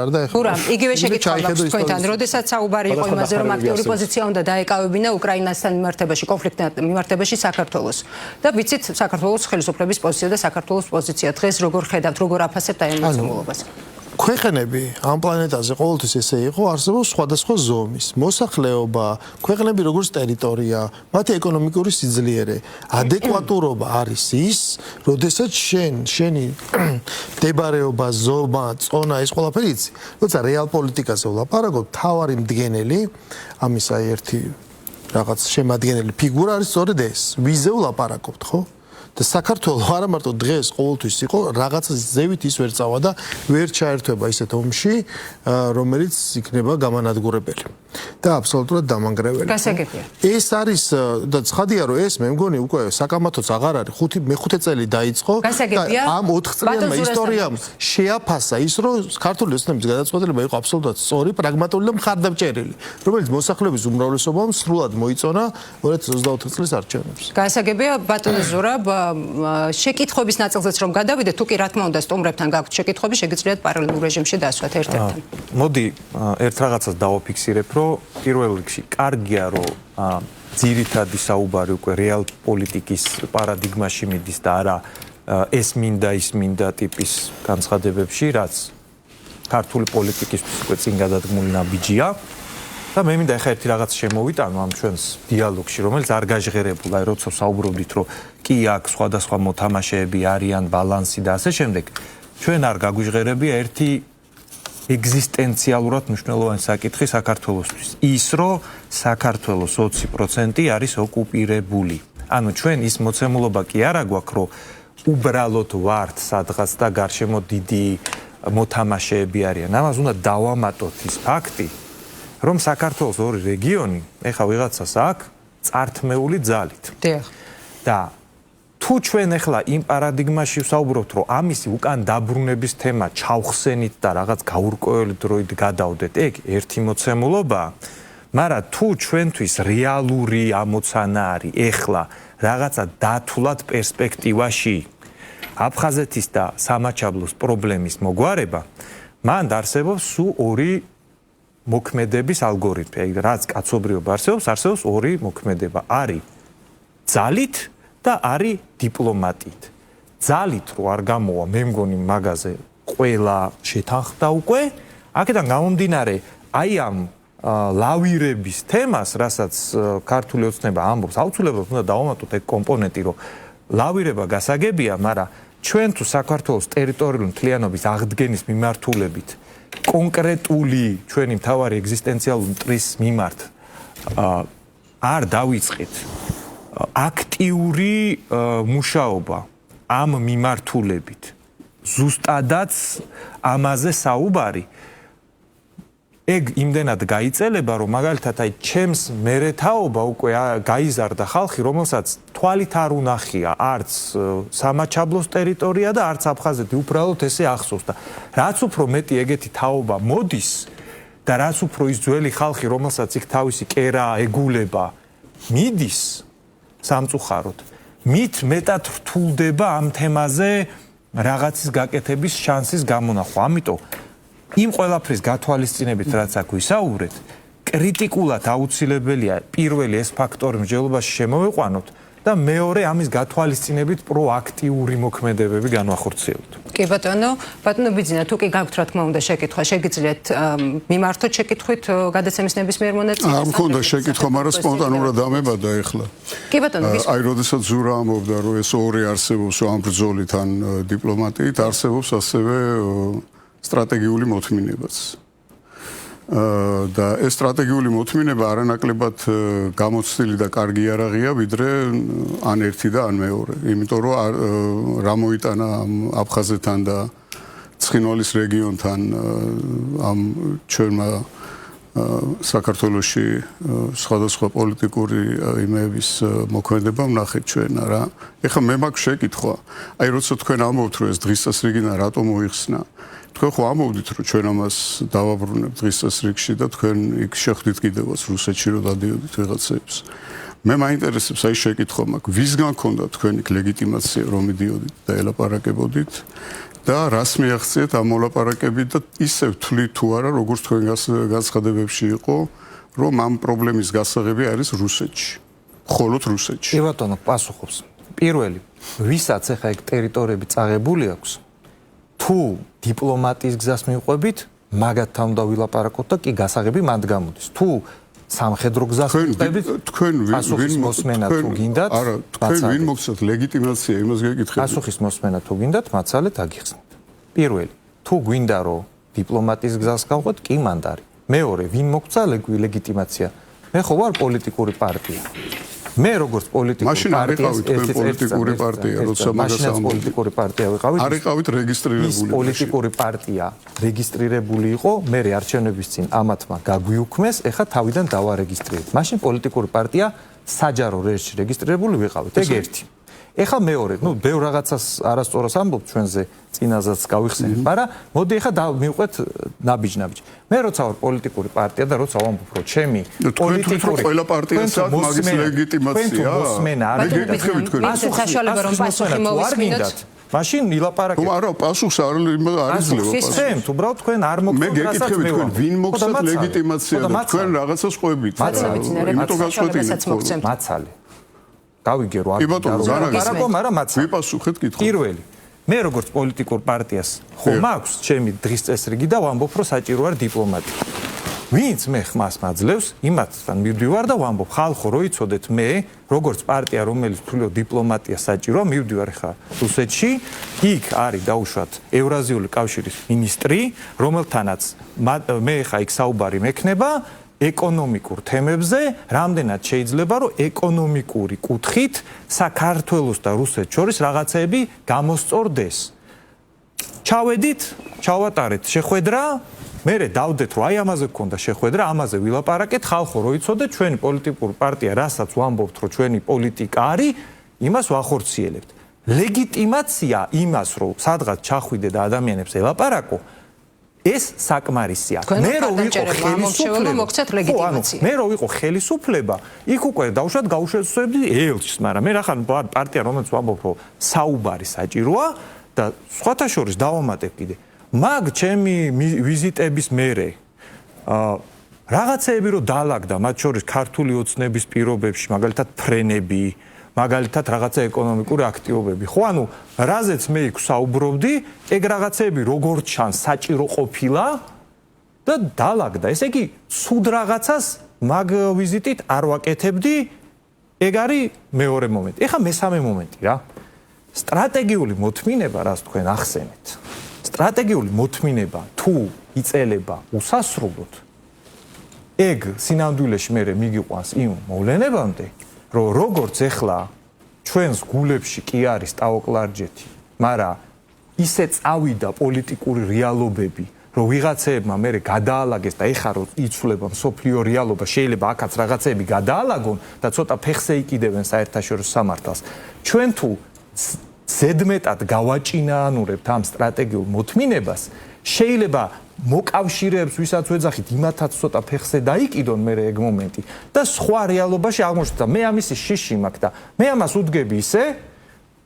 არ დაეხმარა.
გურამ, იგივე შეკითხვა მაქვს თქვენთან, როდესაც საუბარი იყო იმაზე, რომ აქტიური პოზიცია უნდა დაეკავებინა უკრაინასთან მიმართებაში, კონფლიქტთან მიმართებაში საქართველოს. და ვიცით საქართველოს ხელისუფლების პოზიცია და საქართველოს პოზიცია დღეს როგორ ხედავთ, როგორ აფასებთ აი ამ მოძრაობას?
ქვეყნები ამ პლანეტაზე ყოველთვის ესე იყო, არსებობს სხვადასხვა ზომის, მოსახლეობა, ქვეყნები როგორც ტერიტორია, მათი ეკონომიკური სიძლიერე, ადეკვატურობა არის ის, როდესაც შენი მდებარეობა, ზომა, წონა ეს ყველაფერი იცი. როცა რეალ პოლიტიკაზე ვლაპარაკობ, თავარი მდგენელი, ამის აი ერთი რაღაც შემადგენელი ფიგურა არის სწორედ ეს. ვიზე ვლაპარაკობთ, ხო? და საქართველოს არა მარტო დღეს ყოველთვის იყო რაღაცა ზევით ის ვერ წავა და ვერ ჩაერთვება ისეთ ომში, რომელიც იქნება გამანადგურებელი და აბსოლუტურად დამანგრეველი.
გასაგებია.
ეს არის და ცხადია რომ ეს მე მგონი უკვე საკამათოც აღარ არის, მეხუთე წელი დაიწყო და ამ 4 წლიანმა ისტორიამ შეაფასა ის რომ ქართული ოცნების გადაწყვეტილება იყო აბსოლუტურად სწორი, პრაგმატული და მხარდამჭერილი, რომელიც მოსახლეობის უმრავლესობამ სრულად მოიწონა 2024 წლის არჩევნებს.
გასაგებია, ბატონო ზურაბ, შეკითხვების ნაწილზეც რომ გადავიდეთ, თუ კი რა თქმა უნდა სტუმრებთან გაქვთ შეკითხვები, შეგიძლიათ პარალელურ რეჟიმში დაასვათ ერთ-ერთთან.
მოდი ერთ რაღაცას დავაფიქსირებ, რომ პირველ რიგში კარგია, რომ ძირითადი საუბარი უკვე რეალ პოლიტიკის პარადიგმაში მიდის და არა ეს მინდა ის მინდა ტიპის განცხადებებში, რაც ქართული პოლიტიკისთვის უკვე წინ გადადგმული ნაბიჯია. და მე მინდა ახლა ერთი რაღაც შემოვიტანო ამ ჩვენს დიალოგში, რომელიც არ გაჟღერებულა, აი როცა საუბრობდით, რომ კი აქვს სხვადასხვა მოთამაშეები არიან, ბალანსი და ასე შემდეგ. ჩვენ არ გაგვიჟღერებია ერთი ეგზისტენციალურად მნიშვნელოვანი საკითხი საქართველოსთვის. ის, რომ საქართველოს 20% არის ოკუპირებული. ანუ ჩვენ ის მოცემულობა კი არა გვაქვს, რომ უბრალოდ ვართ სადღაც და გარშემო დიდი მოთამაშეები არიან. ამას უნდა დავამატოთ ის ფაქტი, რომ საქართველოს ორი რეგიონი, ეხა ვიღაცას აქვს წართმეული ძალით.
დიახ.
და თუ ჩვენ ეხლა იმ პარადიგმაში ვსაუბრობთ, რომ ამისი უკან დაბრუნების თემა ჩავხსენით და რაღაც გაურკვეველი დროით გადავდეთ, ეგ ერთი მოცემულობაა. მაგრამ თუ ჩვენთვის რეალური ამოცანა არის ეხლა რაღაცა დათვლად პერსპექტივაში აფხაზეთის და სამაჩაბლოს პრობლემის მოგვარება, მან არსებობს სულ ორი მოქმედების ალგორითმი. ეგ რაც კაცობრიობა არსებობს ორი მოქმედება. არის ძალით და არის დიპლომატიით. ძალით რო არ გამოვა, მე მგონი მაგაზე ყველა შეთანხმდა უკვე. აქედან გამომდინარე, აი ამ ლავირების თემას, რასაც ქართული ოცნება ამბობს, აუცილებლად უნდა დავამატოთ ეგ კომპონენტი, რომ ლავირება გასაგებია, მაგრამ ჩვენ თუ საქართველოს ტერიტორიული მთლიანობის აღდგენის მიმართულებით კონკრეტული ჩვენი მთავარი ეგზისტენციალური მტრის მიმართ არ დავიწყეთ აქტიური მუშაობა ამ მიმართულებით, ზუსტადაც ამაზე საუბარი, ეგ იმდენად გაიწელება, რომ მაგალითად აი ჩემს მერეთაობა უკვე გაიზარდა ხალხი, რომელსაც თვალით არ უნახია არც სამაჩაბლოს ტერიტორია და არც აფხაზეთი, უბრალოდ ესე ახსოვს და რაც უფრო მეტი ეგეთი თაობა მოდის, და რაც უფრო ის ძველი ხალხი, რომელსაც იქ თავისი კერა ეგულება, მიდის სამწუხაროდ, მით მეტად რთულდება ამ თემაზე რაღაცის გაკეთების შანსის გამონახვა. ამიტომ იმ ყველაფრის გათვალისწინებით, რაც აქ ვისაუბრეთ, კრიტიკულად აუცილებელია პირველი ეს ფაქტორი მსჯელობაში შემოვიყვანოთ და მეორე ამის გათვალისწინებით პროაქტიული მოქმედებები განვახორციელოთ.
კი ბატონო ბიძინა, თუ კი გაქვთ რა თქმა უნდა შეკითხვა, შეგიძლიათ მიმართოთ შეკითხვით გადაცემის ნებისმიერ მონაწილეს.
არ მქონდა შეკითხვა, მაგრამ სპონტანურად ამებადა ეხლა.
კი ბატონო,
აი, როდესაც ზურა ამბობდა, რომ ეს ორი არსებობს, ამ ბრძოლით ან დიპლომატიით, არსებობს ასევე სტრატეგიული მოთმინებაც. და ეს სტრატეგიული მოთმინება არანაკლებად გამოცდილი და კარგი არაღია, ვიდრე ან ერთი და ან მეორე. იმიტომ რომ რა მოიტანა აფხაზეთთან და ცხინვალის რეგიონთან ამ ჩვენმა საქართველოში სხვადასხვა პოლიტიკური იმების მოქმედება ვნახეთ ჩვენ რა. ეხლა მე მაქვს შეკითხვა. აი, როცა თქვენ ამბობთ, რომ ეს დღის წესრიგი რატო მოიხსნა? თქვენ ხო ამბობდით, რომ ჩვენ ამას დავაბრუნებთ დღის წესრიგში და თქვენ იქ შეხვდით კიდევაც რუსეთში რომ დადიოდით ვიღაცებს. მე მაინტერესებს აი შეკითხვა მაქვს, ვისგან ქონდა თქვენი ლეგიტიმაცია რომ მიდიოდით და ელაპარაკებოდით და რას მიაღწიეთ ამ მოლაპარაკებით და ისევ თვლით თუ არა, როგორც თქვენ განცხადებებში იყო, რომ ამ პრობლემის გასაღები არის რუსეთში. მხოლოდ რუსეთში.
კი ბატონო, პასუხობს. პირველი, ვისაც ახლა ეგ ტერიტორიები წაღებული აქვს, თუ დიპლომატიის გზას მივყვებით, მაგათთან უნდა ვილაპარაკოთ და კი გასაღები მათ გამოდის. თუ სამხედრო გზას მივყვებით,
თქვენ
პასუხის მოსმენა თუ გინდათ,
არა, თქვენ ვინ მოგცათ ლეგიტიმაცია, იმას გეკითხებით.
პასუხის მოსმენა თუ გინდათ, მაცალეთ აგიხსნით. პირველი, თუ გვინდა რომ დიპლომატიის გზას გავყვეთ, კი მანდარი. მეორე, ვინ მოგცა ლეგიტიმაცია? მე ხო ვარ პოლიტიკური პარტია. მე როგორც პოლიტიკური
პარტია, როცა მაგას
პოლიტიკური პარტია ვიყავით.
არ იყავით რეგისტრირებული.
პოლიტიკური პარტია რეგისტრირებული იყო, მე არჩევნების წინ ამათმა გაგვიუქმეს, ეხა თავიდან დავარეგისტრირეთ. მაშინ პოლიტიკური პარტია საჯარო რეჟიმში რეგისტრირებული ვიყავით. ეგ ერთი. ეხა მეორე, ბევრ რაღაცას არასწორას ამბობთ ჩვენზე, წინაზეც გავიხსენეთ, მაგრამ მოდი ეხა მივყვეთ ნაბიჯ. მე როცა ვარ პოლიტიკური პარტია და როცა ვამბობ, რომ ჩემი პოლიტიკური
ყველა პარტიასაც მაგის ლეგიტიმაცია.
მე გეკითხები თქვენ.
ასეთ საშუალება რომ პასუხი მოვისმინოთ.
მაშინ ვილაპარაკეთ.
არა, პასუხს არ იძლევა
პასუხს. უბრალოდ თქვენ არ მოგწონთ,
მე გეკითხები თქვენ, ვინ მოგცათ ლეგიტიმაცია და თქვენ რაღაცას ყვებით.
იმიტომ გასვეთინეთ.
მაცალე. გავიგე რომ
კი ბატონო,
ზარაგო, მაგრამ მაცალე.
ვიპასუხეთ კითხვა.
პირველი, მე როგორც პოლიტიკურ პარტიას ხომ აქვს ჩემი დღის წესრიგი და ვამბობ, რომ საჭირო არ დიპლომატია. ვინც მე ხმას მაძლევს, იმათთან მივდივარ და ვამბობ, ხალხო, რო იცოდეთ მე, როგორც პარტია, რომელიც თვლიდა დიპლომატია საჭიროა, მივდივარ ხა რუსეთში, იქ არის დაუშვათ ევრაზიული კავშირის მინისტრი, რომელთანაც მე ხა იქ საუბარი მექნება ეკონომიკურ თემებზე, რამდენად შეიძლება რომ ეკონომიკური კუთხით საქართველოს და რუსეთს შორის რაღაცები გამოსწორდეს. ჩავედით, ჩავატარეთ შეხვედრა, მერე დავდეთ რომ აი ამაზე გქონდა შეხვედრა, ამაზე ვილაპარაკეთ, ხალხო რო იცოდეთ, ჩვენი პოლიტიკური პარტია, რასაც ვამბობთ, რომ ჩვენი პოლიტიკა არის, იმას ვახორციელებთ. ლეგიტიმაცია იმას, რომ სადღაც ჩახვიდე და ადამიანებს ელაპარაკო, ეს საკმარისია. მე რო ვიყო ხელისუფლება, მოგცეთ ლეგიტიმაცია. მე რო ვიყო ხელისუფლება, იქ უკვე დავუშვათ გაუშვებდი ელჩს, მაგრამ მე რახან პარტია, რომელიც ვამბობ, რომ საუბარი საჭიროა და სხვათა შორის დავამატებ კიდე. მაგ ჩემი ვიზიტების მერე რაღაცეები რო დაალაგდა, მათ შორის ქართული ოცნების პირობებში, მაგალითად ფრენები, მაგალითად რაღაცა ეკონომიკური აქტივობები. ხო, ანუ რაზეც მე იქ საუბრობდი, ეგ რაღაცეები როგორც ჩანს საჭირო ყოფილა და დაალაგდა. ესე იგი, სულ რაღაცას მაგ ვიზიტით არ ვაკეთებდი. ეგ არის მეორე მომენტი. ეხა მესამე მომენტი რა. სტრატეგიული მოთმინება, რაც თქვენ ახსენეთ. სტრატეგიული მოთმინება თუ იწელება უსასრულოდ, ეგ სინამდვილეში მე მიგიყვანს იმ მოვლენებამდე, რომ როგორც ეხლა ჩვენს გულებში კი არის ტაოკლარჯეთი, მაგრამ ისე წავიდა პოლიტიკური რეალობები, რომ ვიღაცეებმა მე გადაალაგეს და ეხლა რომ იცვლება მსოფლიო რეალობა, შეიძლება აქაც რაღაცეები გადაალაგონ და ცოტა ფეხზე იკიდებენ საერთაშორისო სამართალს. ჩვენ თუ ზედმეტად გავაჭინაანურებთ ამ სტრატეგიულ მოთმინებას, შეიძლება მოკავშირეებს ვისაც ვეძახით იმათაც ცოტა ფეხზე დაიკიდონ მე ეგ მომენტი და სხვა რეალობაში აღმოჩნდა მე ამისი შიში მაქვს და მე ამას უდგები ისე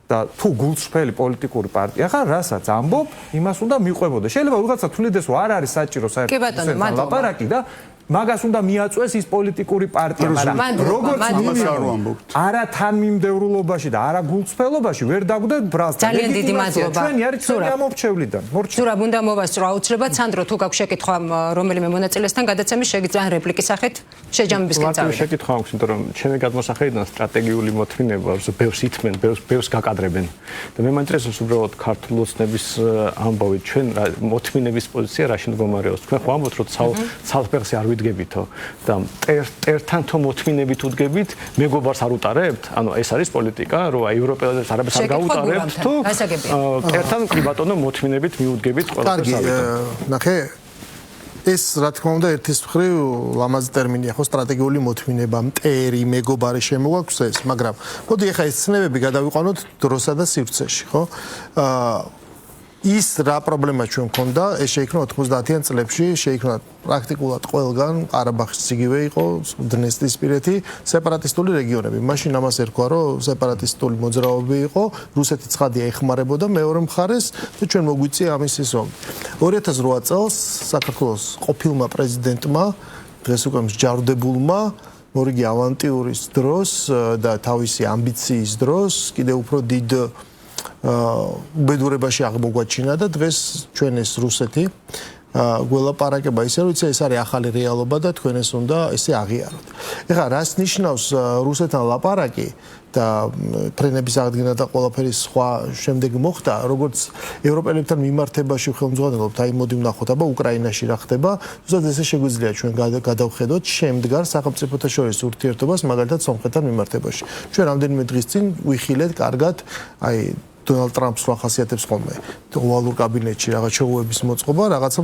და თუ გულწრფელი პოლიტიკური პარტია ხარ, რასაც ამბობ, იმას უნდა მიყვებოდე. შეიძლება ვიღაცა თვლიდეს, რომ არ არის საჭირო საერთოდ ლაპარაკი და მაგას უნდა მიაწვეს ის პოლიტიკური პარტია, მაგრამ როგორც არა თანმიმდევრულობაში და არა გულწრფელობაში ვერ დაგვდეთ ბრალს.
ძალიან დიდი მადლობა.
ჩვენი არის ჩვენი ამორჩევლიდან.
ზურაბ უნდა მოვასწრო აუცილებლად სანდრო თუ გაქვს შეკითხვა რომელიმე მონაწილესთან გადაცემის შეგიძლიათ რეპლიკის სახით შეჯამებისკენ წავიდეთ.
შეკითხვა აქვს, იმიტომ რომ ჩემი გადმოსახედიდან სტრატეგიული მოთმინება ბევრს ითმენ, ბევრს გაკადრებენ. და მე მაინტერესებს უბრალოდ ქართული ოცნების ამბავი, ჩვენ მოთმინების პოზიცია რა შემდგომარეობს. თქვენ ხო ამბობთ, რომ ცალფეხზე არ ვიდგებითო და ერთთან თო მოთმინებით უდგებით, მეგობარს არ უტარებთ? ანუ ეს არის პოლიტიკა, რომ ევროპელებს არაფერს არ გაუტარებთ თუ ერთთან კი ბატონო მოთმინებით მიუდგებით ყველაფერს.
კარგი, ნახე ეს რა თქმა უნდა ერთის მხრივ ლამაზი ტერმინია ხო სტრატეგიული მოთმინება, მტერი, მეგობარი შემოგვაქვს ეს, მაგრამ მოდი ახლა ეს ცნებები გადავიყვანოთ დროსა და სივრცეში, ხო? ის რა პრობლემა ჩვენ მქონდა, ეს შეიქმნა 90-იან წლებში, შეიქმნა პრაქტიკულად ყველგან, ყარაბაღის იგივე იყო, დნესტრისპირეთი, სეპარატისტული რეგიონები. მაშინ ამას ერქვა, რომ სეპარატისტული მოძრაობები იყო, რუსეთი ცხადია ეხმარებოდა მეორე მხარეს და ჩვენ მოგვიწია ამის ის ომი. 2008 წელს საქართველოს ყოფილმა პრეზიდენტმა, დღეს უკვე მსჯავრდებულმა მორიგი ავანტიურის დროს და თავისი ამბიციის დროს კიდევ უფრო დიდ უბედურებაში აღმოგვაჩინა და დღეს ჩვენ ეს რუსეთი გველაპარაკება ისე რომ ეს არის ახალი რეალობა და თქვენ ეს უნდა ესე აღიაროთ. ეხლა რას ნიშნავს რუსეთთან ლაპარაკი და ფრენების აღდგენა და ყველაფერი სხვა შემდეგ მოხდა, როგორც ევროპელებთან მიმართებაში ხელმძღვანელობთ, აი მოდი ვნახოთ, აბა უკრაინაში რა ხდება, ზუსტად ესე შეგვიძლია ჩვენ გადავხედოთ შემდგარ სახელმწიფოთა შორის ურთიერთობას, მაგალითად სომხეთთან მიმართებაში. ჩვენ რამდენიმე დღის წინ ვიხილეთ კარგად, აი დონალდ ტრამპს რა ხასიათებს ხოლმე ოვალურ კაბინეტში რაღაც შოუების მოწყობა, რაღაცა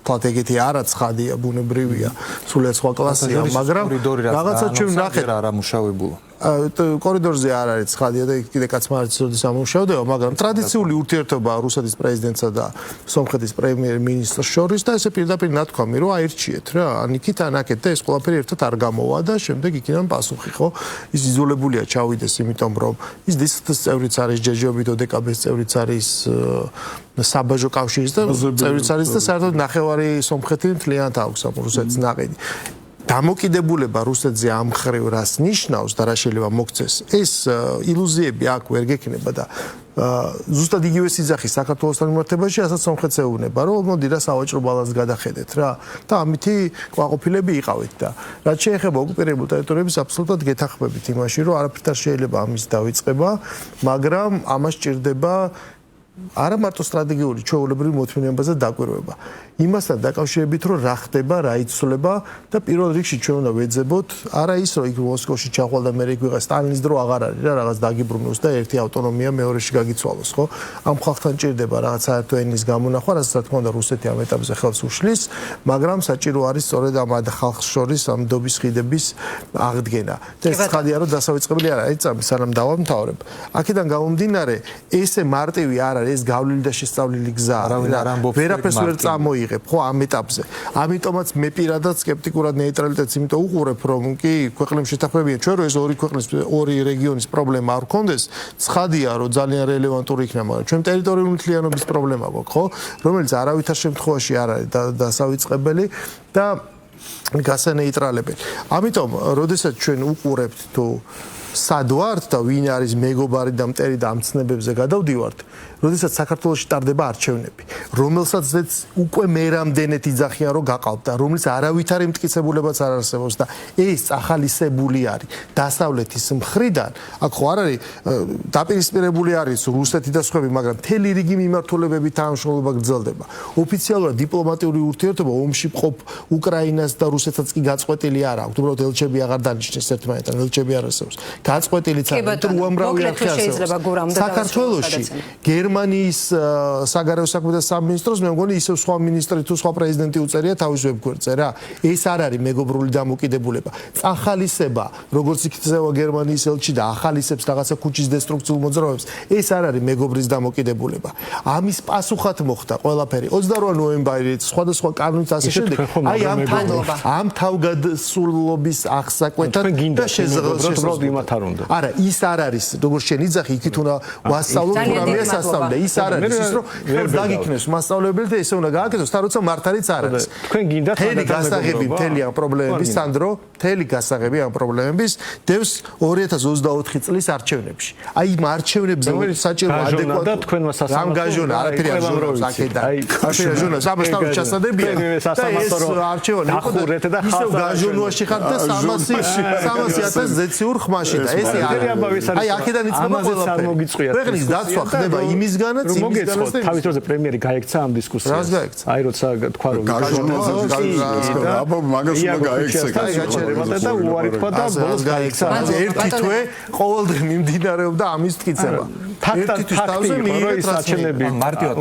თათ ეგეთი არა ცხადია, ბუნებრივია, სულიად სხვა კლასია, მაგრამ რაღაცა ჩვენ ვნახეთ
რა მუშავებულა.
კორიდორზე არ არის ცხადია და კიდე კაცმარიც როდის ამუშავდება, მაგრამ ტრადიციული ურთიერთობა რუსეთის პრეზიდენტსა და სომხეთის პრემიერ-მინისტრს შორის და ესე პირდაპირ ნათქვამი რომ აირჩიეთ რა, ანიქით ანაკეთ და ეს ყველაფერი ერთად არ გამოვა და შემდეგ იქიდან პასუხი, ხო? ის იზოლებულია ჩავიდეს, იმიტომ რომ ის დისკის წევრიც არის ჯეჯობით ოდეკაბეს წევრიც არის საბაჟო კავშირის და წევრიც არის და საერთოდ ნახევარი სომხეთი მთლიანად აქვს ამ რუსეთის ნაყიდი. დამოკიდებულება რუსეთზე ამ ხრივ რას ნიშნავს და რა შეიძლება მოქცეს, ეს ილუზიები აქ ვერ გექნება და ზუსტად იგივე სიძახი საქართველოსთან მიმართებაში, რასაც სომხეთს ეუბნება, რომ მოდი რა სავაჭრო ბალანსს გადახედეთ რა და ამითი ყვაყოფილები იყავით და რაც შეეხება ოკუპირებულ ტერიტორიებს აბსოლუტურად გეთანხმებით იმაში, რომ არაფერთ არ შეიძლება ამის დავიწყება, მაგრამ ამას ჭირდება არა მარტო სტრატეგიული ჩვეულებრივი მოთმინებაზე დაკვირვება. იმასთან დაკავშირებით, რომ რა ხდება, რა იცვლება და პირველ რიგში ჩვენ უნდა ვეძებოთ, არა ის, რომ იქ მოსკოვში ჩახვალ და მე იქ ვიყავ სტალინის დრო აღარ არის რა, რაღაც დაგიბრუნოს და ერთი ავტონომია მეორეში გაგიცვალოს, ხო? ამ ხალხთან ჭირდება რაღაც საერთო ენის გამონახვა, რასაც რა თქმა უნდა რუსეთი ამ ეტაპზე ხელს უშლის, მაგრამ საჭირო არის სწორედ ამ ხალხს შორის ამ დობის ხიდების აღდგენა. და ეს ცხადია, რომ დასავიწყებელი არ არის წამი, სანამ დავამთავრებ. აქედან გამომდინარე, ესე მარტივი არ არის ეს გავლილი და შესწავლილი გზა. ვერაფერს ვერ წამოიღებ, ხო, ამ ეტაპზე. ამიტომაც მე პირადად სკეპტიკურად ნეიტრალიტეტს იმიტომ უყურებ, რომ კი ქვეყნებს შეთანხმებიან ჩვენ რომ ეს ორი ქვეყნის ორი რეგიონის პრობლემა არ გქონდეს, ცხადია რომ ძალიან რელევანტური იქნება, მაგრამ ჩვენ ტერიტორიული მთლიანობის პრობლემა გვაქვს, ხო, რომელიც არავითარ შემთხვევაში არ არის დასავიწყებელი და გასანეიტრალებელი. ამიტომ, როდესაც ჩვენ უყურებთ თუ სად ვართ და ვინ არის მეგობარი და მტერი და ამ ცნებებზე გადავდივართ, როდესაც საქართველოში ტარდება არჩევნები, რომელსაც უკვე მე რამდენად იძახიან რომ გაყავთ და რომელიც არავითარი მტკიცებულებაც არ არსებობს და ეს ახალისებული არის დასავლეთის მხრიდან, აქ ხო არ არის დაპირისპირებული არის რუსეთი და სხვები, მაგრამ მთელი რიგი მიმართულებები თანამშრომლობა გრძელდება. ოფიციალურად დიპლომატიური ურთიერთობა ომში მყოფ უკრაინას და რუსეთსაც კი გაწყვეტილი არ აქვს, უბრალოდ ელჩები აღარ დანიშნეს ერთმანეთთან, ელჩები არ არსებობს. დაწყვეტილიც
კი,
არის
ბატონო,
უამრავი
მოკლედ თუ შეიძლება გურამ და
საქართველოში გერმანიის საგარეო საქმეთა სამინისტროს მე მგონი ისევ სხვა მინისტრი თუ სხვა პრეზიდენტი უწერია თავის ვებგვერდზე რა ეს არ არის მეგობრული დამოკიდებულება წახალისება როგორც იქცევა გერმანიის ელჩი და ახალისებს რაღაცა ქუჩის დესტრუქციულ მოძრაობებს ეს არ არის მეგობრის დამოკიდებულება ამის პასუხად მოხდა ყველაფერი 28 ნოემბერით სხვადასხვა კანონით ასე შემდეგ აი ამ თავგადასავლობის აღსაკვეთად და შეზღუდვა არა ის არ არის როგორც შენ იძახი იქით უნდა ვასწავლო რამეა სასწავლე ის არ არის ის რომ დაგიქნეს მასწავლებელი და ესე უნდა გააკეთოს თან როცა მართალიც არ არის
თქვენ გინდათ
თელი გასაღები მთელი ამ პრობლემების სანდრო თელი გასაღები ამ პრობლემების დევს 2024 წლის არჩევნებში აი იმ არჩევნებზე საჭირო ადეკვატურად
თქვენმა
რამ გაჟონა არაფერი არ ჟონავს აქედან არაფერი ჟონავს ამას თავი ჩასადებია და ეს არჩევანი იყო და ისევ გაჟონვაში ხარ და 300,000 ზეციურ ხმაში და ეს აი აქედან იწყება ყველაფერი ქვეყნის დაცვა ხდება იმისგანაც იმისგანაც
თავის დროზე პრემიერი გაიქცა ამ დისკუსიას
რას გაიქცა
აი როცა თქვა რომ
აბა მაგას უნდა გაიქცა
და უარი თქვა და ბოლოს გაიქცა
ერთი თვე ყოველდღე მიმდინარეობდა ამის მტკიცება
ფაქტი რომ ის საჩენები
მარტივად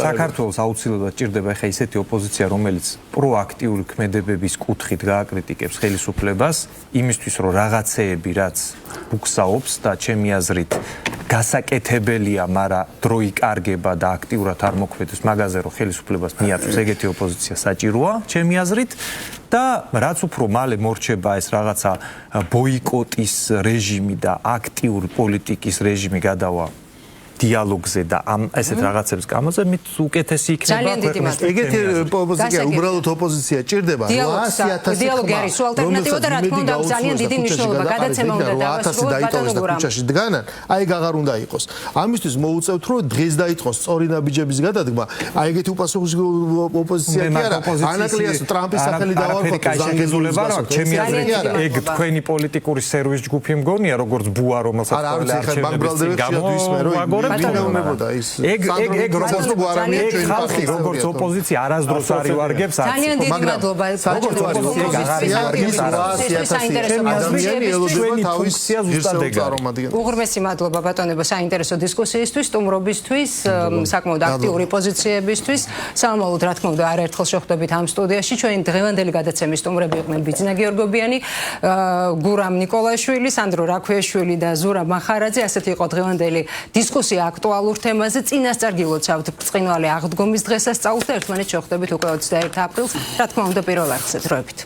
საქართველოს აუცილებლად ჭირდება ხა ისეთი ოპოზიცია რომელიც პროაქტიული ქმედებების კუთხით გააკრიტიკებს ხელისუფლებას იმისთვის რომ რაღაცეები რაც ბუქსაობს და ჩემი აზრით გასაკეთებელია, მაგრამ დრო იკარგება და აქტიურად არ მოქმედებს მაგაზე რომ ხელისუფლებას მიაწვეს ეგეთი ოპოზიცია საჭიროა ჩემი აზრით და რაც უფრო მალე მორჩება ეს რაღაცა ბოიკოტის რეჟიმი და აქტიური პოლიტიკის რეჟიმი გადავა დიალოგზე და ამ ესეთ რაღაცებს გამოზე მით უკეთესი იქნება
ეგეთი ოპოზიცია უბრალოდ ოპოზიცია ჭირდება 800,000
დიალოგი არის ალტერნატივა და რა თქმა უნდა ძალიან დიდი მნიშვნელობა გადაცემა უნდა დავასრულოთ ბატონო გურამ
ქუჩაში დგანან აი ეგ აღარ უნდა იყოს ამისთვის მოუწევთ რომ დღეს დაიწყოს სწორი ნაბიჯების გადადგმა აი ეგეთი უპასუხისმგებელი ოპოზიცია კი არა ანაკლიას ტრამპის სახელი დავარქვათ
ზანგეზულება რა ჩემი აზრით ეგ თქვენი პოლიტიკური სერვის ჯგუფი მგონია როგორც ბუა რომელსაც ყველა არჩევნების გამო
მიტოვებოდა ის
ეგ როგორც ოპოზიცია არასდროს არ ივარგებს არც
ძალიან დიდი მადლობა
როგორც
უღრმესი მადლობა ბატონებო საინტერესო დისკუსიისთვის სტუმრობისთვის საკმაოდ აქტიური პოზიციებისთვის სამომავლოდ რა თქმა უნდა არაერთხელ შეხვდებით ამ სტუდიაში ჩვენი დღევანდელი გადაცემის სტუმრები იყვნენ ბიძინა გიორგობიანი გურამ ნიკოლაშვილი სანდრო რაქვიაშვილი და ზურაბ მახარაძე ასეთი იყო დღევანდელი დისკუსია აქტუალურ თემაზე წინასწარ გილოცავთ ბრწყინვალე აღდგომის დღესასწაულს და ერთმანეთს შეხვდებით უკვე 21 აპრილს რა თქმა უნდა პირველ არხზე დროებით